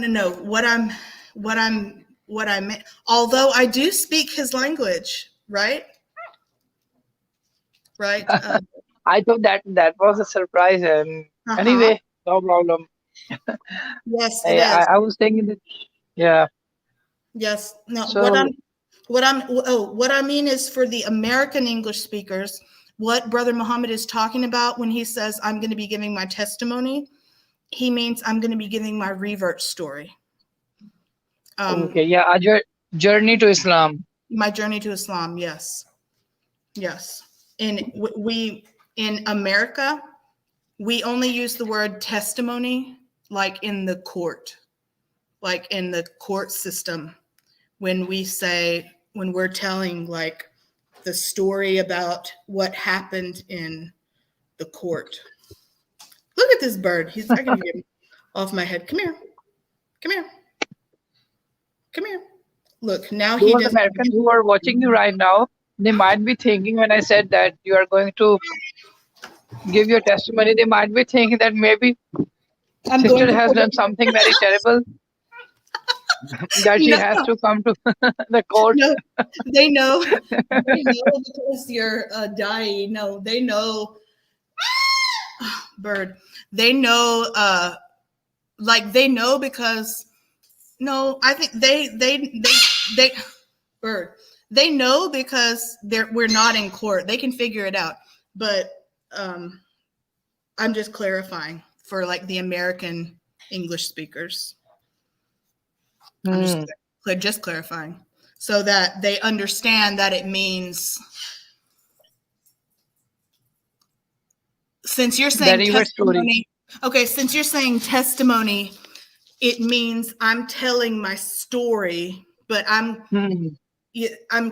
I'm what I meant. Although I do speak his language, right? Right. I thought that was a surprise, and Uh-huh. anyway, no problem. Yes, it is. I was thinking that, yeah. Yes. No. So What I mean is for the American English speakers, what Brother Muhammad is talking about when he says I'm going to be giving my testimony, he means I'm going to be giving my revert story. okay, yeah, our journey to Islam. My journey to Islam. Yes. Yes. And we in America, we only use the word testimony like in the court system. When we're telling like the story about what happened in the court. Look at this bird. I can get him off my head. Come here. Come here. Come here. Look, now he Those does. Americans who are watching you right now, they might be thinking when I said that you are going to give your testimony, they might be thinking that maybe I'm going sister to has done something very terrible that she No. has to come to the court. No, they know because you're dying. No, they know. Bird. They know. They know because. No, I think they. Bird. They know because we're not in court. They can figure it out. But I'm just clarifying for like the American English speakers. I'm just clarifying so that they understand that it means, since you're saying testimony, okay, since you're saying testimony, it means I'm telling my story, but I'm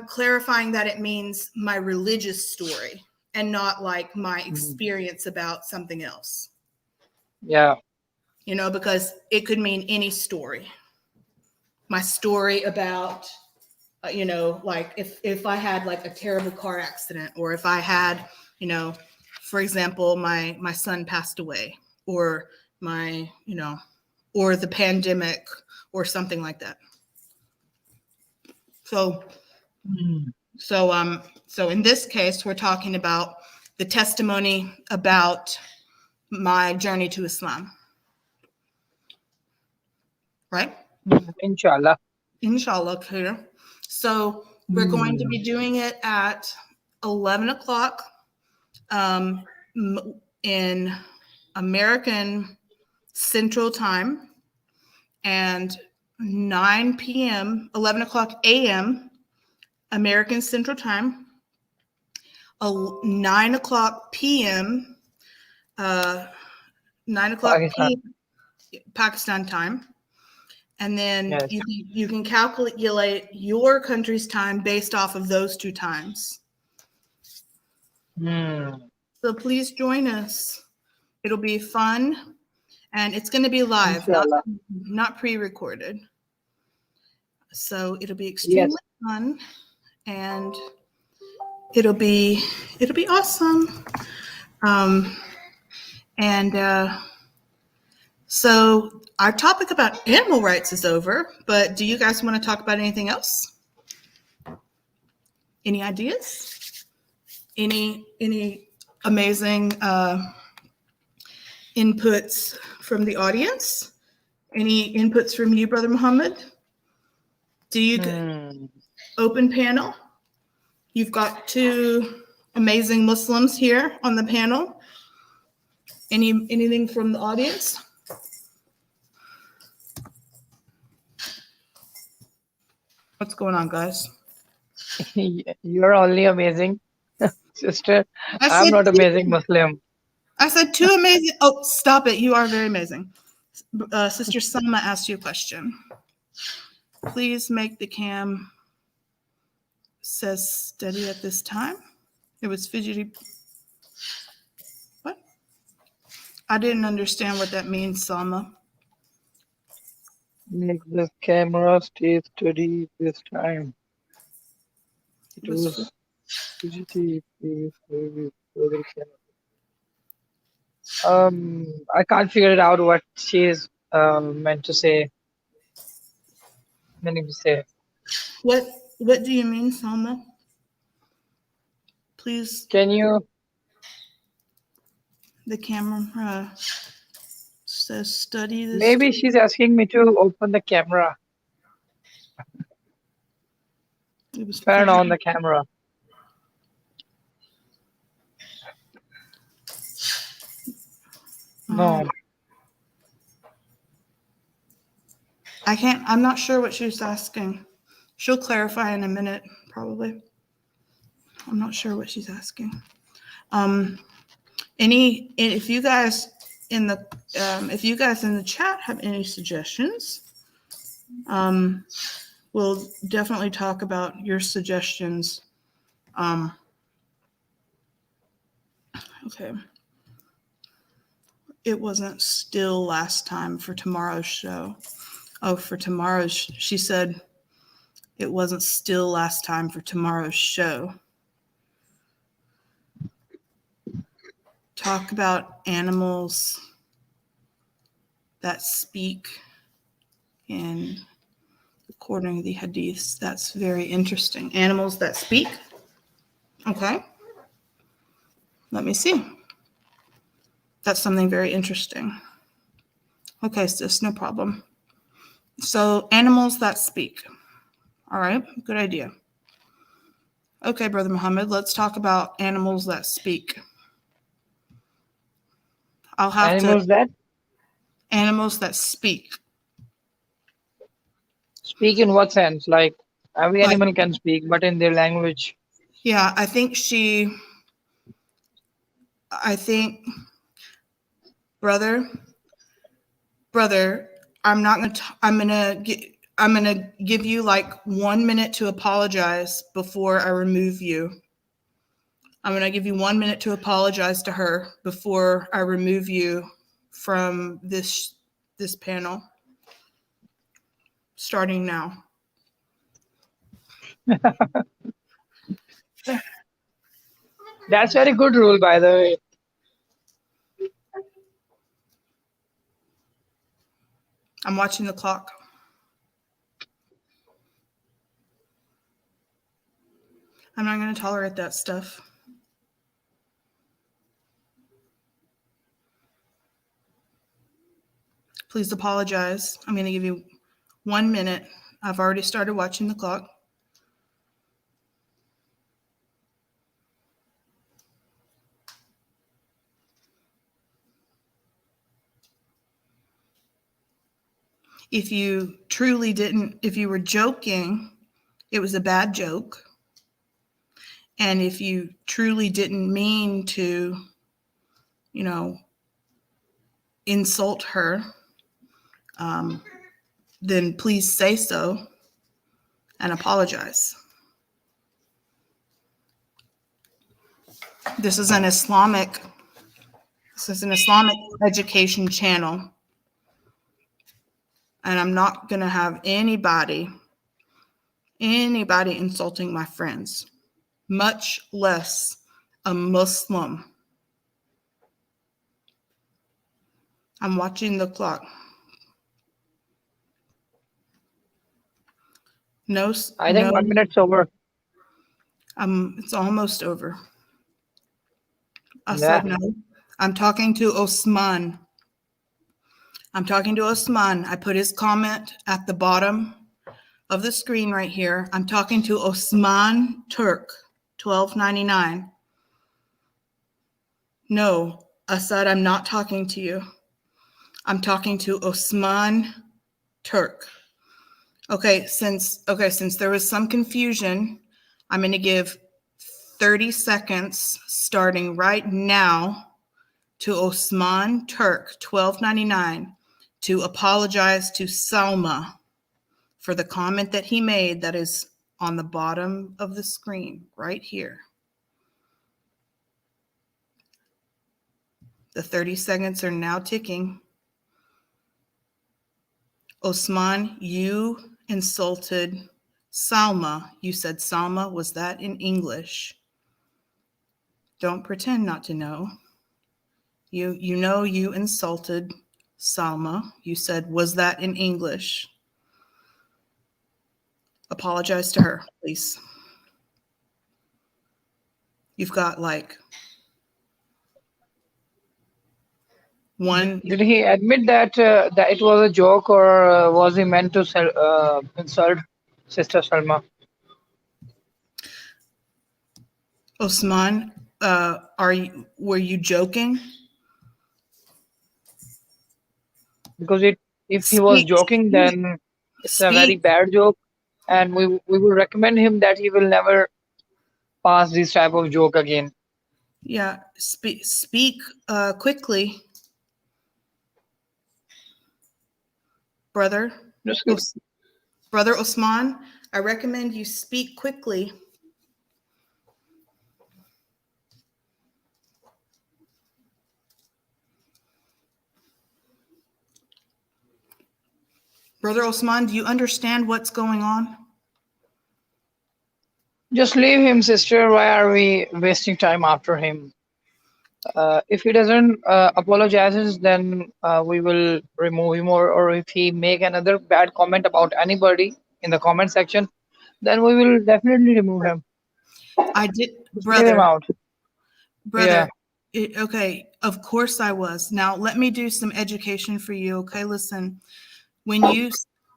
clarifying that it means my religious story and not like my experience about something else. Yeah. Because it could mean any story. My story about, like if I had like a terrible car accident, or if I had, for example, my son passed away, or my, or the pandemic or something like that. So in this case, we're talking about the testimony about my journey to Islam. Right? Inshallah. Inshallah, clear. So we're going to be doing it at 11 o'clock in American Central Time, and 9 p.m., 11 o'clock a.m. American Central Time, 9 o'clock p.m., 9 o'clock p.m. Pakistan time. And then Yes. you can calculate your country's time based off of those two times. So please join us. It'll be fun, and it's going to be live, not pre-recorded. So it'll be extremely fun, and it'll be awesome. So our topic about animal rights is over, but do you guys want to talk about anything else? Any ideas? Any amazing inputs from the audience? Any inputs from you, Brother Muhammad? Do you open panel? You've got two amazing Muslims here on the panel. Anything from the audience? What's going on, guys? You're only amazing, sister. I'm not amazing Muslim. I said two amazing. Oh, stop it. You are very amazing. Sister Salma asked you a question. Please make the cam says steady at this time. It was fidgety. What? I didn't understand what that means, Salma. Make the camera stay steady this time. It was fidgety. I can't figure it out what she is meant to say. meaning to say. What do you mean, Salma? Please, Can you? the camera says study this. Maybe she's asking me to open the camera, It was turn pretty- on the camera. No, I can't. I'm not sure what she's asking. She'll clarify in a minute, probably. I'm not sure what she's asking. If you guys in the chat have any suggestions, we'll definitely talk about your suggestions. Okay. It wasn't still last time for tomorrow's show. Oh, for tomorrow's, she said it wasn't still last time for tomorrow's show. Talk about animals that speak and according to the hadiths. That's very interesting. Animals that speak. Okay. Let me see. That's something very interesting. Okay, sis, no problem. So animals that speak. All right, good idea. Okay, Brother Muhammad, let's talk about animals that speak. I'll have animals that animals that speak. speak in what sense? Like every Like- animal can speak, but in their language. Yeah, I think brother, I'm gonna give you like 1 minute to apologize before I remove you. I'm gonna give you 1 minute to apologize to her before I remove you from this panel. Starting now. That's very good rule, by the way. I'm watching the clock. I'm not going to tolerate that stuff. Please apologize. I'm going to give you 1 minute. I've already started watching the clock. If you were joking, it was a bad joke. And if you truly didn't mean to, insult her, then please say so and apologize. This is an Islamic education channel. And I'm not going to have anybody insulting my friends, much less a Muslim. I'm watching the clock. No, I think 1 minute's over. It's almost over. I Yeah. said no. I'm talking to Osman. I put his comment at the bottom of the screen right here. I'm talking to Osman Turk, $12.99. No, Asad, I'm not talking to you. I'm talking to Osman Turk. Okay, since there was some confusion, I'm going to give 30 seconds starting right now to Osman Turk, $12.99, to apologize to Salma for the comment that he made that is on the bottom of the screen right here. The 30 seconds are now ticking. Osman, you insulted Salma. You said Salma. Was that in English? Don't pretend not to know. You know you insulted Salma. You said, was that in English? Apologize to her, please. You've got like one. Did he admit that that it was a joke, or was he meant to insult Sister Salma? Osman, were you joking? Because if he was joking, then it's a very bad joke, and we would recommend him that he will never pass this type of joke again. Yeah, speak quickly, brother. Brother Osman, I recommend you speak quickly. Brother Osman, do you understand what's going on? Just leave him, sister. Why are we wasting time after him? If he doesn't apologizes, then we will remove him, or if he make another bad comment about anybody in the comment section, then we will definitely remove him. I did, Just leave him brother. out. Brother, okay, of course I was. Now let me do some education for you, okay? Listen, when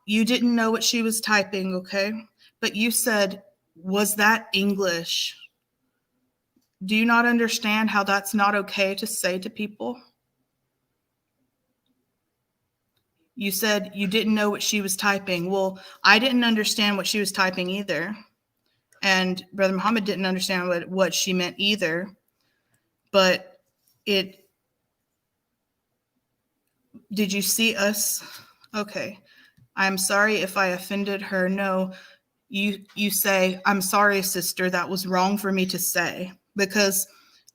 you didn't know what she was typing, okay? But you said, was that English? Do you not understand how that's not okay to say to people? You said you didn't know what she was typing. Well, I didn't understand what she was typing either. And Brother Muhammad didn't understand what she meant either. But did you see us? Okay. I'm sorry if I offended her. No, you say, I'm sorry, sister, that was wrong for me to say, because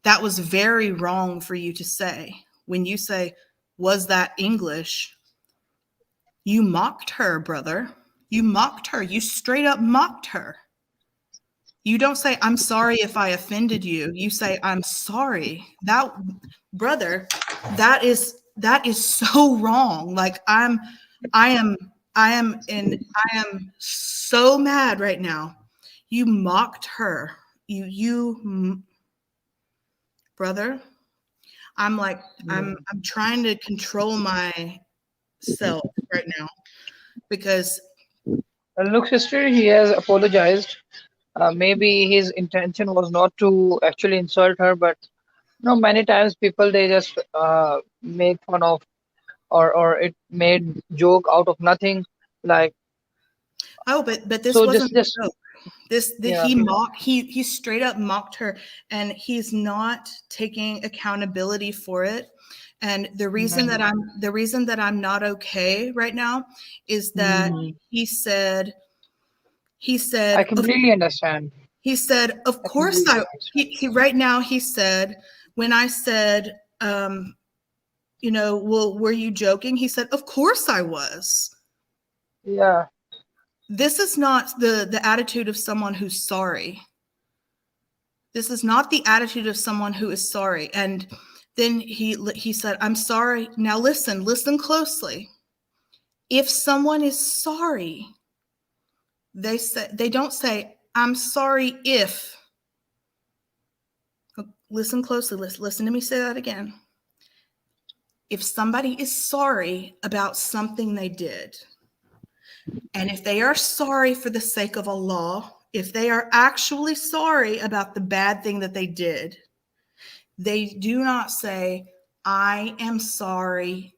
that was very wrong for you to say. When you say, was that English? You mocked her, brother. You mocked her. You straight up mocked her. You don't say, I'm sorry if I offended you. You say, I'm sorry. That, brother, that is so wrong. Like I am so mad right now. You mocked her. Brother, I'm like, I'm trying to control myself right now because Look, sister, he has apologized. Maybe his intention was not to actually insult her, but many times people, they just make fun of, or it made joke out of nothing, like. but this So wasn't just a joke. He straight up mocked her, and he's not taking accountability for it. And the reason that I'm not okay right now is that he said I completely understand. He said, of course he right now he said, when I said, well, were you joking? He said, of course I was. Yeah. This is not the attitude of someone who's sorry. This is not the attitude of someone who is sorry. And then he said, I'm sorry. Now listen closely. If someone is sorry, they don't say, I'm sorry if. Listen closely. Listen to me say that again. If somebody is sorry about something they did, and if they are sorry for the sake of Allah, if they are actually sorry about the bad thing that they did, they do not say, I am sorry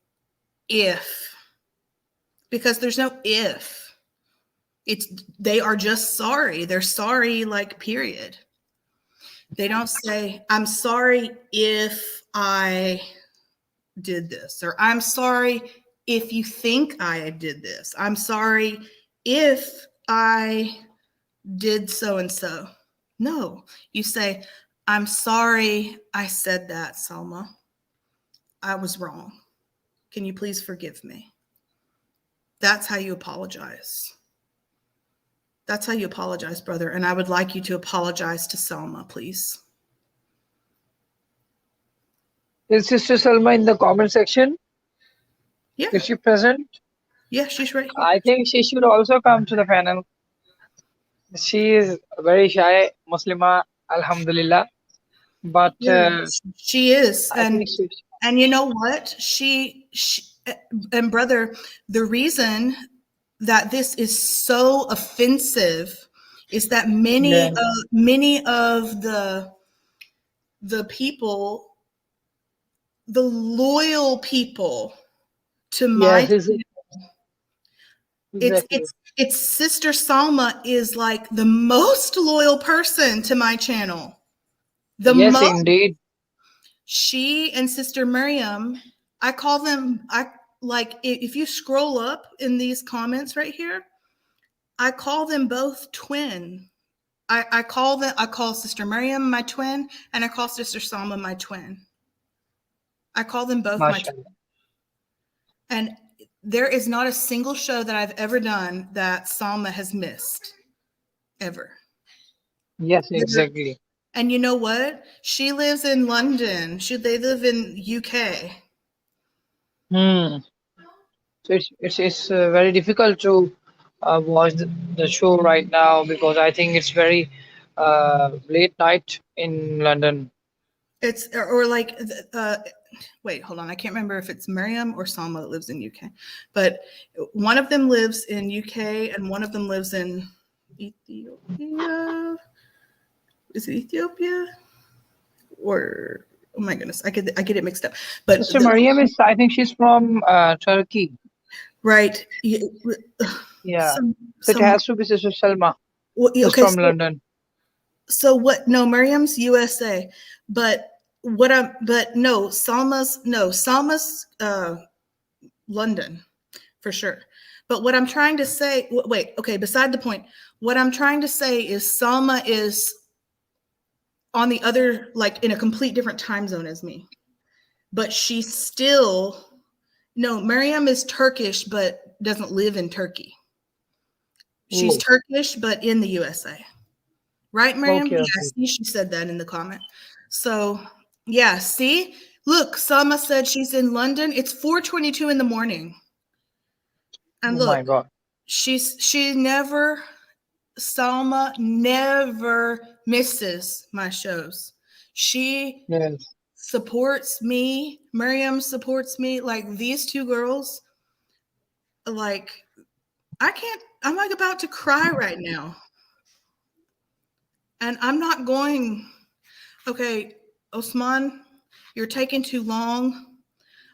if, because there's no if. They are just sorry. They're sorry, like, period. They don't say, I'm sorry if I did this, or I'm sorry if you think I did this. I'm sorry if I did so and so. No, you say, I'm sorry I said that, Salma. I was wrong. Can you please forgive me? That's how you apologize. That's how you apologize, brother. And I would like you to apologize to Salma, please. Is Sister Salma in the comment section? Yeah. Is she present? Yeah, she's right here. I think she should also come to the panel. She is very shy Muslima, Alhamdulillah. But Yeah, she is. I think she, And you know what? And brother, the reason that this is so offensive is that yeah, many of the people, the loyal people to my yes, exactly. it's Sister Salma is like the most loyal person to my channel. The Yes, most. indeed. She and Sister Miriam, I call them, if you scroll up in these comments right here, I call them both twin. I call Sister Miriam my twin, and I call Sister Salma my twin. I call them both my twin. MashaAllah. And there is not a single show that I've ever done that Salma has missed, ever. Yes, exactly. And you know what? She lives in London. They live in UK. Hmm. So it's very difficult to watch the show right now because I think it's very late night in London. It's or like wait, hold on. I can't remember if it's Miriam or Salma that lives in UK, but one of them lives in UK and one of them lives in Ethiopia. Is it Ethiopia? Or oh my goodness, I get it mixed up. But Sister Mariam is, I think she's from Turkey. right. Yeah. So it has to be Sister Salma, who's Okay, from London. So what? No, Miriam's USA, but Salma's London for sure. But what I'm trying to say, wait, okay, beside the point. What I'm trying to say is Salma is on the other, like in a complete different time zone as me, but she's still Miriam is Turkish, but doesn't live in Turkey. She's Turkish, but in the USA. Right, Miriam? Okay, Yeah, see, she said that in the comment. So, yeah, see? Look, Salma said she's in London. It's 4:22 in the morning. And oh look, my God. Salma never misses my shows. She Yes. supports me. Miriam supports me. Like these two girls, like I'm like about to cry right now. And I'm not going, okay, Osman, you're taking too long.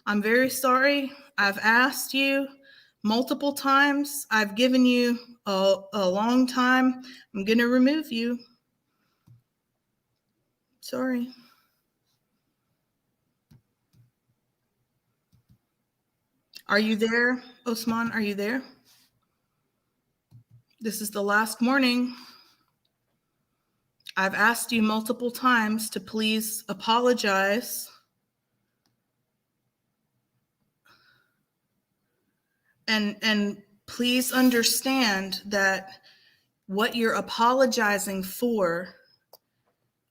I'm very sorry. I've asked you multiple times. I've given you a long time. I'm going to remove you. Sorry. Are you there, Osman? Are you there? This is the last warning. I've asked you multiple times to please apologize. And please understand that what you're apologizing for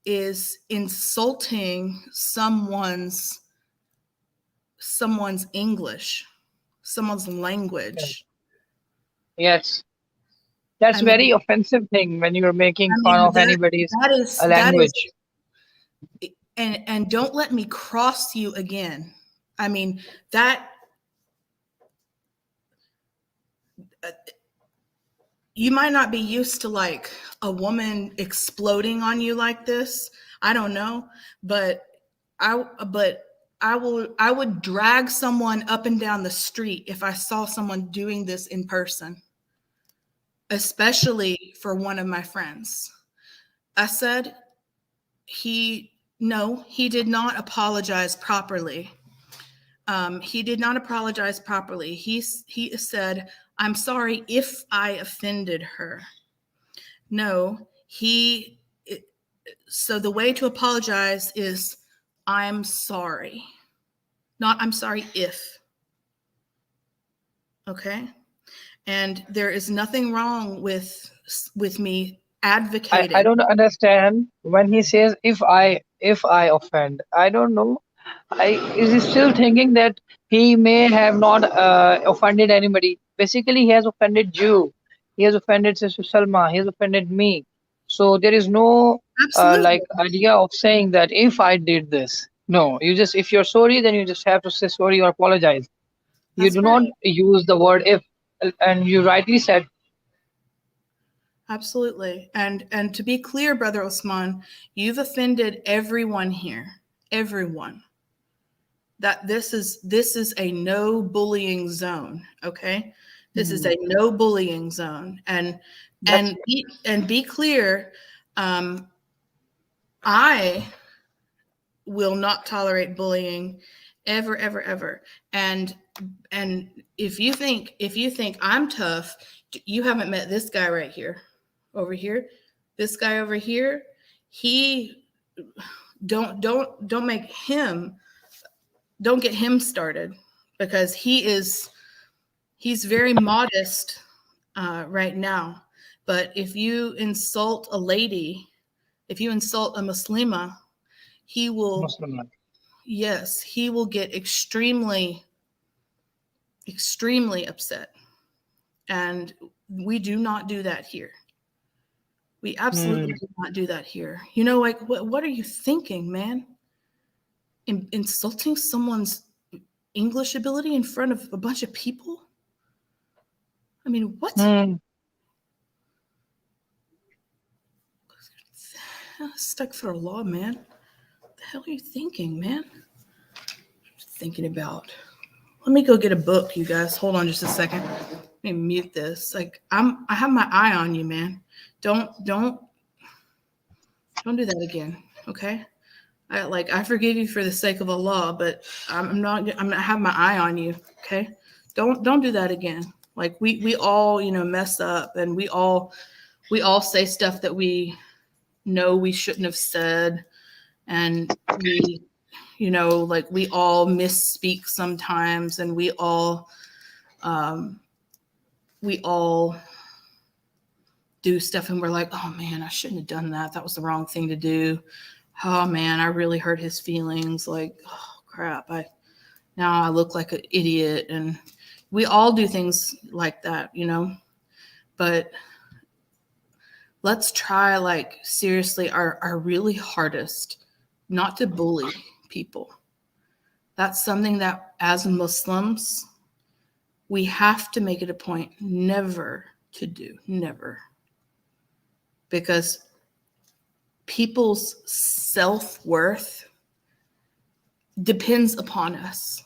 is insulting someone's English, someone's language. Yes. That's very offensive thing when you're making fun of anybody's language. And don't let me cross you again. I mean, that you might not be used to like a woman exploding on you like this. I don't know, but I would drag someone up and down the street if I saw someone doing this in person, especially for one of my friends. I said, he did not apologize properly. He did not apologize properly. He said, I'm sorry if I offended her. No, so the way to apologize is I'm sorry, not I'm sorry if. Okay. And there is nothing wrong with me advocating. I don't understand when he says if I offend. I don't know. Is he still thinking that he may have not offended anybody? Basically, he has offended you. he has offended Sister Salma, he has offended me. So there is no Absolutely. like idea of saying that if I did this. No, you just, if you're sorry, then you just have to say sorry or apologize. You That's do right. not use the word if, and you rightly said. Absolutely. And to be clear, Brother Osman, you've offended everyone here. Everyone. That this is a no bullying zone. Okay. This is a no bullying zone. And That's be clear, I will not tolerate bullying ever, ever, ever. And if you think I'm tough, you haven't met this guy right here, over here. This guy over here, he don't make him, don't get him started, because he's very modest right now. But if you insult a lady, if you insult a Muslima, he will, Muslim. yes, he will get extremely, extremely upset. And we do not do that here. We absolutely do not do that here. You know, like, what are you thinking, man? Insulting someone's English ability in front of a bunch of people? I mean, what? Stuck for a law, man. What the hell are you thinking, man? Thinking about. Let me go get a book, you guys. Hold on just a second. Let me mute this. Like, I have my eye on you, man. Don't do that again, okay? I forgive you for the sake of Allah, but I'm not have my eye on you, okay? Don't do that again. Like, we all, mess up, and we all say stuff that we know we shouldn't have said, and we, like, we all misspeak sometimes, and we all do stuff, and we're like, oh man, I shouldn't have done that. That was the wrong thing to do. Oh man, I really hurt his feelings. Like, oh crap, now I look like an idiot. And we all do things like that, but let's try, like, seriously, our really hardest not to bully people. That's something that, as Muslims, we have to make it a point never to do. Never. Because people's self-worth depends upon us.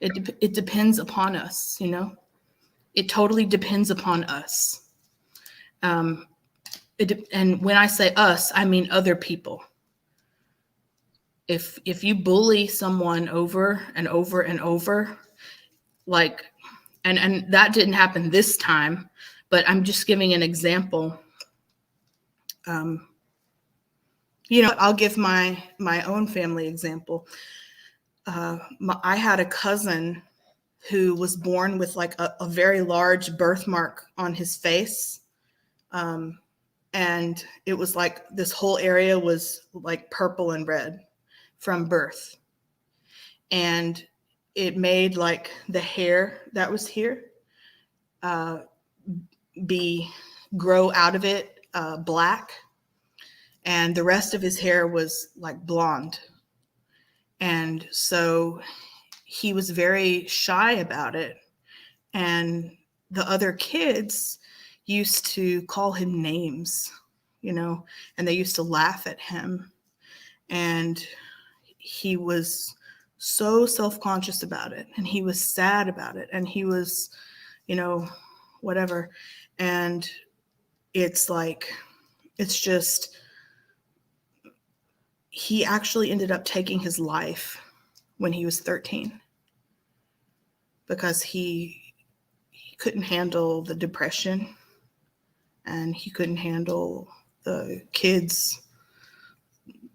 It depends upon us, It totally depends upon us. And when I say us, I mean other people. If you bully someone over and over and over, like, and that didn't happen this time, but I'm just giving an example. I'll give my own family example. I had a cousin who was born with, like, a very large birthmark on his face. And it was like this whole area was like purple and red from birth. And it made, like, the hair that was here grow out of it black. And the rest of his hair was like blonde. And so he was very shy about it. And the other kids used to call him names, and they used to laugh at him. And he was so self-conscious about it. And he was sad about it. And he was, whatever. And it's like, it's just, he actually ended up taking his life when he was 13 because he couldn't handle the depression, and he couldn't handle the kids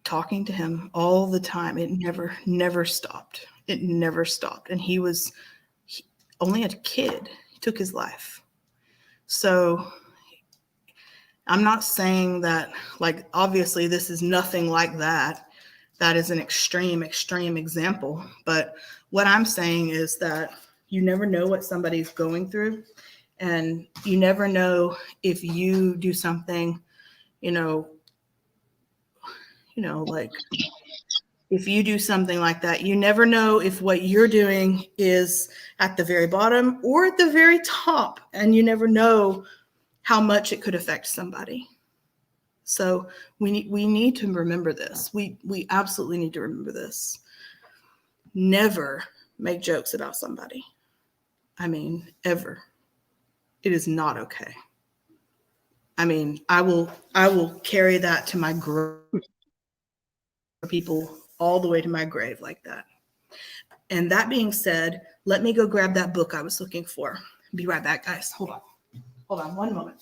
talking to him all the time. It never stopped. It never stopped. And he only a kid. He took his life. So I'm not saying that, like, obviously this is nothing like that. That is an extreme example. But what I'm saying is that you never know what somebody's going through. And you never know if you do something, like if you do something like that, you never know if what you're doing is at the very bottom or at the very top, and you never know how much it could affect somebody. So we need to remember this. We absolutely need to remember this. Never make jokes about somebody. I mean, ever. It is not okay. I mean, I will carry that to my grave, people all the way to my grave like that. And that being said, let me go grab that book I was looking for. Be right back, guys. Hold on 1 moment.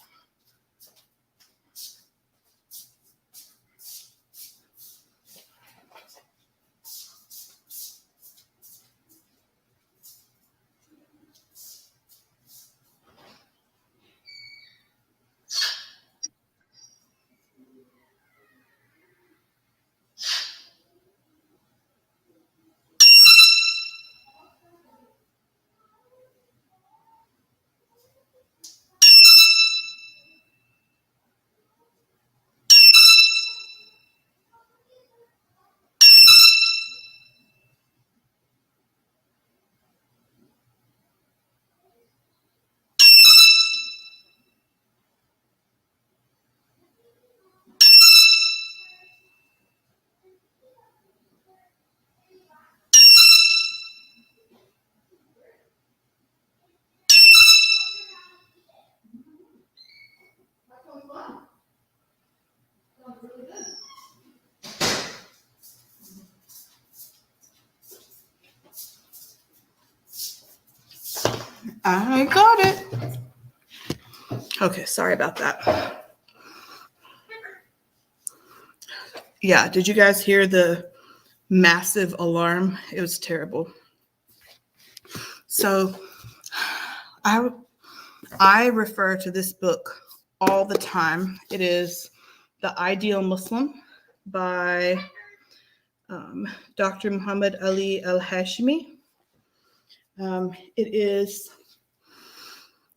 I got it. Okay, sorry about that. Yeah, did you guys hear the massive alarm? It was terrible. So I refer to this book all the time. It is The Ideal Muslim by Dr. Muhammad Ali al-Hashimi. It is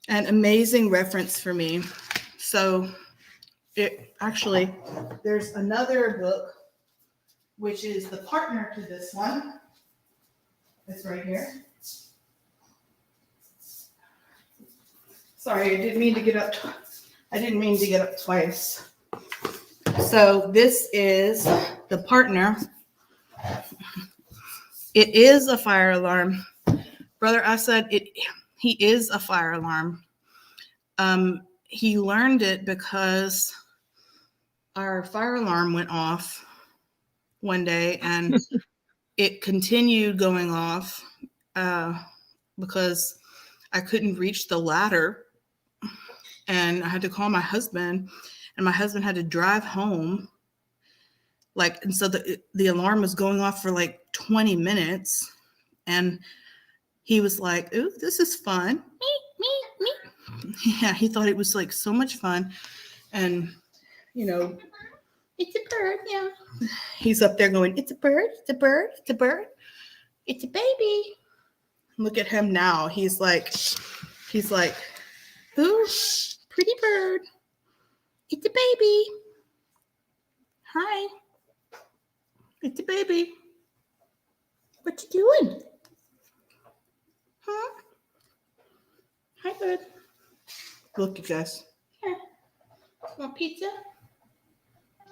an amazing reference for me. So there's another book, which is the partner to this one. It's right here. Sorry, I didn't mean to get up twice. So this is the partner. It is a fire alarm. Brother Asad, he is a fire alarm. He learned it because our fire alarm went off one day and it continued going off because I couldn't reach the ladder, and I had to call my husband, and my husband had to drive home. And so the alarm was going off for like 20 minutes, and he was like, "Ooh, this is fun." Me. Yeah, he thought it was like so much fun. And, it's a bird, yeah. He's up there going, "It's a bird, it's a bird, it's a bird, it's a baby." Look at him now. He's like, "Ooh, pretty bird. It's a baby. Hi. It's a baby. What you doing? Huh? Hi, bud. Look, you guys. Here. Want pizza?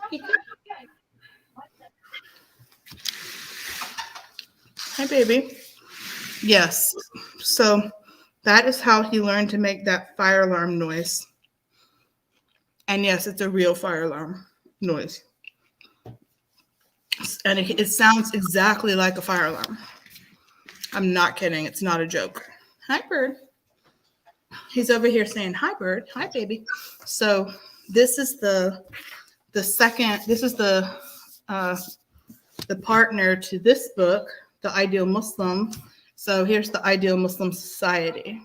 Pizza? Hi, baby. Yes. So that is how he learned to make that fire alarm noise. And yes, it's a real fire alarm noise. And it sounds exactly like a fire alarm. I'm not kidding. It's not a joke. Hi, bird. He's over here saying, "Hi, bird. Hi, baby." So this is the second. This is the partner to this book, The Ideal Muslim. So here's The Ideal Muslim Society.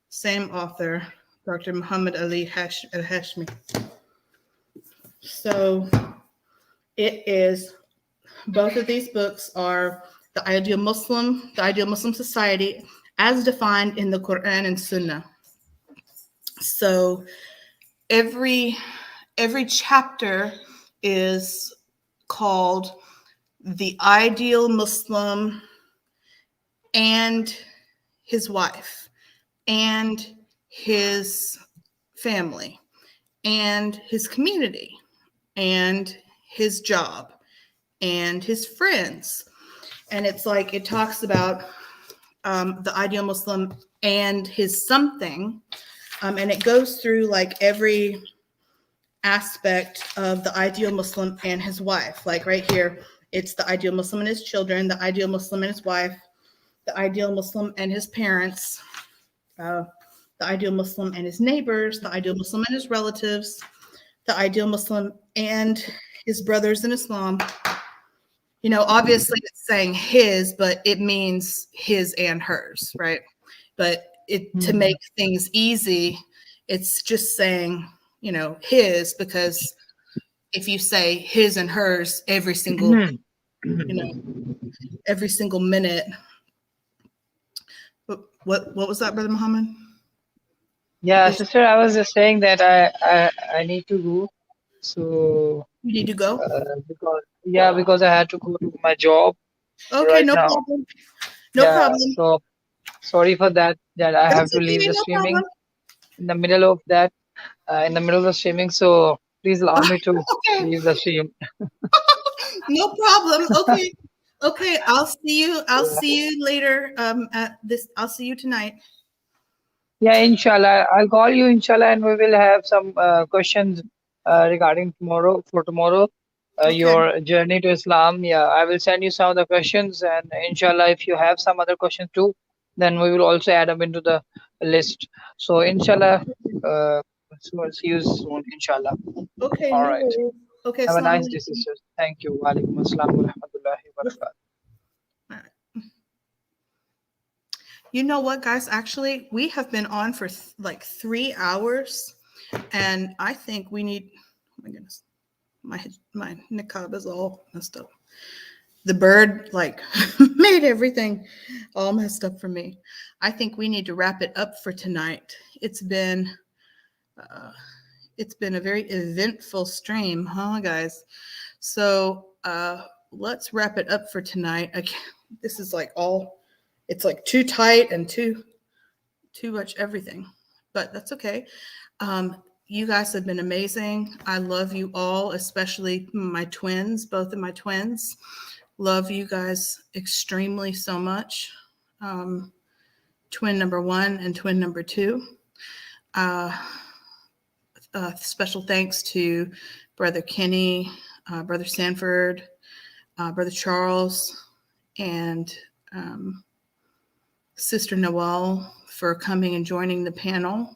Same author, Dr. Muhammad Ali al-Hashimi. So it is, both of these books are The Ideal Muslim Society as defined in the Quran and Sunnah. So every chapter is called The Ideal Muslim and His Wife and His Family and His Community and His job and His friends. And it's like it talks about the ideal Muslim and his something. And it goes through like every aspect of the ideal Muslim and his wife. Like right here, it's the ideal Muslim and his children, the ideal Muslim and his wife, the ideal Muslim and his parents, the ideal Muslim and his neighbors, the ideal Muslim and his relatives, the ideal Muslim and his brothers in Islam. You know, obviously it's saying his, but it means his and hers, right? But to make things easy, it's just saying, you know, his, because if you say his and hers every single, every single minute. What was that, Brother Muhammad? Yeah, sister, I was just saying that I need to go. So You need to go? because I had to go to my job Okay, right no now. problem. No Yeah, problem. so sorry for that I have That's to leave okay, the no streaming problem. in the middle of that, in the middle of the streaming. So please allow me to Okay, leave the stream. no problem. Okay. Okay, I'll see you. I'll Yeah. see you later. I'll see you tonight. Yeah, inshallah. I'll call you, inshallah, and we will have some questions regarding tomorrow, for tomorrow, Okay. your journey to Islam. Yeah, I will send you some of the questions, and inshallah, if you have some other questions too, then we will also add them into the list. So, inshallah, so see you soon, inshallah. Okay, All no right. worries. Okay, Have a Assalamu nice day, alaikum. sisters. Thank you. Wa alaikum assalam wa rahmatullahi wa barakatuh. You know what, guys? Actually, we have been on for like 3 hours, and I think we need. Oh my goodness, my niqab is all messed up. The bird like made everything all messed up for me. I think we need to wrap it up for tonight. It's been a very eventful stream, huh, guys? So let's wrap it up for tonight. This is like it's like too tight and too much everything, but that's okay. You guys have been amazing. I love you all, especially my twins, both of my twins. Love you guys extremely so much. Twin number 1 and twin number 2. Special thanks to Brother Kenny, Brother Sanford, Brother Charles, and Sister Noel for coming and joining the panel.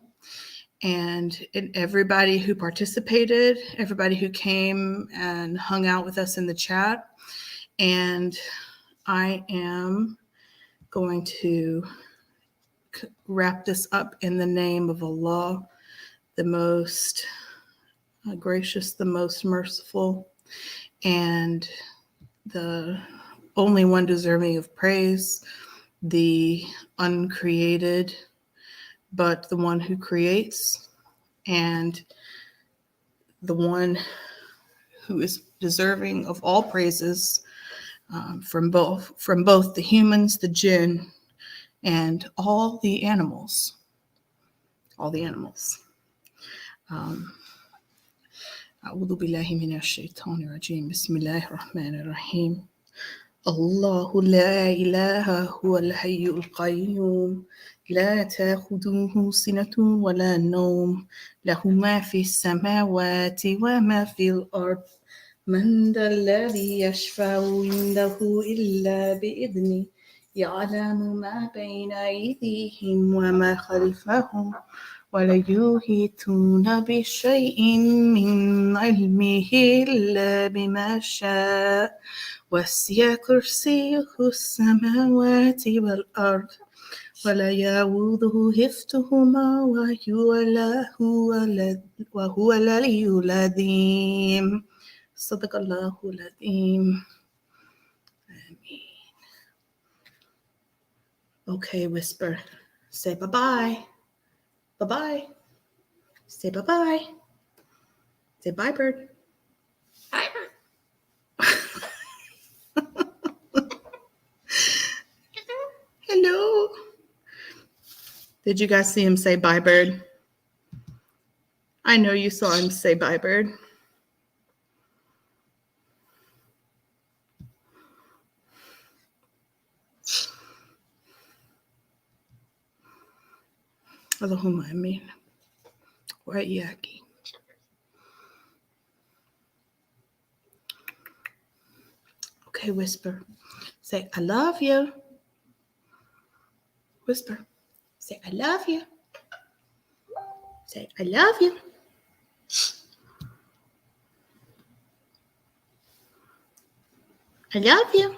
And everybody who participated, everybody who came and hung out with us in the chat. And I am going to wrap this up in the name of Allah, the most gracious, the most merciful, and the only one deserving of praise, the uncreated, but the one who creates, and the one who is deserving of all praises from both the humans, the jinn, and all the animals. أعوذ بالله من الشيطان الرجيم بسم الله الرحمن الرحيم الله لا إله هو الحي القيوم لا تأخذه سنة ولا نوم له ما في السماوات وما في الأرض من ذا الذي يشفع عنده إلا بإذنه يعلم ما بين أيديهم وما خلفهم ولا يحيطون بشيء من علمه إلا بما شاء وسع كرسيه السماوات والأرض ولا يؤوده حفظهما وهو العلي العظيم صدق الله العظيم. Ameen. Okay, whisper. Say bye-bye. Bye-bye. Say bye-bye. Say bye, bird. Bye. Hello. Did you guys see him say bye, bird? I know you saw him say bye, bird. Allahumma amin. Wa iyaki. Okay, whisper. Say, I love you. Whisper. Say, I love you. Say, I love you. I love you.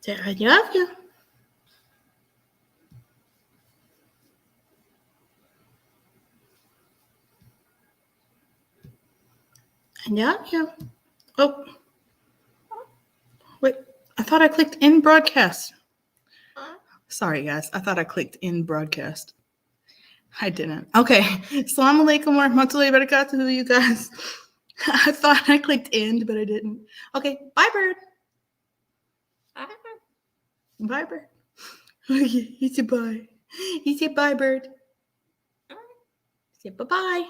Say, I love you. I love you. Oh, wait. I thought I clicked in broadcast. Sorry, guys. I thought I clicked in broadcast. I didn't. Okay. Assalamu alaikum wa rahmatullahi wa barakatuh, you guys. I thought I clicked end, but I didn't. Okay. Bye, bird. Bye, bird. He said bye. He said bye, bird. He said bye-bye.